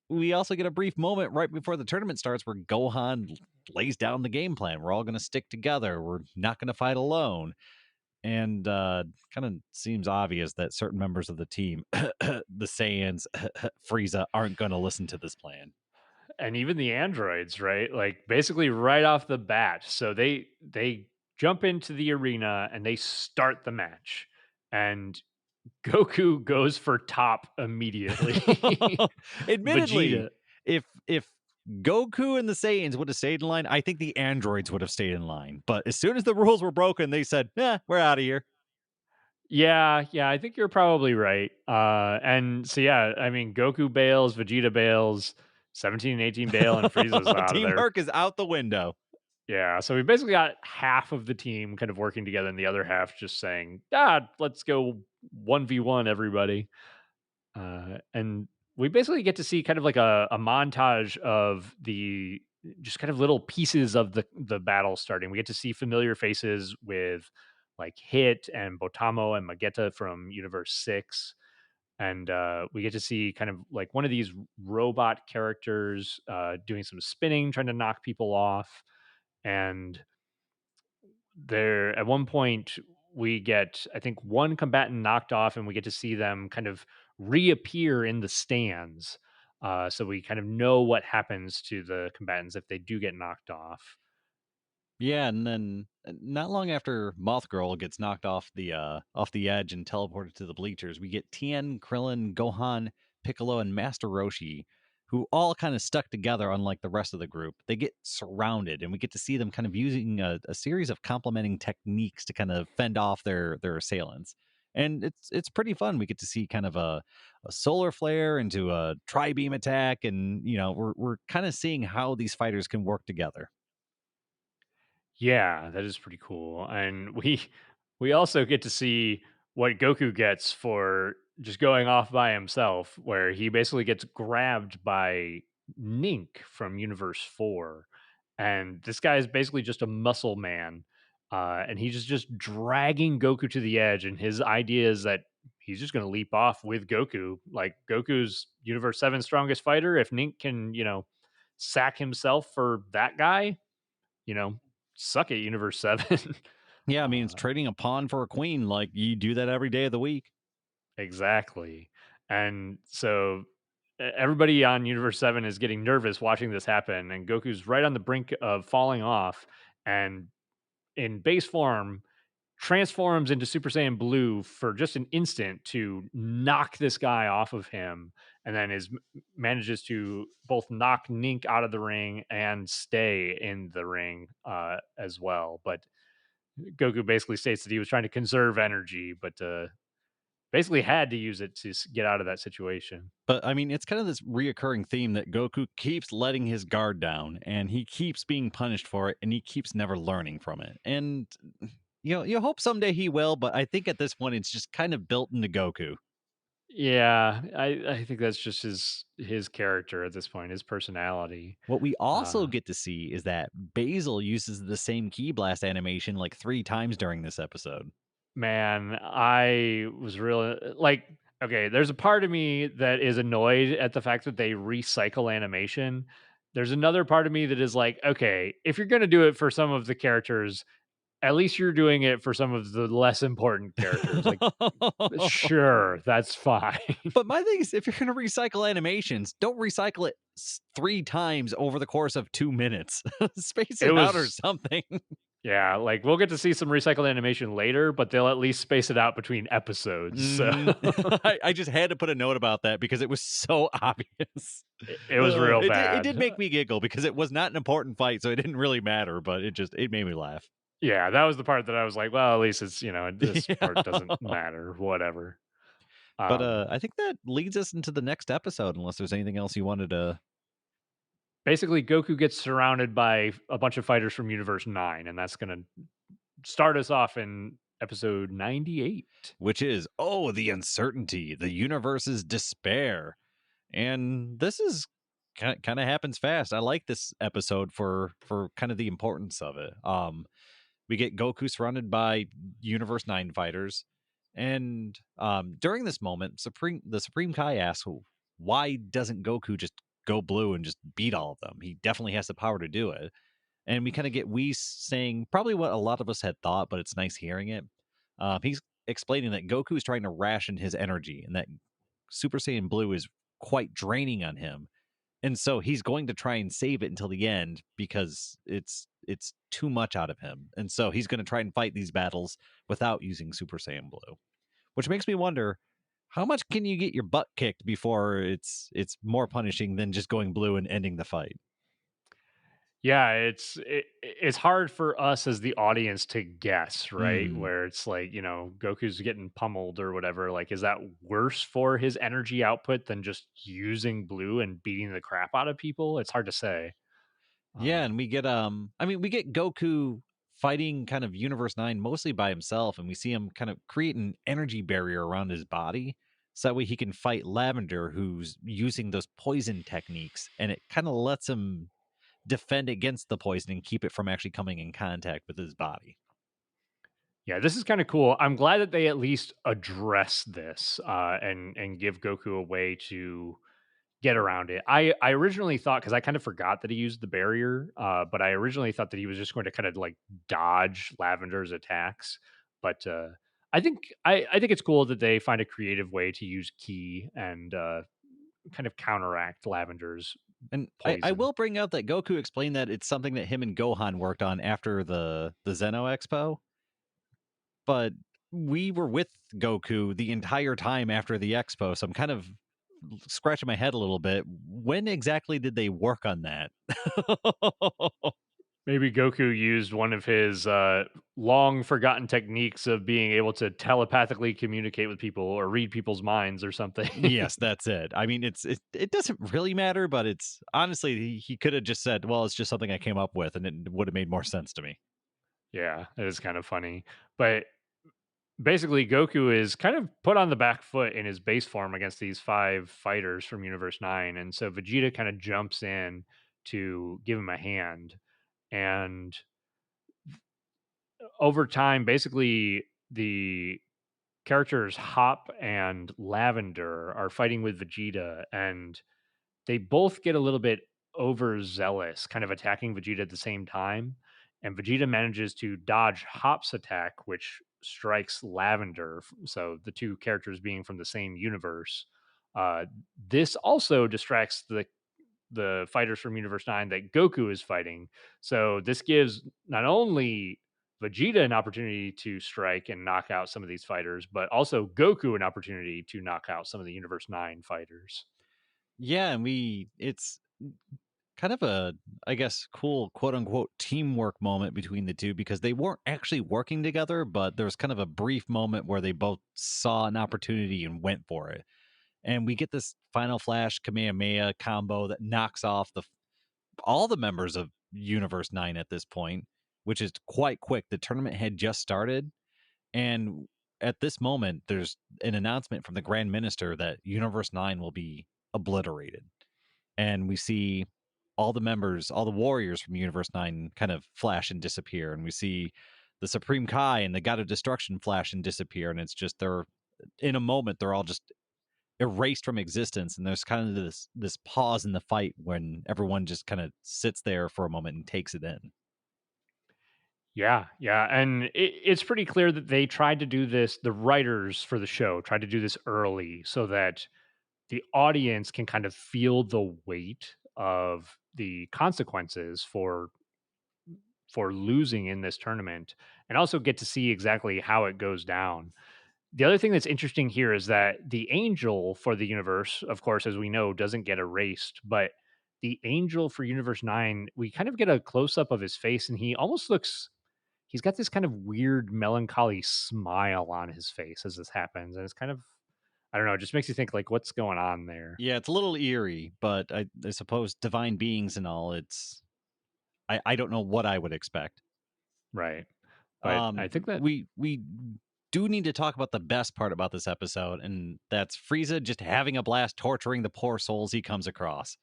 we also get a brief moment right before the tournament starts where Gohan lays down the game plan. We're all going to stick together. We're not going to fight alone. And kind of seems obvious that certain members of the team, the Saiyans, Frieza, aren't going to listen to this plan. And even the androids, right? Like basically right off the bat. So they jump into the arena and they start the match. And Goku goes for top immediately. Admittedly, Vegeta. if Goku and the Saiyans would have stayed in line, I think the androids would have stayed in line. But as soon as the rules were broken, they said, "Yeah, we're out of here." Yeah, yeah, I think you're probably right. And so yeah, I mean Goku bails, Vegeta bails, 17 and 18 bail, and Frieza's out of there. Teamwork is out the window. Yeah, so we basically got half of the team kind of working together, and the other half just saying, "Ah, let's go 1v1 everybody." And we basically get to see kind of like a montage of the just kind of little pieces of the battle starting. We get to see familiar faces with like Hit and Botamo and Magetta from Universe 6. And we get to see kind of like one of these robot characters doing some spinning, trying to knock people off. And there at one point we get I think one combatant knocked off and we get to see them kind of reappear in the stands, so we kind of know what happens to the combatants if they do get knocked off. Yeah, and then not long after Moth Girl gets knocked off the edge and teleported to the bleachers, we get Tien, Krillin, Gohan, Piccolo, and Master Roshi, who all kind of stuck together, unlike the rest of the group. They get surrounded, and we get to see them kind of using a series of complementing techniques to kind of fend off their assailants. And it's pretty fun. We get to see kind of a solar flare into a tri beam attack, and we're kind of seeing how these fighters can work together. Yeah, that is pretty cool. And we also get to see what Goku gets for just going off by himself, where he basically gets grabbed by Nink from Universe 4. And this guy is basically just a muscle man. and he's just dragging Goku to the edge. And his idea is that he's just going to leap off with Goku. Like Goku's Universe 7 strongest fighter. If Nink can, sack himself for that guy, you know, suck it, Universe 7. Yeah, I mean, it's uh, trading a pawn for a queen. Like, you do that every day of the week. exactly. And so everybody on Universe 7 is getting nervous watching this happen. And Goku's right on the brink of falling off. And in base form, transforms into Super Saiyan Blue for just an instant to knock this guy off of him, and then manages to both knock Nink out of the ring and stay in the ring as well. But Goku basically states that he was trying to conserve energy, but basically had to use it to get out of that situation. But I mean, it's kind of this reoccurring theme that Goku keeps letting his guard down and he keeps being punished for it and he keeps never learning from it. And you hope someday he will, but I think at this point it's just kind of built into Goku. Yeah, I think that's just his character at this point, his personality. What we also Uh, get to see is that Basil uses the same key blast animation like 3 times during this episode. Man, I was really like, okay, there's a part of me that is annoyed at the fact that they recycle animation. There's another part of me that is like, okay, if you're going to do it for some of the characters, at least you're doing it for some of the less important characters. Like, sure, that's fine. But my thing is, if you're going to recycle animations, don't recycle it 3 times over the course of 2 minutes. Space It it out or was, something. yeah, like we'll get to see some recycled animation later, but they'll at least space it out between episodes. So I just had to put a note about that because it was so obvious. it was real It did bad. make me giggle because it was not an important fight, so it didn't really matter. But it made me laugh. Yeah, that was the part that I was like, well, at least it's, this part Yeah. doesn't matter, whatever. But Um, I think that leads us into the next episode, unless there's anything else you wanted to. Basically, Goku gets surrounded by a bunch of fighters from Universe 9, and that's going to start us off in episode 98. Which is, oh, the uncertainty, the universe's despair. And this is kind of happens fast. I like this episode for kind of the importance of it. We get Goku surrounded by Universe 9 fighters. And during this moment, the Supreme Kai asks, why doesn't Goku just go blue and just beat all of them? He definitely has the power to do it. And we kind of get Whis saying probably what a lot of us had thought, but it's nice hearing it. He's explaining that Goku is trying to ration his energy and that Super Saiyan Blue is quite draining on him. And so he's going to try and save it until the end because it's too much out of him. And so he's going to try and fight these battles without using Super Saiyan Blue. Which makes me wonder, how much can you get your butt kicked before it's more punishing than just going blue and ending the fight? Yeah, it's hard for us as the audience to guess, right? Hmm. Where it's like, Goku's getting pummeled or whatever. Like, is that worse for his energy output than just using blue and beating the crap out of people? It's hard to say. Yeah, Um, and we get I mean, we get Goku fighting kind of Universe 9 mostly by himself, and we see him kind of create an energy barrier around his body. So that way he can fight Lavender, who's using those poison techniques, and it kind of lets him defend against the poison and keep it from actually coming in contact with his body. Yeah, this is kind of cool. I'm glad that they at least address this and give Goku a way to get around it. I originally thought, because I kind of forgot that he used the barrier, but I originally thought that he was just going to kind of like dodge Lavender's attacks. But I think it's cool that they find a creative way to use Ki and kind of counteract Lavender's And I poison. will bring out that Goku explained that it's something that him and Gohan worked on after the Zeno Expo, but we were with Goku the entire time after the expo, so I'm kind of scratching my head a little bit. When exactly did they work on that? Maybe Goku used one of his long forgotten techniques of being able to telepathically communicate with people or read people's minds or something. Yes, that's it. I mean, it doesn't really matter, but it's honestly he could have just said, "Well, it's just something I came up with," and it would have made more sense to me. Yeah, it is kind of funny. But basically, Goku is kind of put on the back foot in his base form against these 5 fighters from Universe 9. And so Vegeta kind of jumps in to give him a hand. And over time, basically the characters Hop and Lavender are fighting with Vegeta, and they both get a little bit overzealous, kind of attacking Vegeta at the same time. And Vegeta manages to dodge Hop's attack, which strikes Lavender. So the two characters being from the same universe. Uh, this also distracts the fighters from Universe 9 that Goku is fighting. So this gives not only Vegeta an opportunity to strike and knock out some of these fighters, but also Goku an opportunity to knock out some of the Universe 9 fighters. Yeah, and it's kind of a, I guess, cool quote unquote teamwork moment between the two because they weren't actually working together, but there was kind of a brief moment where they both saw an opportunity and went for it. And we get this final flash Kamehameha combo that knocks off all the members of Universe 9 at this point, which is quite quick. The tournament had just started, and at this moment there's an announcement from the Grand Minister that Universe 9 will be obliterated. And we see all the members, all the warriors from Universe 9 kind of flash and disappear. And we see the Supreme Kai and the God of Destruction flash and disappear. And it's just they're in a moment, they're all just erased from existence. And there's kind of this pause in the fight when everyone just kind of sits there for a moment and takes it in. Yeah, yeah, and it's pretty clear that they tried to do this. The writers for the show tried to do this early so that the audience can kind of feel the weight of the consequences for losing in this tournament, and also get to see exactly how it goes down. The other thing that's interesting here is that the angel for the universe, of course, as we know, doesn't get erased, but the angel for Universe 9, we kind of get a close up of his face, and he almost looks he's got this kind of weird melancholy smile on his face as this happens. And it's kind of, I don't know, it just makes you think like what's going on there. Yeah, it's a little eerie, but I suppose divine beings and all, I don't know what I would expect. Right. But I think that, We do need to talk about the best part about this episode, and that's Frieza just having a blast torturing the poor souls he comes across.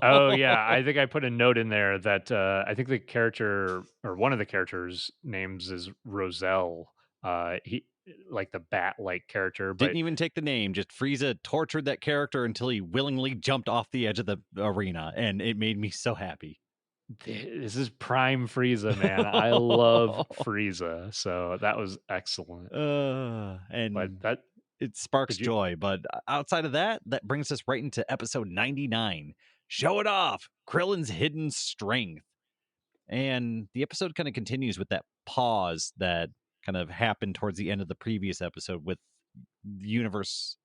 oh yeah, I think I put a note in there that I think the character or one of the characters names is Roselle. He like the bat like character, but Didn't even take the name, just Frieza tortured that character until he willingly jumped off the edge of the arena, and it made me so happy. this is prime Frieza, man. I love Frieza, so that was excellent. But And that it sparks did you joy. But outside of that, that brings us right into episode 99. Show it off, Krillin's hidden strength. And the episode kind of continues with that pause that kind of happened towards the end of the previous episode with the universe,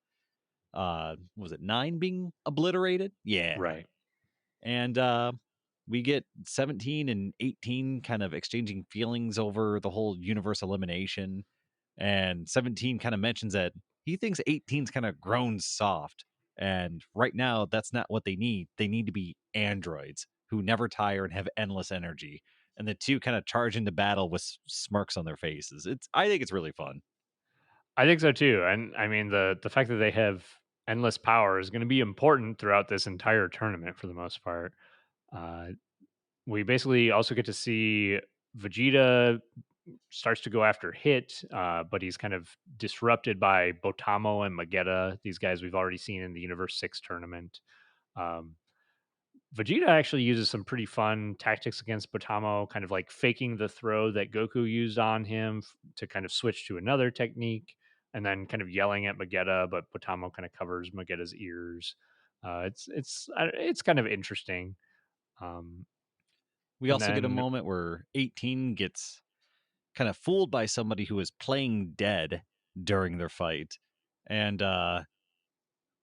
was it 9 being obliterated? Yeah. right? And we get 17 and 18 kind of exchanging feelings over the whole universe elimination. And 17 kind of mentions that he thinks 18's kind of grown soft. And right now, that's not what they need. They need to be androids who never tire and have endless energy. And the two kind of charge into battle with smirks on their faces. I think it's really fun. I think so too. And I mean the fact that they have endless power is going to be important throughout this entire tournament for the most part. Uh, we basically also get to see Vegeta starts to go after Hit, but he's kind of disrupted by Botamo and Magetta, these guys we've already seen in the Universe 6 tournament. Um, Vegeta actually uses some pretty fun tactics against Botamo, kind of like faking the throw that Goku used on him to kind of switch to another technique, and then kind of yelling at Magetta, but Botamo kind of covers Magetta's ears. It's kind of interesting. Um, We and also get a then moment where 18 gets kind of fooled by somebody who is playing dead during their fight. And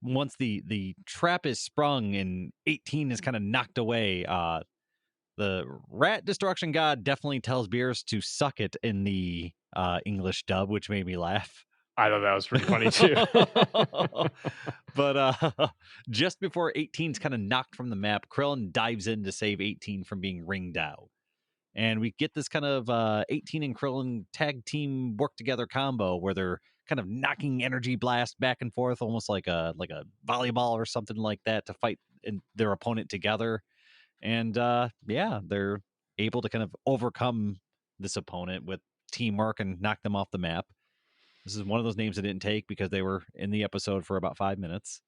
once the trap is sprung and 18 is kind of knocked away, the rat destruction god definitely tells Beers to suck it in the English dub, which made me laugh. I thought that was pretty funny too. But just before 18's kind of knocked from the map, Krillin dives in to save 18 from being ringed out. And we get this kind of 18 and Krillin tag team work together combo where they're kind of knocking energy blast back and forth, almost like a volleyball or something like that, to fight their opponent together. And yeah, they're able to kind of overcome this opponent with teamwork and knock them off the map. This is one of those names I didn't take because they were in the episode for about 5 minutes.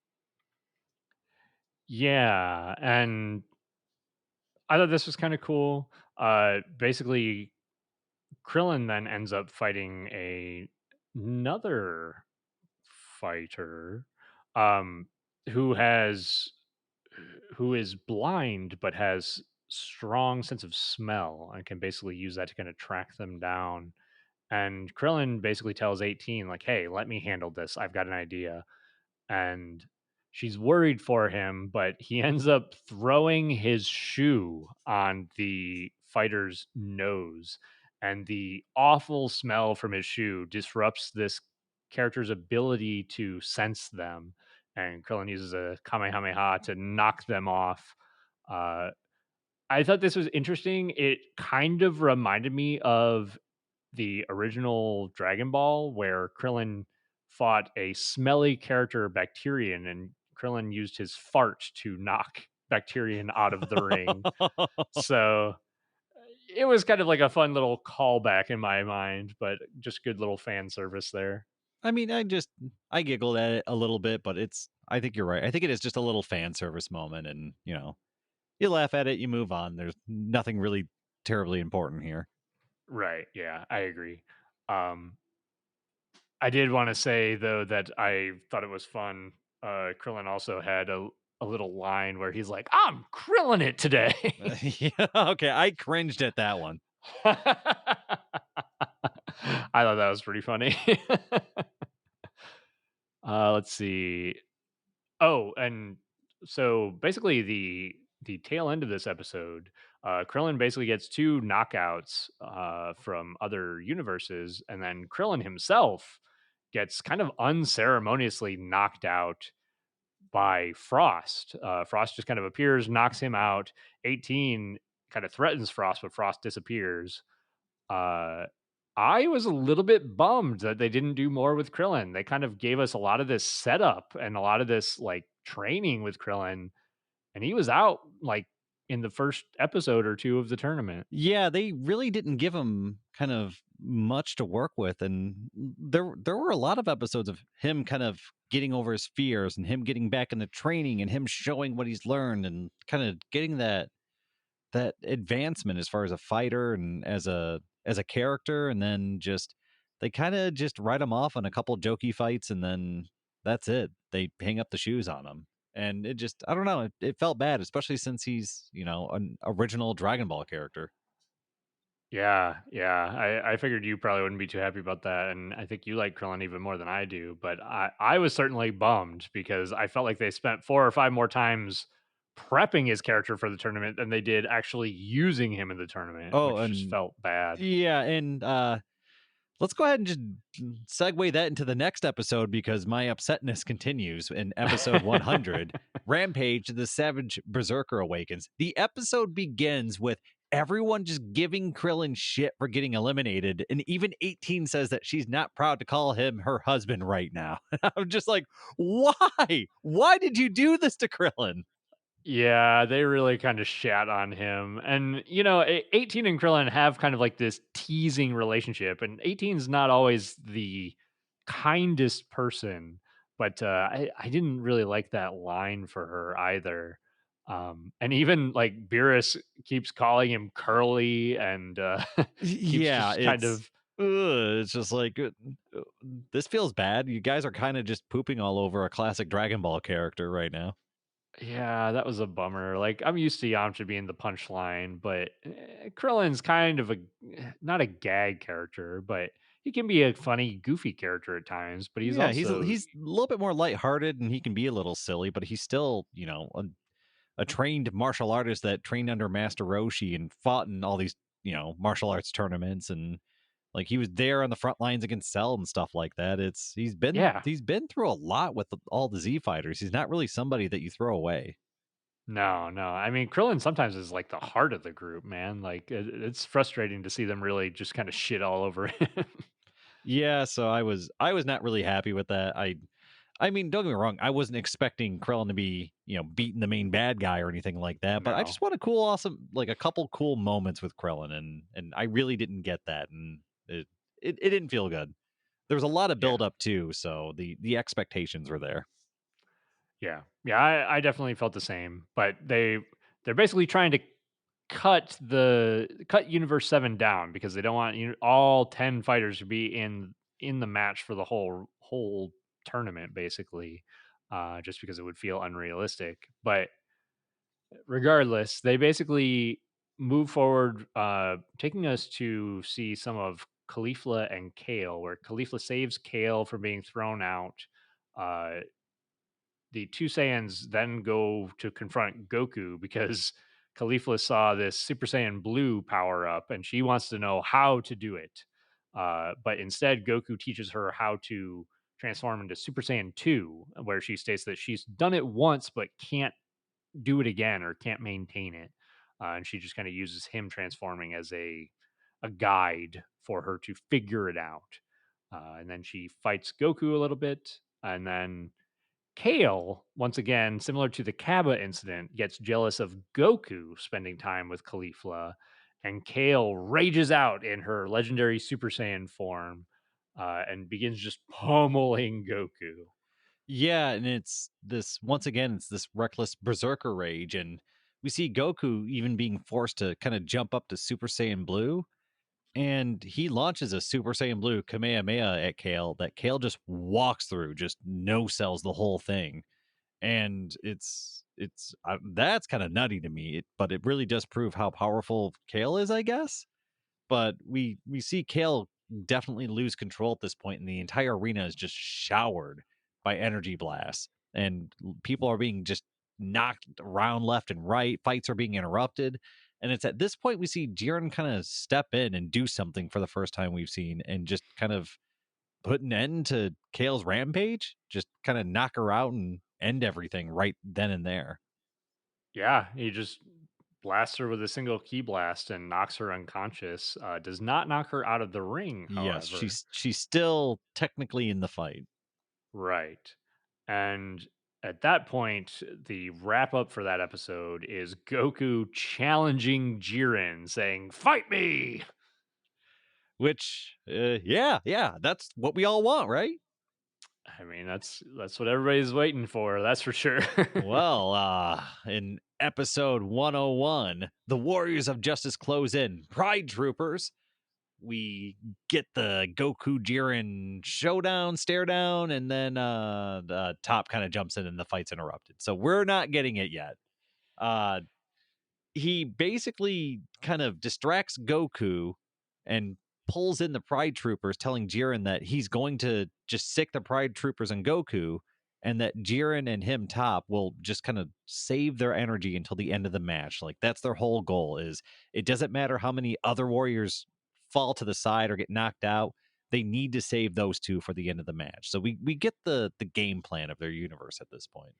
Yeah, and I thought this was kind of cool. Basically, Krillin then ends up fighting another fighter, um, who has who is blind but has strong sense of smell and can basically use that to kind of track them down. And Krillin basically tells 18, like, "Hey, let me handle this. I've got an idea." And she's worried for him, but he ends up throwing his shoe on the fighter's nose, and the awful smell from his shoe disrupts this character's ability to sense them. And Krillin uses a Kamehameha to knock them off. Uh, I thought this was interesting. It kind of reminded me of the original Dragon Ball, where Krillin fought a smelly character Bacterian, and Krillin used his fart to knock Bacterian out of the ring. So it was kind of like a fun little callback in my mind, but just good little fan service there. I mean, I giggled at it a little bit, but I think you're right. I think it is just a little fan service moment, and you laugh at it, you move on. There's nothing really terribly important here. Right. Yeah, I agree. Um, I did want to say though that I thought it was fun. Krillin also had a little line where he's like, "I'm Krillin it today." Yeah, okay, I cringed at that one. I thought that was pretty funny. Let's see. Oh, and so basically the tail end of this episode, Krillin basically gets two knockouts from other universes, and then Krillin himself gets kind of unceremoniously knocked out by Frost. Frost just kind of appears, knocks him out. 18 kind of threatens Frost, but Frost disappears. Uh, I was a little bit bummed that they didn't do more with Krillin. They kind of gave us a lot of this setup and a lot of this like training with Krillin, and he was out like in the first episode or two of the tournament. Yeah, they really didn't give him kind of much to work with, and there were a lot of episodes of him kind of getting over his fears and him getting back into training and him showing what he's learned and kind of getting that advancement as far as a fighter and as a character. And then just they kind of just write him off on a couple jokey fights, and then that's it. They hang up the shoes on him. And it just, I don't know, it felt bad, especially since he's, an original Dragon Ball character. Yeah, yeah. I figured you probably wouldn't be too happy about that. And I think you like Krillin even more than I do. But I was certainly bummed because I felt like they spent 4 or 5 more times prepping his character for the tournament than they did actually using him in the tournament, Oh, which just and felt bad. yeah, and let's go ahead and just segue that into the next episode because my upsetness continues in episode 100. Rampage, the Savage Berserker Awakens. The episode begins with everyone just giving Krillin shit for getting eliminated. And even 18 says that she's not proud to call him her husband right now. I'm just like, why? Why did you do this to Krillin? Yeah, they really kind of shat on him. And, 18 and Krillin have kind of like this teasing relationship, and 18's not always the kindest person, but I didn't really like that line for her either. And even like Beerus keeps calling him Curly and keeps Yeah, just kind of. it's just like this feels bad. You guys are kind of just pooping all over a classic Dragon Ball character right now. Yeah, that was a bummer. Like, I'm used to Yamcha being the punchline, but Krillin's kind of not a gag character, but he can be a funny, goofy character at times. But he's Yeah, also, he's a little bit more lighthearted and he can be a little silly, but he's still, a trained martial artist that trained under Master Roshi and fought in all these, martial arts tournaments, and like he was there on the front lines against Cell and stuff like that. yeah, He's been through a lot with all the Z fighters. He's not really somebody that you throw away. no, no. I mean, Krillin sometimes is like the heart of the group, man. Like, it's frustrating to see them really just kind of shit all over him. Yeah, so I was not really happy with that. I I mean, don't get me wrong, I wasn't expecting Krillin to be, beating the main bad guy or anything like that, but I No. just want a cool, awesome, like a couple cool moments with Krillin, and I really didn't get that, and it didn't feel good. There was a lot of Yeah. build up too, so the expectations were there. Yeah. Yeah, I definitely felt the same, but they're basically trying to cut Universe 7 down because they don't want all 10 fighters to be in the match for the whole tournament basically. Just because it would feel unrealistic. But regardless, they basically move forward, taking us to see some of Caulifla and Kale, where Caulifla saves Kale from being thrown out. Uh, the two Saiyans then go to confront Goku because Caulifla saw this Super Saiyan Blue power up and she wants to know how to do it. But instead, Goku teaches her how to transform into Super Saiyan 2, where she states that she's done it once but can't do it again or can't maintain it. And she just kind of uses him transforming as a guide for her to figure it out. And then she fights Goku a little bit, and then Kale, once again, similar to the Kaba incident, gets jealous of Goku spending time with Caulifla, and Kale rages out in her legendary Super Saiyan form and begins just pummeling Goku. Yeah, and it's this once again, it's this reckless berserker rage, and we see Goku even being forced to kind of jump up to Super Saiyan Blue, and he launches a Super Saiyan Blue Kamehameha at Kale that Kale just walks through, just no sells the whole thing, and it's that's kind of nutty to me, but it really does prove how powerful Kale is, I guess. But we see Kale definitely lose control at this point, and the entire arena is just showered by energy blasts, and people are being just knocked around left and right. Fights are being interrupted, and it's at this point we see Jiren kind of step in and do something for the first time we've seen, and just kind of put an end to Kale's rampage. Just kind of knock her out and end everything right then and there. Yeah, he just blasts her with a single key blast and knocks her unconscious. Does not knock her out of the ring, Yes, however. she's still technically in the fight. Right. And at that point, the wrap up for that episode is Goku challenging Jiren, saying, "Fight me!" Which, yeah, that's what we all want, right? I mean, that's what everybody's waiting for. That's for sure. Well, in episode 101, the Warriors of Justice close in. Pride Troopers. We get the Goku Jiren showdown, stare down, and then the top kind of jumps in and the fight's interrupted. So we're not getting it yet. Uh, he basically kind of distracts Goku and pulls in the Pride Troopers, telling Jiren that he's going to just sick the Pride Troopers and Goku, and that Jiren and him top will just kind of save their energy until the end of the match. Like that's their whole goal is it doesn't matter how many other warriors fall to the side or get knocked out. They need to save those two for the end of the match. So we get the game plan of their universe at this point.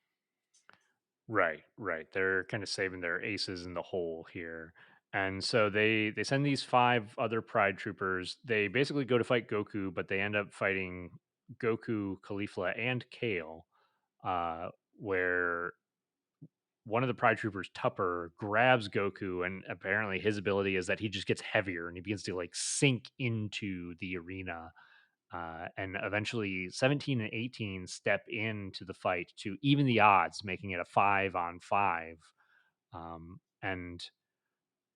Right, right. They're kind of saving their aces in the hole here. And so they send these five other Pride troopers. They basically go to fight Goku, but they end up fighting Goku, Caulifla, and Kale, where one of the Pride troopers, Tupper, grabs Goku, and apparently his ability is that he just gets heavier and he begins to like sink into the arena. And eventually 17 and 18 step into the fight to even the odds, making it a 5-on-5. And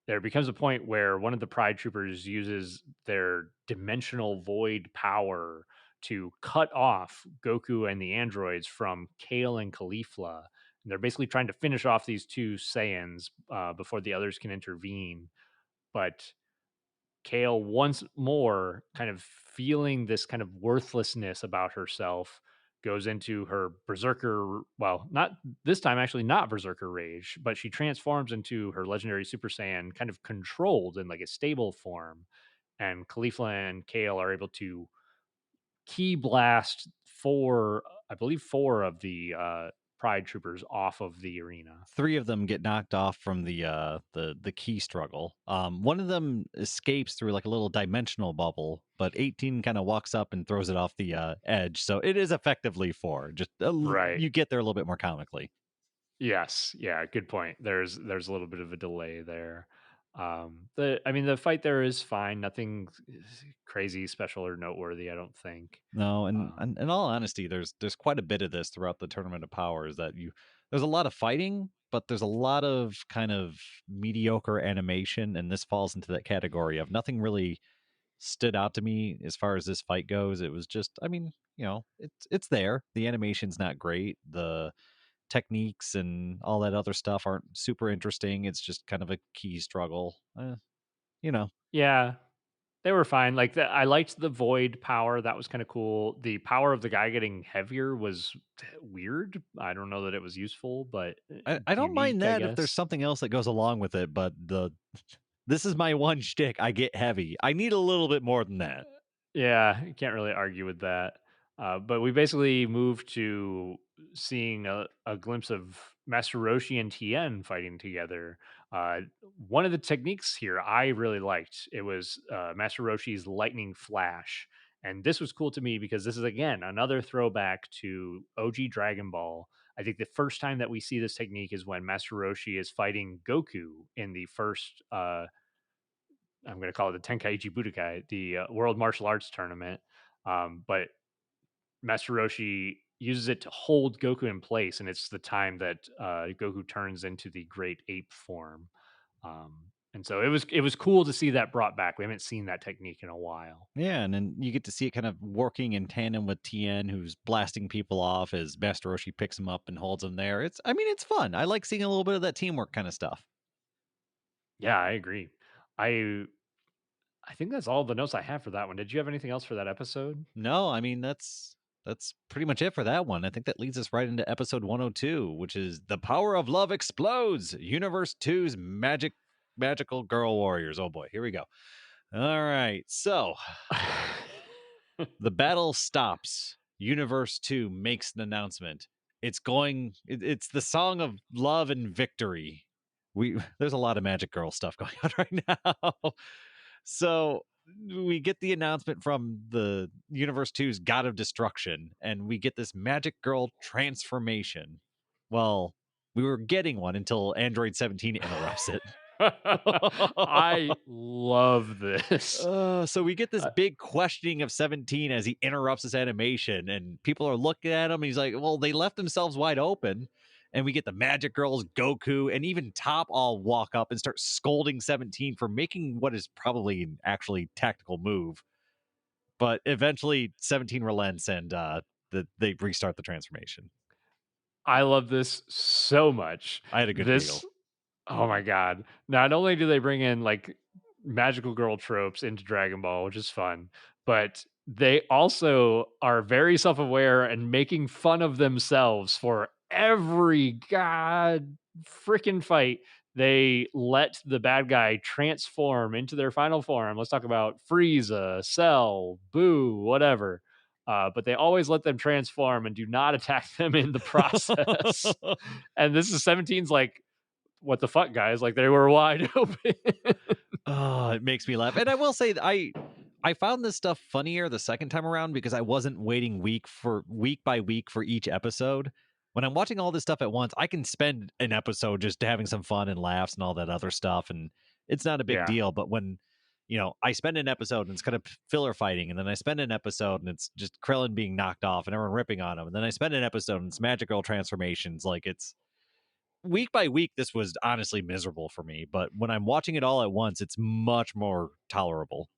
there becomes a point where one of the Pride Troopers uses their dimensional void power to cut off Goku and the androids from Kale and Caulifla. And they're basically trying to finish off these two Saiyans before the others can intervene. But Kale once more kind of feeling this kind of worthlessness about herself goes into her berserker, well, not this time, actually not berserker rage, but she transforms into her legendary Super Saiyan, kind of controlled in like a stable form. And Caulifla and Kale are able to key blast four, I believe four of the Pride troopers off of the arena. Three of them get knocked off from the key struggle. One of them escapes through like a little dimensional bubble, but 18 kind of walks up and throws it off the edge. So it is effectively four. Just Right. you get there a little bit more comically. Yes. Yeah. Good point. There's a little bit of a delay there. The I mean the fight there is fine. Nothing crazy, special, or noteworthy. I don't think. No, Um, in all honesty, there's quite a bit of this throughout the Tournament of Powers that you there's a lot of fighting, but there's a lot of kind of mediocre animation, and this falls into that category of nothing really stood out to me as far as this fight goes. It was just, I mean, it's there. The animation's not great. The techniques and all that other stuff aren't super interesting. It's just kind of a key struggle. You know. yeah, they were fine. Like I liked the void power. That was kind of cool. The power of the guy getting heavier was weird. I don't know that it was useful, but I don't mind unique, I that if there's guess. something else that goes along with it, but the this is my one shtick. I get heavy. I need a little bit more than that. Yeah, you can't really argue with that. But we basically moved to seeing a glimpse of Master Roshi and Tien fighting together. Uh, One of the techniques here I really liked. It was Master Roshi's lightning flash. And this was cool to me because this is, again, another throwback to OG Dragon Ball. I think the first time that we see this technique is when Master Roshi is fighting Goku in the first I'm going to call it the Tenkaichi Budokai, the World Martial Arts Tournament. But Master Roshi uses it to hold Goku in place, and it's the time that Goku turns into the Great Ape form. And so it was cool to see that brought back. We haven't seen that technique in a while. Yeah, and then you get to see it kind of working in tandem with Tien, who's blasting people off as Master Roshi picks him up and holds him there. I mean, it's fun. I like seeing a little bit of that teamwork kind of stuff. Yeah, I agree. I I think that's all the notes I have for that one. Did you have anything else for that episode? No, I mean that's pretty much it for that one. I think that leads us right into episode 102, which is The Power of Love Explodes, Universe Two's Magical Girl Warriors. Oh boy, here we go. All right. So, the battle stops. Universe 2 makes an announcement. It's the song of love and victory. There's a lot of Magic Girl stuff going on right now. So we get the announcement from the Universe 2's God of Destruction, and we get this Magic Girl transformation. Well, we were getting one until Android 17 interrupts it. I love this. So we get this Uh, big questioning of 17 as he interrupts this animation, and people are looking at him, and he's like, well, they left themselves wide open. And we get the Magic Girls, Goku, and even Top all walk up and start scolding 17 for making what is probably an actually tactical move. But eventually 17 relents and they restart the transformation. I love this so much. I had a good This giggle. Oh my god. Not only do they bring in like magical girl tropes into Dragon Ball, which is fun, but they also are very self-aware and making fun of themselves for every god freaking fight. They let the bad guy transform into their final form. Let's talk about Frieza, Cell, Boo, whatever. But they always let them transform and do not attack them in the process. And this is 17's like, what the fuck, guys? Like they were wide open. Oh, it makes me laugh. And I will say that I found this stuff funnier the second time around because I wasn't waiting week by week for each episode. When I'm watching all this stuff at once, I can spend an episode just having some fun and laughs and all that other stuff, and it's not a big Yeah, deal. But when I spend an episode and it's kind of filler fighting, and then I spend an episode and it's just Krillin being knocked off and everyone ripping on him, and then I spend an episode and it's Magic Girl transformations, like it's week by week, this was honestly miserable for me. But when I'm watching it all at once, it's much more tolerable.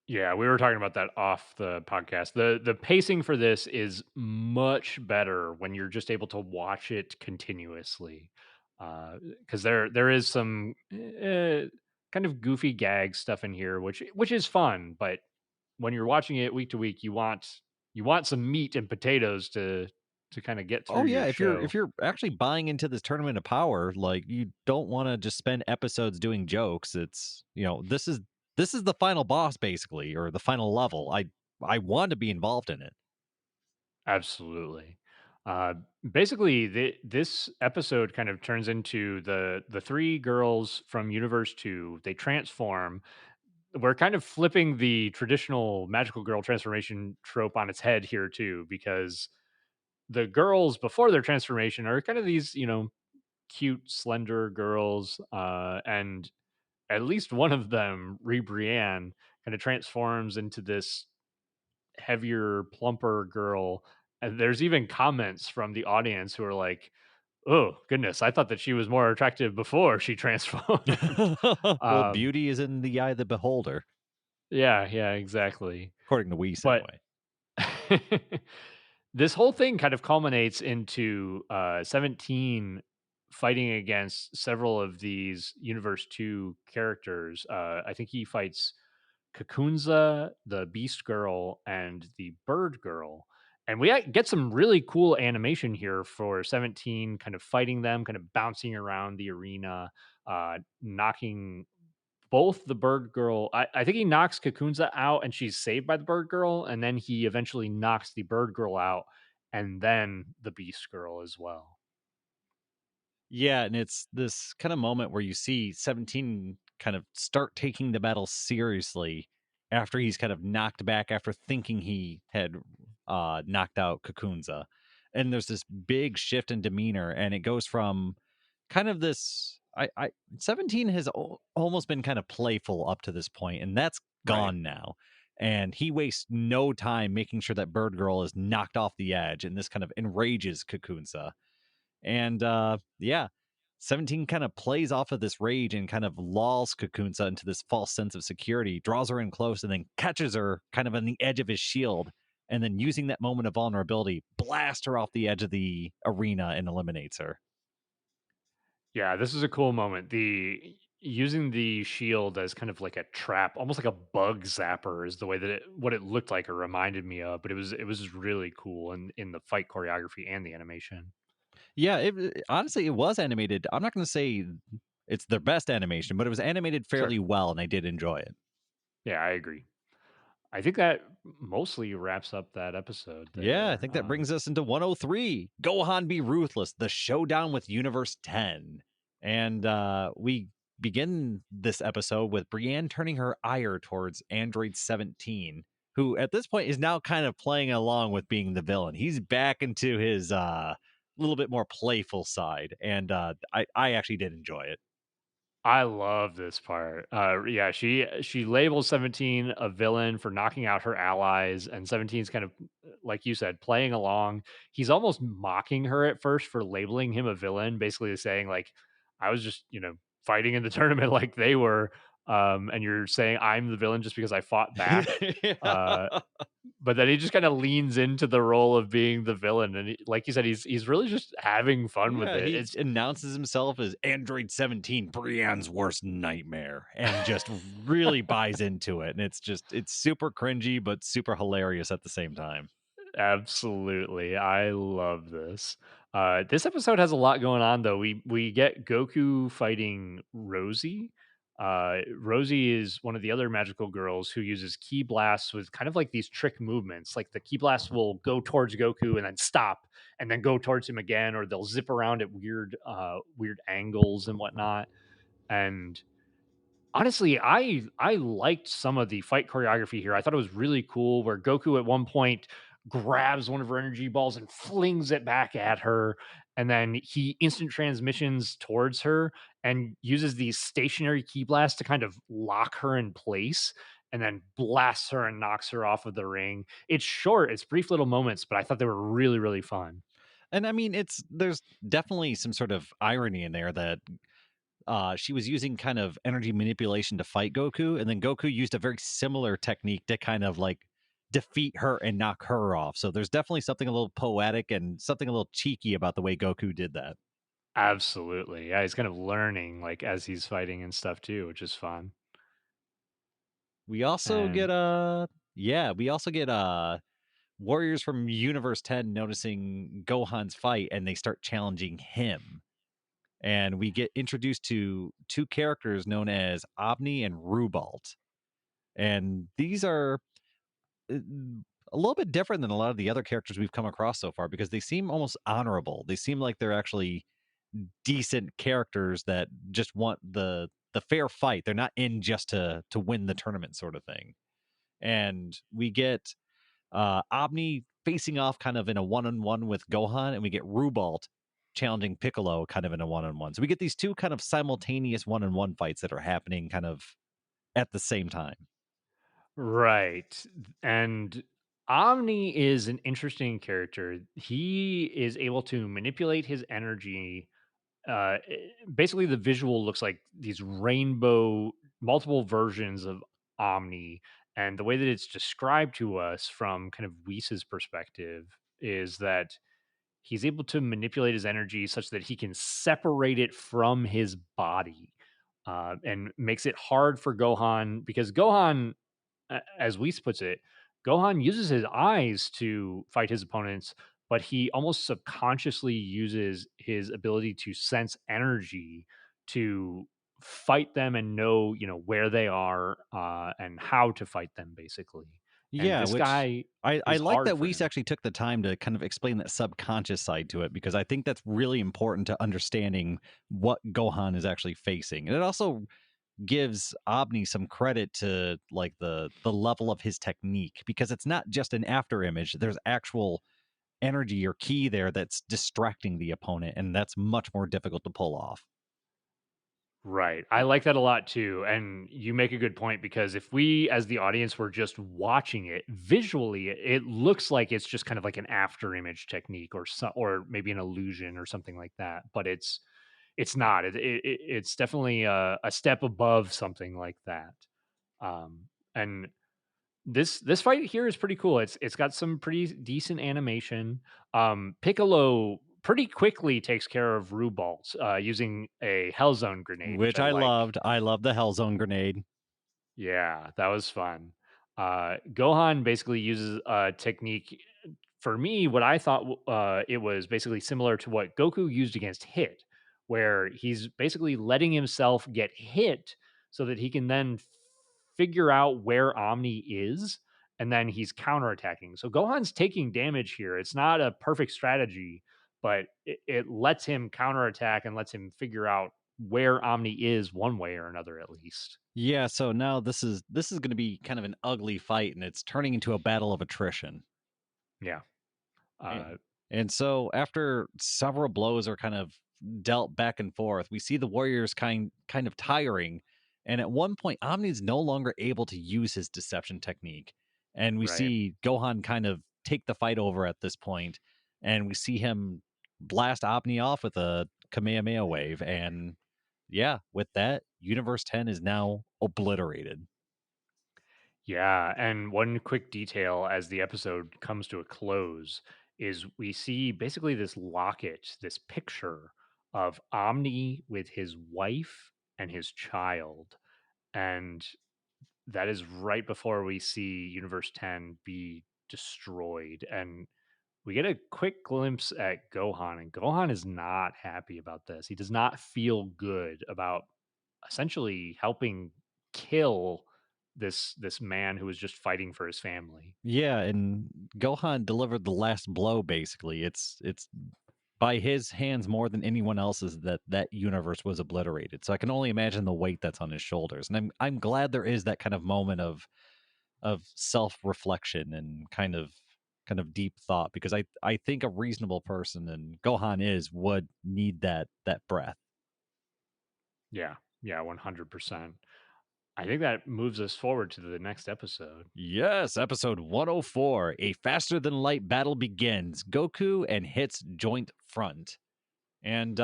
yeah, we were talking about that off the podcast. The pacing for this is much better when you're just able to watch it continuously. Because there is some kind of goofy gag stuff in here, which is fun, but when you're watching it week to week, you want some meat and potatoes to kind of get Oh through yeah, your if show. you're actually buying into this Tournament of Power, like you don't want to just spend episodes doing jokes. It's this is the final boss basically, or the final level. I want to be involved in it. Absolutely. Uh, Basically, this episode kind of turns into the three girls from Universe Two. They transform. We're kind of flipping the traditional magical girl transformation trope on its head here too, because the girls before their transformation are kind of these, cute, slender girls, and at least one of them, Brienne, kind of transforms into this heavier, plumper girl. And there's even comments from the audience who are like, "Oh goodness, I thought that she was more attractive before she transformed." Well, um, beauty is in the eye of the beholder, yeah, exactly. according to Weiss, But anyway. this whole thing kind of culminates into 17 fighting against several of these Universe 2 characters. I think he fights Kakunza, the Beast Girl, and the Bird Girl. And we get some really cool animation here for 17 kind of fighting them, kind of bouncing around the arena, knocking both the bird girl. I think he knocks Kakunza out and she's saved by the bird girl, and then he eventually knocks the bird girl out and then the beast girl as well. Yeah, and it's this kind of moment where you see 17 kind of start taking the battle seriously after he's kind of knocked back after thinking he had knocked out Kakunza. And there's this big shift in demeanor, and it goes from kind of this I 17 has almost been kind of playful up to this point, and that's Right. gone now. And he wastes no time making sure that Bird Girl is knocked off the edge, and this kind of enrages Kakunza. And yeah, 17 kind of plays off of this rage and kind of lulls Kakunsa into this false sense of security, draws her in close, and then catches her kind of on the edge of his shield. And then using that moment of vulnerability, blast her off the edge of the arena and eliminates her. Yeah, this is a cool moment. The using the shield as kind of like a trap, almost like a bug zapper is the way that what it looked like or reminded me of, but it was just really cool in the fight choreography and the animation. Yeah, honestly, it was animated. I'm not going to say it's their best animation, but it was animated Sure. fairly well, and I did enjoy it. Yeah, I agree. I think that mostly wraps up that episode Yeah, I there. think that brings us into 103. Gohan Be Ruthless, the showdown with Universe 10. And we begin this episode with Brienne turning her ire towards Android 17, who at this point is now kind of playing along with being the villain. He's back into his little bit more playful side. And I actually did enjoy it. I love this part. Yeah, she labels 17 a villain for knocking out her allies, and 17's kind of like you said, playing along. He's almost mocking her at first for labeling him a villain, basically saying like, "I was just fighting in the tournament like they were, and you're saying I'm the villain just because I fought back." Uh, but then he just kind of leans into the role of being the villain, and like you said, he's really just having fun with Yeah, it. he It's announces himself as Android 17, Brienne's worst nightmare, and just really buys into it. And it's super cringy, but super hilarious at the same time. Absolutely. I love this. This episode has a lot going on though. We get Goku fighting Rosie. Rosie is one of the other magical girls who uses ki blasts with kind of like these trick movements. Like the ki blast will go towards Goku and then stop and then go towards him again, or they'll zip around at weird angles and whatnot. And honestly, I liked some of the fight choreography here. I thought it was really cool where Goku at one point grabs one of her energy balls and flings it back at her, and then he instant transmissions towards her and uses these stationary key blasts to kind of lock her in place and then blasts her and knocks her off of the ring. It's short, it's brief little moments, but I thought they were really, really fun. And I mean, there's definitely some sort of irony in there that she was using kind of energy manipulation to fight Goku, and then Goku used a very similar technique to kind of like defeat her and knock her off. So there's definitely something a little poetic and something a little cheeky about the way Goku did that. Absolutely. Yeah, he's kind of learning like as he's fighting and stuff too, which is fun. We also And get we also get warriors from Universe 10 noticing Gohan's fight and they start challenging him. And we get introduced to two characters known as Obni and Rubalt. And these are uh, a little bit different than a lot of the other characters we've come across so far because they seem almost honorable. They seem like they're actually decent characters that just want the fair fight. They're not in just to win the tournament sort of thing. And we get Omni facing off kind of in a one-on-one with Gohan, and we get Rubalt challenging Piccolo kind of in a one-on-one. So we get these two kind of simultaneous one-on-one fights that are happening kind of at the same time. Right. And Omni is an interesting character. He is able to manipulate his energy. Basically, the visual looks like these rainbow, multiple versions of Omni. And the way that it's described to us from kind of Whis' perspective is that he's able to manipulate his energy such that he can separate it from his body, and makes it hard for Gohan because Gohan, as Whis puts it, Gohan uses his eyes to fight his opponents, but he almost subconsciously uses his ability to sense energy to fight them and know, where they are, and how to fight them, basically. And Yeah, this which guy I is like hard that for Weiss him. actually took the time to kind of explain that subconscious side to it because I think that's really important to understanding what Gohan is actually facing. And it also gives Omni some credit to like the level of his technique because it's not just an after image. There's actual energy or key there that's distracting the opponent, and that's much more difficult to pull off. Right. I like that a lot too. And you make a good point because if we, as the audience, were just watching it visually, it looks like it's just kind of like an after image technique or maybe an illusion or something like that. But it's not. It's definitely a step above something like that. And this fight here is pretty cool. It's got some pretty decent animation. Piccolo pretty quickly takes care of Rubalt using a Hell Zone grenade, which Which I I like. loved. I love the Hellzone grenade. Yeah, that was fun. Gohan basically uses a technique. For me, what I thought it was basically similar to what Goku used against Hit, where he's basically letting himself get hit so that he can then figure out where Omni is, and then he's counterattacking. So Gohan's taking damage here. It's not a perfect strategy, but it lets him counterattack and lets him figure out where Omni is one way or another, at least. Yeah, so now this is going to be kind of an ugly fight, and it's turning into a battle of attrition. Yeah. Uh, And so after several blows are kind of dealt back and forth, we see the Warriors kind of tiring. And at one point, Omni's no longer able to use his deception technique. And we right. see Gohan kind of take the fight over at this point, and we see him blast Omni off with a Kamehameha wave. And yeah, with that, Universe 10 is now obliterated. Yeah, and one quick detail as the episode comes to a close is we see basically this locket, this picture of Omni with his wife and his child. And that is right before we see Universe 10 be destroyed. And we get a quick glimpse at Gohan, and Gohan is not happy about this. He does not feel good about essentially helping kill this man who was just fighting for his family. Yeah, and Gohan delivered the last blow basically. It's by his hands more than anyone else's that universe was obliterated. So I can only imagine the weight that's on his shoulders. And I'm glad there is that kind of moment of self-reflection and kind of deep thought because I think a reasonable person and Gohan is would need that breath. Yeah, yeah, 100%. I think that moves us forward to the next episode. Yes, episode 104, a faster than light battle begins. Goku and Hit's joint front. And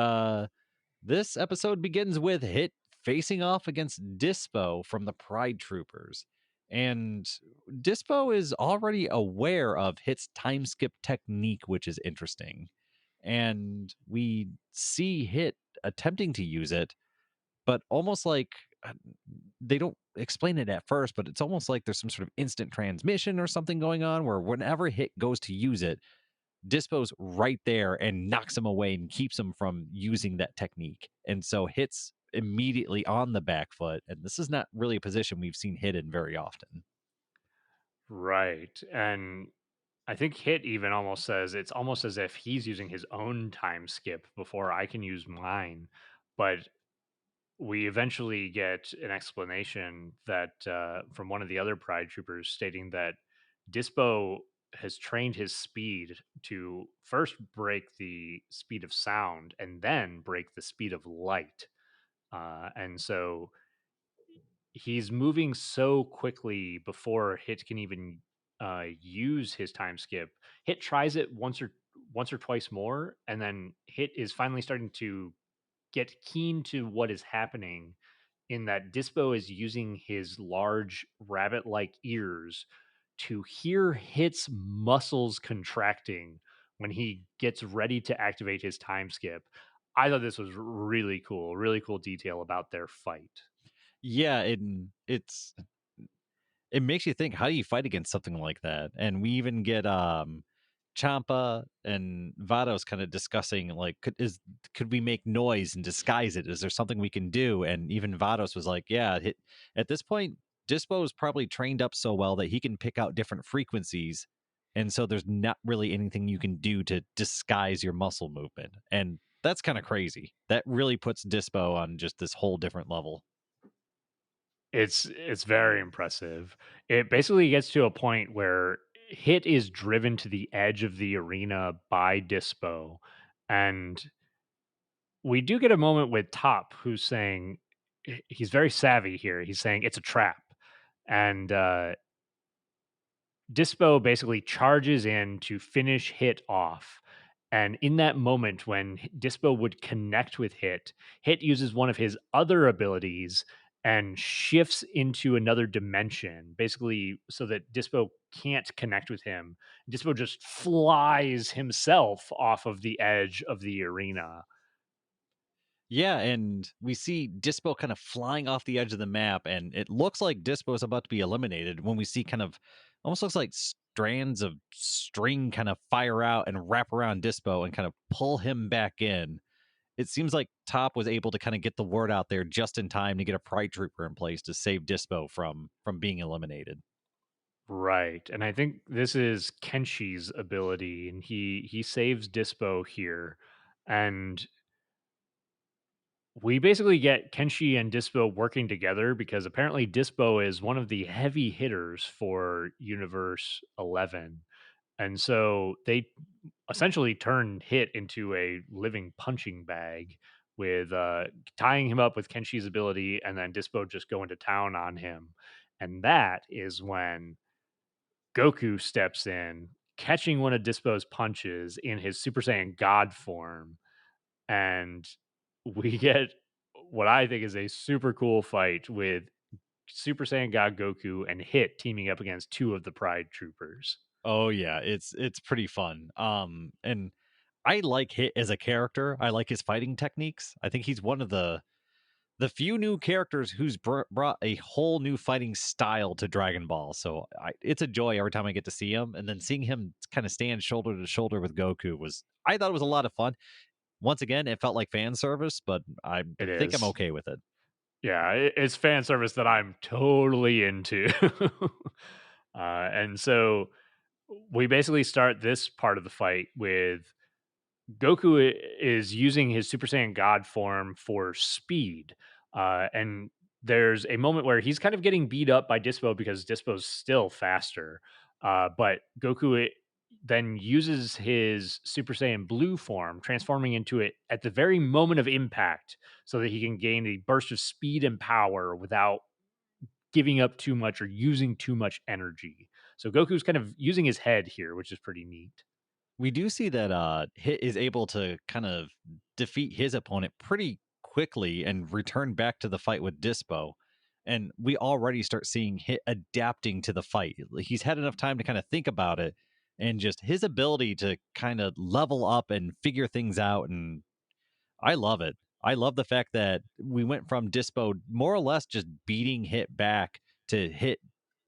this episode begins with Hit facing off against Dispo from the Pride Troopers. And Dispo is already aware of Hit's time skip technique, which is interesting. And we see Hit attempting to use it, but almost like they don't explain it at first, but it's almost like there's some sort of instant transmission or something going on where whenever Hit goes to use it, Dispo's right there and knocks him away and keeps him from using that technique. And so Hit's immediately on the back foot. And this is not really a position we've seen Hit in very often. Right. And I think Hit even almost says it's almost as if he's using his own time skip before I can use mine. But we eventually get an explanation that from one of the other Pride troopers stating that Dispo has trained his speed to first break the speed of sound and then break the speed of light. And so he's moving so quickly before Hit can even use his time skip. Hit tries it once or twice more, and then Hit is finally starting to get keen to what is happening. In that Dispo is using his large rabbit-like ears to hear Hit's muscles contracting when he gets ready to activate his time skip. I thought this was really cool detail about their fight. Yeah, and it makes you think, how do you fight against something like that? And we even get Champa and Vados kind of discussing, like, could we make noise and disguise it? Is there something we can do? And even Vados was like, yeah, at this point Dispo is probably trained up so well that he can pick out different frequencies, and so there's not really anything you can do to disguise your muscle movement. And that's kind of crazy. That really puts Dispo on just this whole different level. It's very impressive. It basically gets to a point where Hit is driven to the edge of the arena by Dispo, and we do get a moment with Top who's saying he's very savvy here. He's saying it's a trap, and Dispo basically charges in to finish Hit off. And in that moment when Dispo would connect with Hit, Hit uses one of his other abilities and shifts into another dimension, basically so that Dispo can't connect with him. Dispo just flies himself off of the edge of the arena. Yeah, and we see Dispo kind of flying off the edge of the map, and it looks like Dispo is about to be eliminated when we see kind of almost looks like strands of string kind of fire out and wrap around Dispo and kind of pull him back in. It seems like Top was able to kind of get the word out there just in time to get a Pride Trooper in place to save Dispo from being eliminated. Right. And I think this is Kenshi's ability, and he saves Dispo here. And we basically get Kenshi and Dispo working together because apparently Dispo is one of the heavy hitters for Universe 11. And so they essentially turn Hit into a living punching bag with tying him up with Kenshi's ability and then Dispo just going to town on him. And that is when Goku steps in, catching one of Dispo's punches in his Super Saiyan God form, and we get what I think is a super cool fight with Super Saiyan God Goku and Hit teaming up against two of the Pride Troopers. Oh yeah, it's pretty fun. And I like Hit as a character. I like his fighting techniques. I think he's one of the few new characters who's brought a whole new fighting style to Dragon Ball. So it's a joy every time I get to see him, and then seeing him kind of stand shoulder to shoulder with Goku was, I thought it was a lot of fun. Once again, it felt like fan service, but I It think I'm is. okay with it. Yeah, it's fan service that I'm totally into. And so we basically start this part of the fight with is using his Super Saiyan God form for speed. And there's a moment where he's kind of getting beat up by Dispo because Dispo's still faster. But then uses his Super Saiyan Blue form, transforming into it at the very moment of impact so that he can gain a burst of speed and power without giving up too much or using too much energy. So Goku's kind of using his head here, which is pretty neat. We do see that Hit is able to kind of defeat his opponent pretty quickly and return back to the fight with Dispo. And we already start seeing Hit adapting to the fight. He's had enough time to kind of think about it, and just his ability to kind of level up and figure things out. And I love it. I love the fact that we went from Dispo more or less just beating Hit back to Hit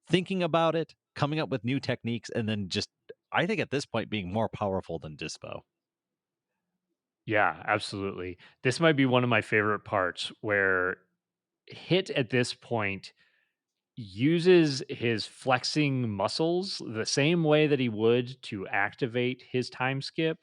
thinking about it, coming up with new techniques, and then just, I think at this point, being more powerful than Dispo. Yeah, absolutely. This might be one of my favorite parts where Hit at this point uses his flexing muscles the same way that he would to activate his time skip,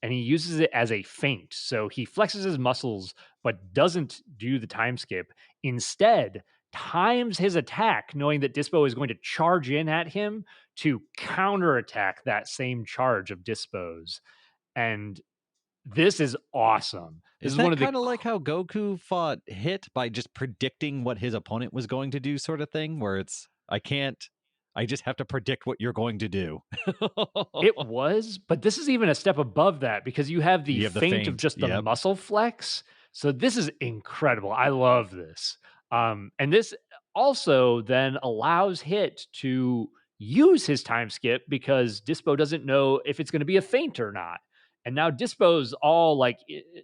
and he uses it as a feint. So he flexes his muscles, but doesn't do the time skip. Instead, times his attack, knowing that Dispo is going to charge in at him to counterattack that same charge of Dispo's. And this is awesome. This Is is one that of the kind of like how Goku fought Hit by just predicting what his opponent was going to do, sort of thing, where it's, I just have to predict what you're going to do. It was, but this is even a step above that because you have the You have the feint of feint. just the Yep. muscle flex. So this is incredible. I love this. And this also then allows Hit to use his time skip because Dispo doesn't know if it's going to be a feint or not. And now Dispo's all like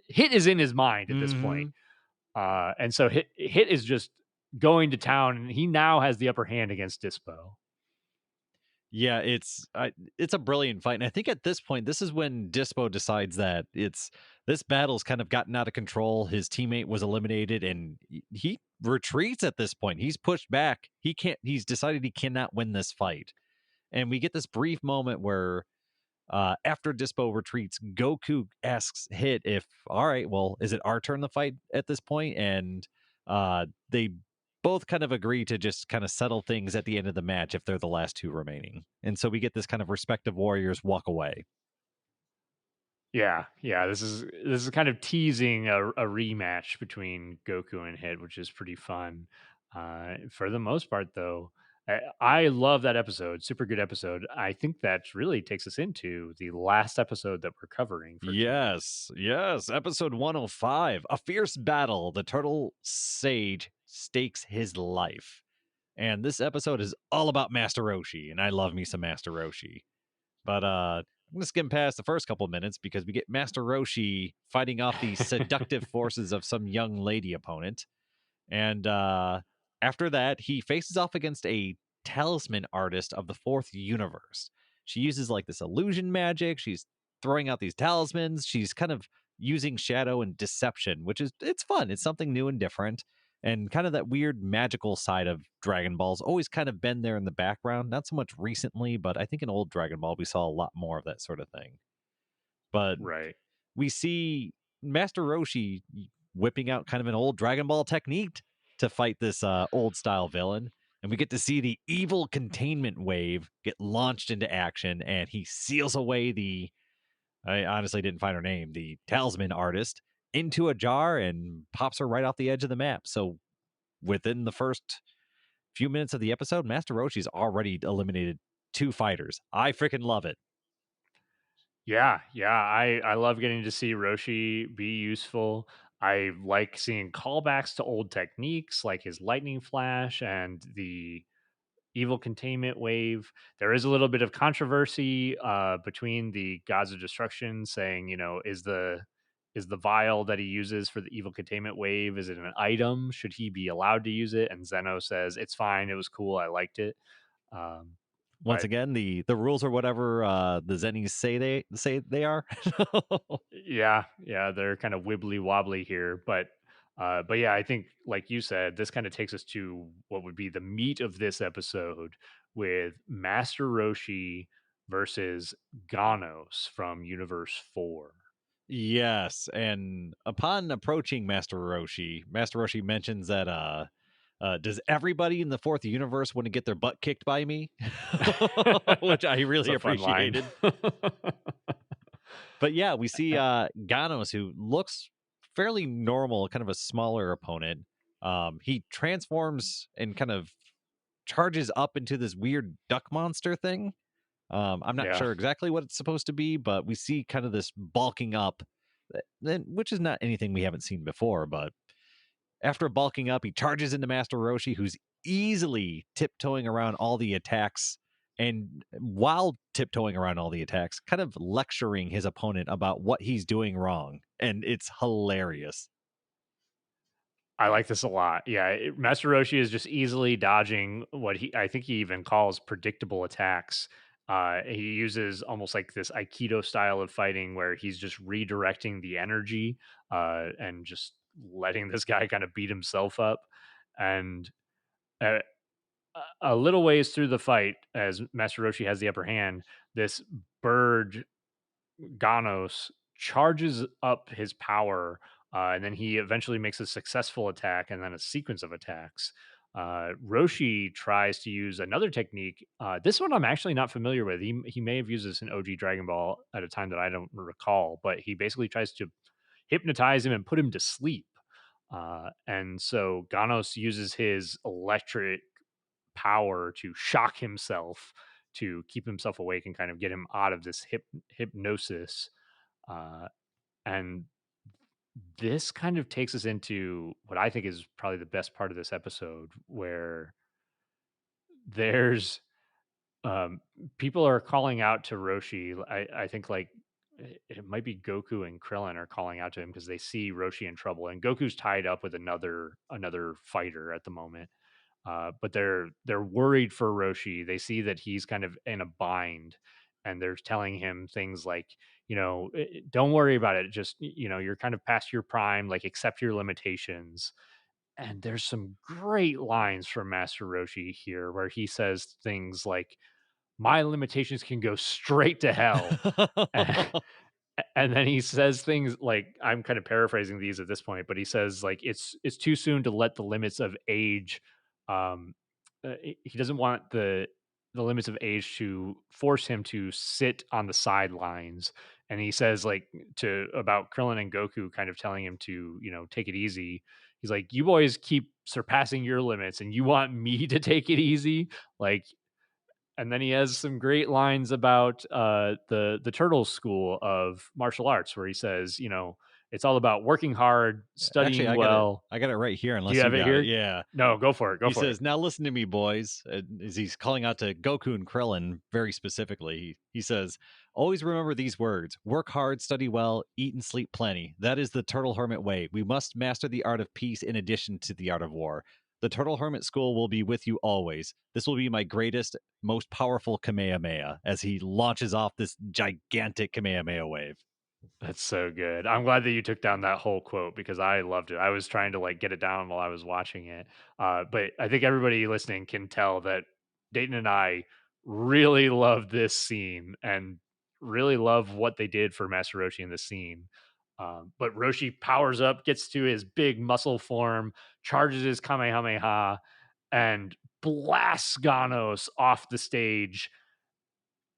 Hit is in his mind at this point. Hmm. And so Hit is just going to town and he now has the upper hand against Dispo. Yeah, it's a brilliant fight, and I think at this point, this is when Dispo decides that this battle's kind of gotten out of control. His teammate was eliminated, and he retreats at this point. He's pushed back. He can't. He's decided he cannot win this fight, and we get this brief moment where, after Dispo retreats, Goku asks Hit if, all right, well, is it our turn to fight at this point? And they both kind of agree to just kind of settle things at the end of the match if they're the last two remaining. And so we get this kind of respective warriors walk away. Yeah, yeah. This is kind of teasing a rematch between Goku and Hit, which is pretty fun. For the most part, though, I love that episode. Super good episode. I think that really takes us into the last episode that we're covering for tonight. Yes, yes. Episode 105, A Fierce Battle. The Turtle Sage stakes his life. And this episode is all about Master Roshi, and I love me some Master Roshi. But I'm gonna skim past the first couple minutes because we get Master Roshi fighting off the seductive forces of some young lady opponent. And after that, he faces off against a talisman artist of the fourth universe. She uses like this illusion magic. She's throwing out these talismans. She's kind of using shadow and deception, which is it's fun. It's something new and different. And kind of that weird magical side of Dragon Ball's always kind of been there in the background. Not so much recently, but I think in old Dragon Ball we saw a lot more of that sort of thing. But Right. we see Master Roshi whipping out kind of an old Dragon Ball technique to fight this old style villain. And we get to see the evil containment wave get launched into action, and he seals away I honestly didn't find her name, the talisman artist, into a jar and pops her right off the edge of the map. So within the first few minutes of the episode, Master Roshi's already eliminated two fighters. I freaking love it. Yeah, yeah. I love getting to see Roshi be useful. I like seeing callbacks to old techniques like his lightning flash and the evil containment wave. There is a little bit of controversy between the gods of destruction saying, is the vial that he uses for the evil containment wave, is it an item? Should he be allowed to use it? And Zeno says it's fine. It was cool. I liked it. Um, Once but again, the rules are whatever the Zennies say they are. yeah, yeah, they're kind of wibbly wobbly here, but yeah, I think like you said, this kind of takes us to what would be the meat of this episode with Master Roshi versus Ganos from Universe 4. Yes, and upon approaching Master Roshi mentions that does everybody in the fourth universe want to get their butt kicked by me? Which I It's really a fun line. appreciated. But yeah, we see Ganos, who looks fairly normal, kind of a smaller opponent. He transforms and kind of charges up into this weird duck monster thing. I'm not Yeah. sure exactly what it's supposed to be, but we see kind of this bulking up, which is not anything we haven't seen before. But after bulking up, he charges into Master Roshi, who's easily tiptoeing around all the attacks. And while tiptoeing around all the attacks, kind of lecturing his opponent about what he's doing wrong. And it's hilarious. I like this a lot. Yeah, Master Roshi is just easily dodging what I think he even calls predictable attacks. He uses almost like this Aikido style of fighting where he's just redirecting the energy and just letting this guy kind of beat himself up. And uh, a little ways through the fight, as Master Roshi has the upper hand, this bird Ganos charges up his power, and then he eventually makes a successful attack and then a sequence of attacks. Roshi tries to use another technique. This one I'm actually not familiar with. He may have used this in OG Dragon Ball at a time that I don't recall, but he basically tries to hypnotize him and put him to sleep. And so Ganos uses his electric power to shock himself to keep himself awake and kind of get him out of this hypnosis. Uh, and this kind of takes us into what I think is probably the best part of this episode, where there's um, people are calling out to Roshi. I think like it might be Goku and Krillin are calling out to him because they see Roshi in trouble, and Goku's tied up with another fighter at the moment. But they're worried for Roshi. They see that he's kind of in a bind, and they're telling him things like, don't worry about it. Just you're kind of past your prime. Like, accept your limitations. And there's some great lines from Master Roshi here, where he says things like, "My limitations can go straight to hell." And then he says things like, I'm kind of paraphrasing these at this point, but he says like it's too soon to let the limits of age. Um, he doesn't want the limits of age to force him to sit on the sidelines. And he says like to about Krillin and Goku, kind of telling him to take it easy. He's like, you boys keep surpassing your limits, and you want me to take it easy, like. And then he has some great lines about the Turtle School of martial arts, where he says, it's all about working hard, Actually, studying well. I got it right here. Do Unless you you have it got it, here? yeah. No, go for it. Go He for it. says, "Now listen to me, boys." As he's calling out to Goku and Krillin very specifically, he says, "Always remember these words: work hard, study well, eat and sleep plenty. That is the Turtle Hermit way. We must master the art of peace in addition to the art of war. The Turtle Hermit School will be with you always. This will be my greatest, most powerful Kamehameha." As he launches off this gigantic Kamehameha wave. That's so good. I'm glad that you took down that whole quote because I loved it. I was trying to like get it down while I was watching it. But I think everybody listening can tell that Dayton and I really love this scene and really love what they did for Master Roshi in this scene. But Roshi powers up, gets to his big muscle form, charges his Kamehameha, and blasts Ganos off the stage,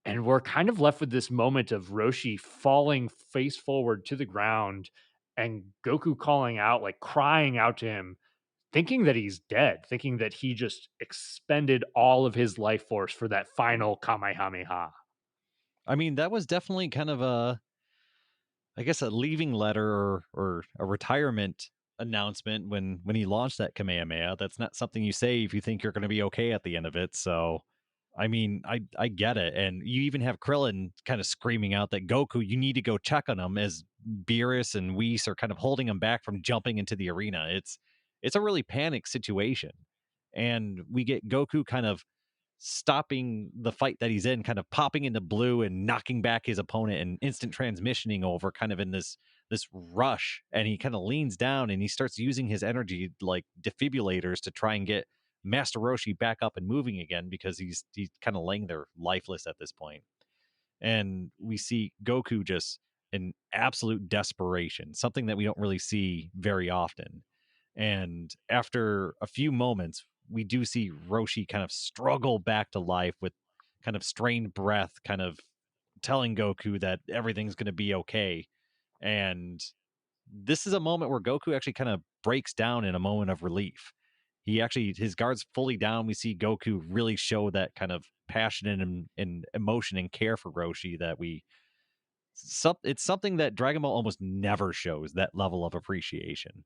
and we're kind of left with this moment of Roshi falling face forward to the ground and Goku calling out, like crying out to him, thinking that he's dead, thinking that he just expended all of his life force for that final Kamehameha. I mean, that was definitely kind of I guess a leaving letter or a retirement announcement when he launched that Kamehameha. That's not something you say if you think you're going to be okay at the end of it. So, I mean, I get it, and you even have Krillin kind of screaming out that Goku, you need to go check on him, as Beerus and Whis are kind of holding him back from jumping into the arena. It's a really panicked situation, and we get Goku kind of stopping the fight that he's in, kind of popping into blue and knocking back his opponent and instant transmissioning over, kind of in this rush. And he kind of leans down and he starts using his energy like defibrillators to try and get Master Roshi back up and moving again, because he's kind of laying there lifeless at this point. And we see Goku just in absolute desperation, something that we don't really see very often. And after a few moments, we do see Roshi kind of struggle back to life with kind of strained breath, kind of telling Goku that everything's going to be okay. And this is a moment where Goku actually kind of breaks down in a moment of relief. He actually, his guard's fully down. We see Goku really show that kind of passion and emotion and care for Roshi that it's something that Dragon Ball almost never shows, that level of appreciation.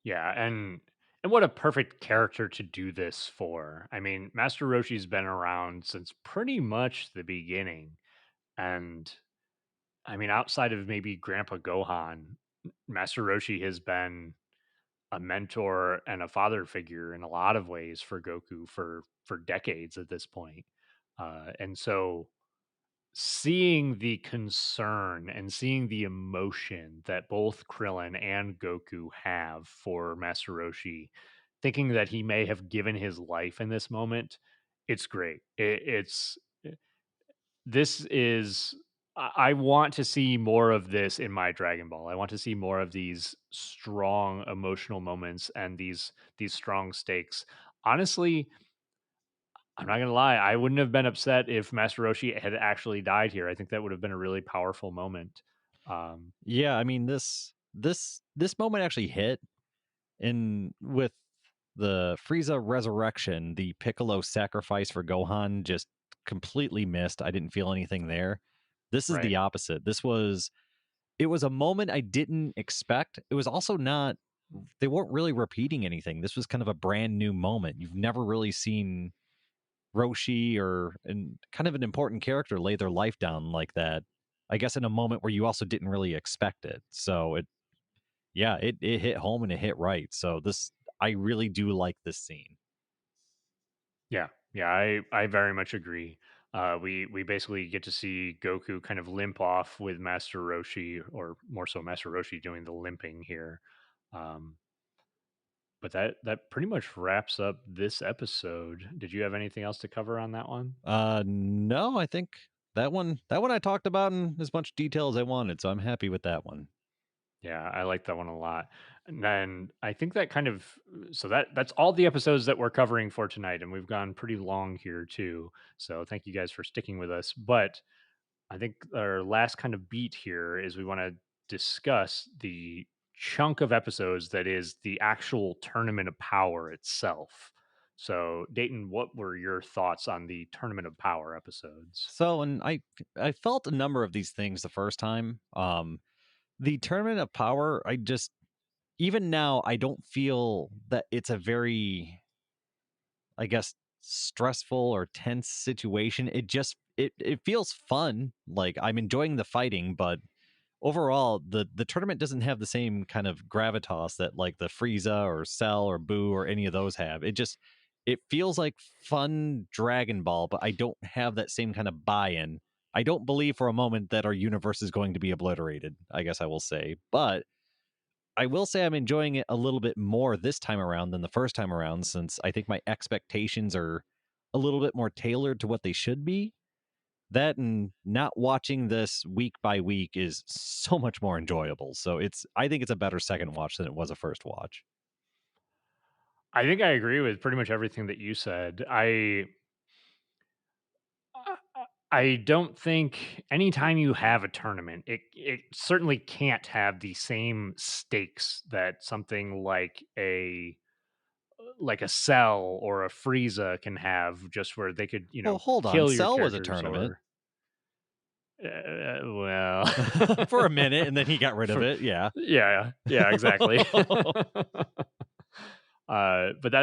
Yeah, and what a perfect character to do this for. I mean, Master Roshi's been around since pretty much the beginning. And I mean, outside of maybe Grandpa Gohan, Master Roshi has been a mentor and a father figure in a lot of ways for Goku for decades at this point. And so seeing the concern and seeing the emotion that both Krillin and Goku have for Master Roshi thinking that he may have given his life in this moment, it's great. This is I want to see more of this in my Dragon Ball. I want to see more of these strong emotional moments and these strong stakes. Honestly, I'm not gonna lie, I wouldn't have been upset if Master Roshi had actually died here. I think that would have been a really powerful moment. Um, Yeah, I mean this moment actually hit in with the Frieza resurrection, the Piccolo sacrifice for Gohan just completely missed. I didn't feel anything there. This is right. the opposite. It was a moment I didn't expect. It was also not they weren't really repeating anything. This was kind of a brand new moment. You've never really seen Roshi or and kind of an important character lay their life down like that. I guess in a moment where you also didn't really expect it. So it hit home and it hit right. So this I really do like this scene. Yeah, yeah, I very much agree. We basically get to see Goku kind of limp off with Master Roshi, or more so Master Roshi doing the limping here. Um, but that pretty much wraps up this episode. Did you have anything else to cover on that one? No, I think that one I talked about in as much detail as I wanted, so I'm happy with that one. Yeah, I like that one a lot. And then I think that kind of so that's all the episodes that we're covering for tonight, and we've gone pretty long here too. So thank you guys for sticking with us. But I think our last kind of beat here is we want to discuss the chunk of episodes that is the actual Tournament of Power itself. So, Dayton, what were your thoughts on the Tournament of Power episodes? So, and I felt a number of these things the first time. The Tournament of Power, I just even now I don't feel that it's a very I guess stressful or tense situation. It feels fun. Like I'm enjoying the fighting, but overall the tournament doesn't have the same kind of gravitas that like the Frieza or Cell or Boo or any of those have. It feels like fun Dragon Ball, but I don't have that same kind of buy-in. I don't believe for a moment that our universe is going to be obliterated, I guess I will say. But I will say I'm enjoying it a little bit more this time around than the first time around, since I think my expectations are a little bit more tailored to what they should be. That and not watching this week by week is so much more enjoyable. So I think it's a better second watch than it was a first watch. I think I agree with pretty much everything that you said. I don't think anytime you have a tournament, it certainly can't have the same stakes that something like a Cell or a Frieza can have, just where they could, Well, hold on. kill your Cell was a characters tournament or well, for a minute and then he got rid of for it. Yeah. yeah, yeah, exactly. But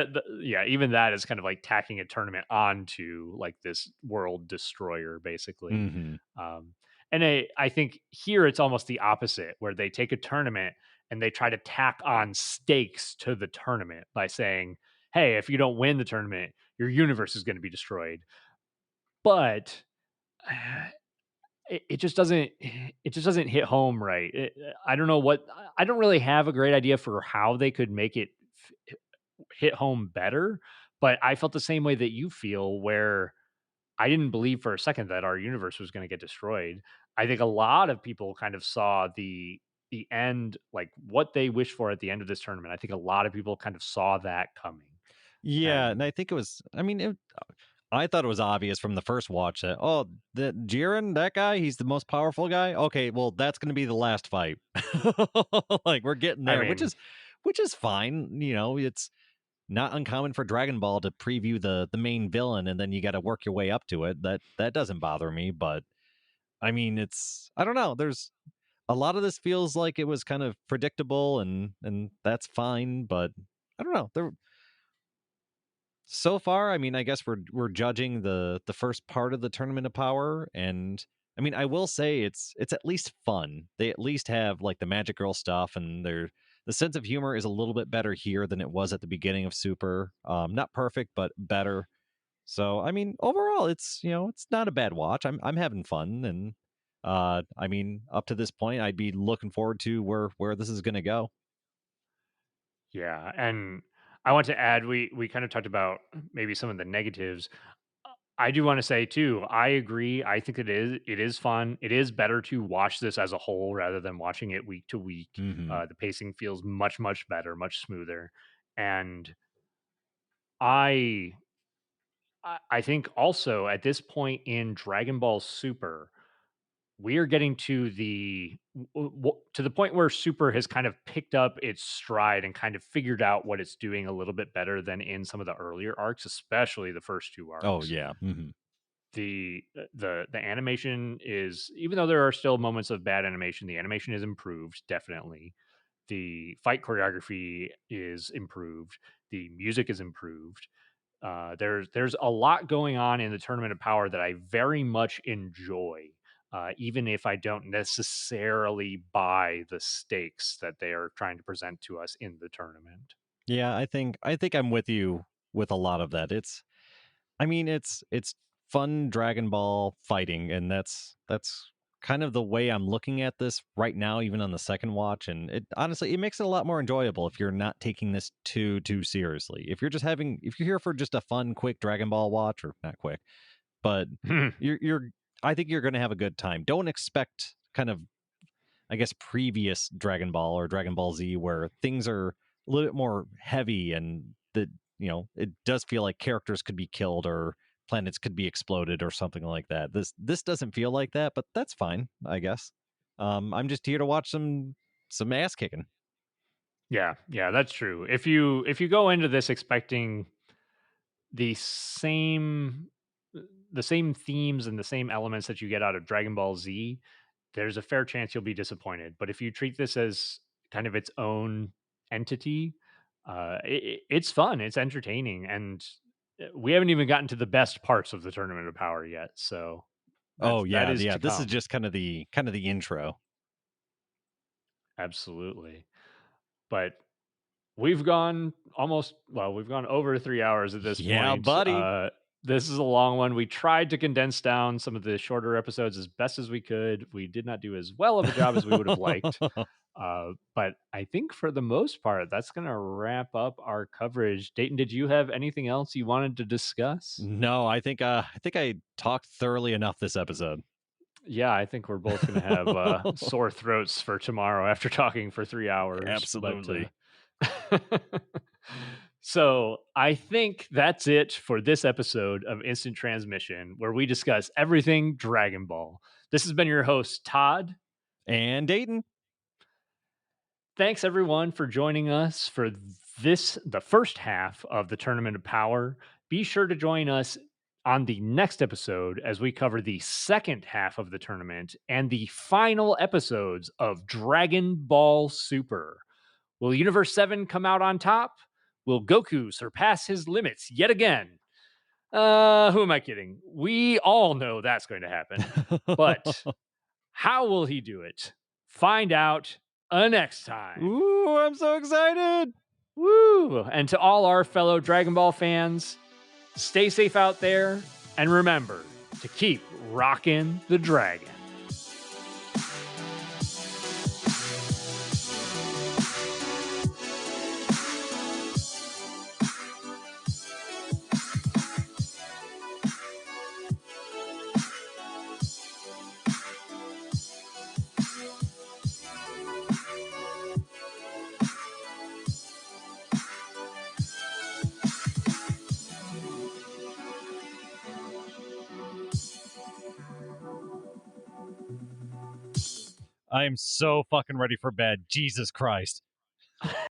yeah, even that is kind of like tacking a tournament onto like this world destroyer, basically. hmm Um, and I think here it's almost the opposite, where they take a tournament and they try to tack on stakes to the tournament by saying, "Hey, if you don't win the tournament, your universe is going to be destroyed." But it just doesn't hit home right. I don't know what I don't really have a great idea for how they could make it hit home better, but I felt the same way that you feel, where I didn't believe for a second that our universe was going to get destroyed. I think a lot of people kind of saw the end, like what they wished for at the end of this tournament. I think a lot of people kind of saw that coming. Yeah. And And I think it was, I mean, I thought it was obvious from the first watch that, oh, that Jiren, that guy, he's the most powerful guy. Okay, well, that's going to be the last fight. Like we're getting I there, mean, which is fine. You know, it's not uncommon for Dragon Ball to preview the main villain and then you got to work your way up to it. That doesn't bother me, but I mean, it's I don't know. There's a lot of this feels like it was kind of predictable and that's fine, but I don't know. There so far, I mean, I guess we're judging the first part of the Tournament of Power, and I mean, I will say it's at least fun. They at least have like the Magic Girl stuff, and the sense of humor is a little bit better here than it was at the beginning of Super. Not perfect, but better. So, I mean, overall, it's it's not a bad watch. I'm having fun, and I mean, up to this point, I'd be looking forward to where this is going to go. yeah, and I want to add, we kind of talked about maybe some of the negatives. I do want to say too, I agree. I think it is fun. It is better to watch this as a whole rather than watching it week to week. Hmm. The pacing feels much better, much smoother. And I I think also at this point in Dragon Ball Super, we are getting to to the point where Super has kind of picked up its stride and kind of figured out what it's doing a little bit better than in some of the earlier arcs, especially the first two Oh arcs. yeah. Hmm. The animation is, even though there are still moments of bad animation, the animation is improved definitely. The fight choreography is improved. The music is improved. There's a lot going on in the Tournament of Power that I very much enjoy, even if I don't necessarily buy the stakes that they are trying to present to us in the tournament. Yeah, I think I'm with you with a lot of that. I mean, it's fun Dragon Ball fighting, and that's kind of the way I'm looking at this right now, even on the second watch. And it honestly, it makes it a lot more enjoyable if you're not taking this too seriously. If you're here for just a fun, quick Dragon Ball watch, or not quick, but you're I think you're going to have a good time. Don't expect kind of, I guess, previous Dragon Ball or Dragon Ball Z where things are a little bit more heavy, and that, it does feel like characters could be killed or planets could be exploded or something like that. This doesn't feel like that, but that's fine, I guess. I'm just here to watch some ass kicking. Yeah, that's true. If you go into this expecting the same the same themes and the same elements that you get out of Dragon Ball Z, there's a fair chance you'll be disappointed. But if you treat this as kind of its own entity, it's fun, it's entertaining, and we haven't even gotten to the best parts of the Tournament of Power yet. So Oh that yeah, is yeah. to This is come. just kind of the intro. Absolutely. But we've gone over 3 hours at this Yeah, point. buddy. This is a long one. We tried to condense down some of the shorter episodes as best as we could. We did not do as well of a job as we would have liked. But I think for the most part, that's going to wrap up our coverage. Dayton, did you have anything else you wanted to discuss? No, I think I talked thoroughly enough this episode. Yeah, I think we're both going to have sore throats for tomorrow after talking for 3 hours. But Absolutely. so I think that's it for this episode of Instant Transmission, where we discuss everything Dragon Ball. This has been your host, Todd. And Dayton. Thanks everyone for joining us for the first half of the Tournament of Power. Be sure to join us on the next episode as we cover the second half of the tournament and the final episodes of Dragon Ball Super. Will Universe 7 come out on top? Will Goku surpass his limits yet again? Who am I kidding? We all know that's going to happen. But how will he do it? Find out next time. Ooh, I'm so excited. Woo! And to all our fellow Dragon Ball fans, stay safe out there and remember to keep rocking the dragon. I am so fucking ready for bed. Jesus Christ.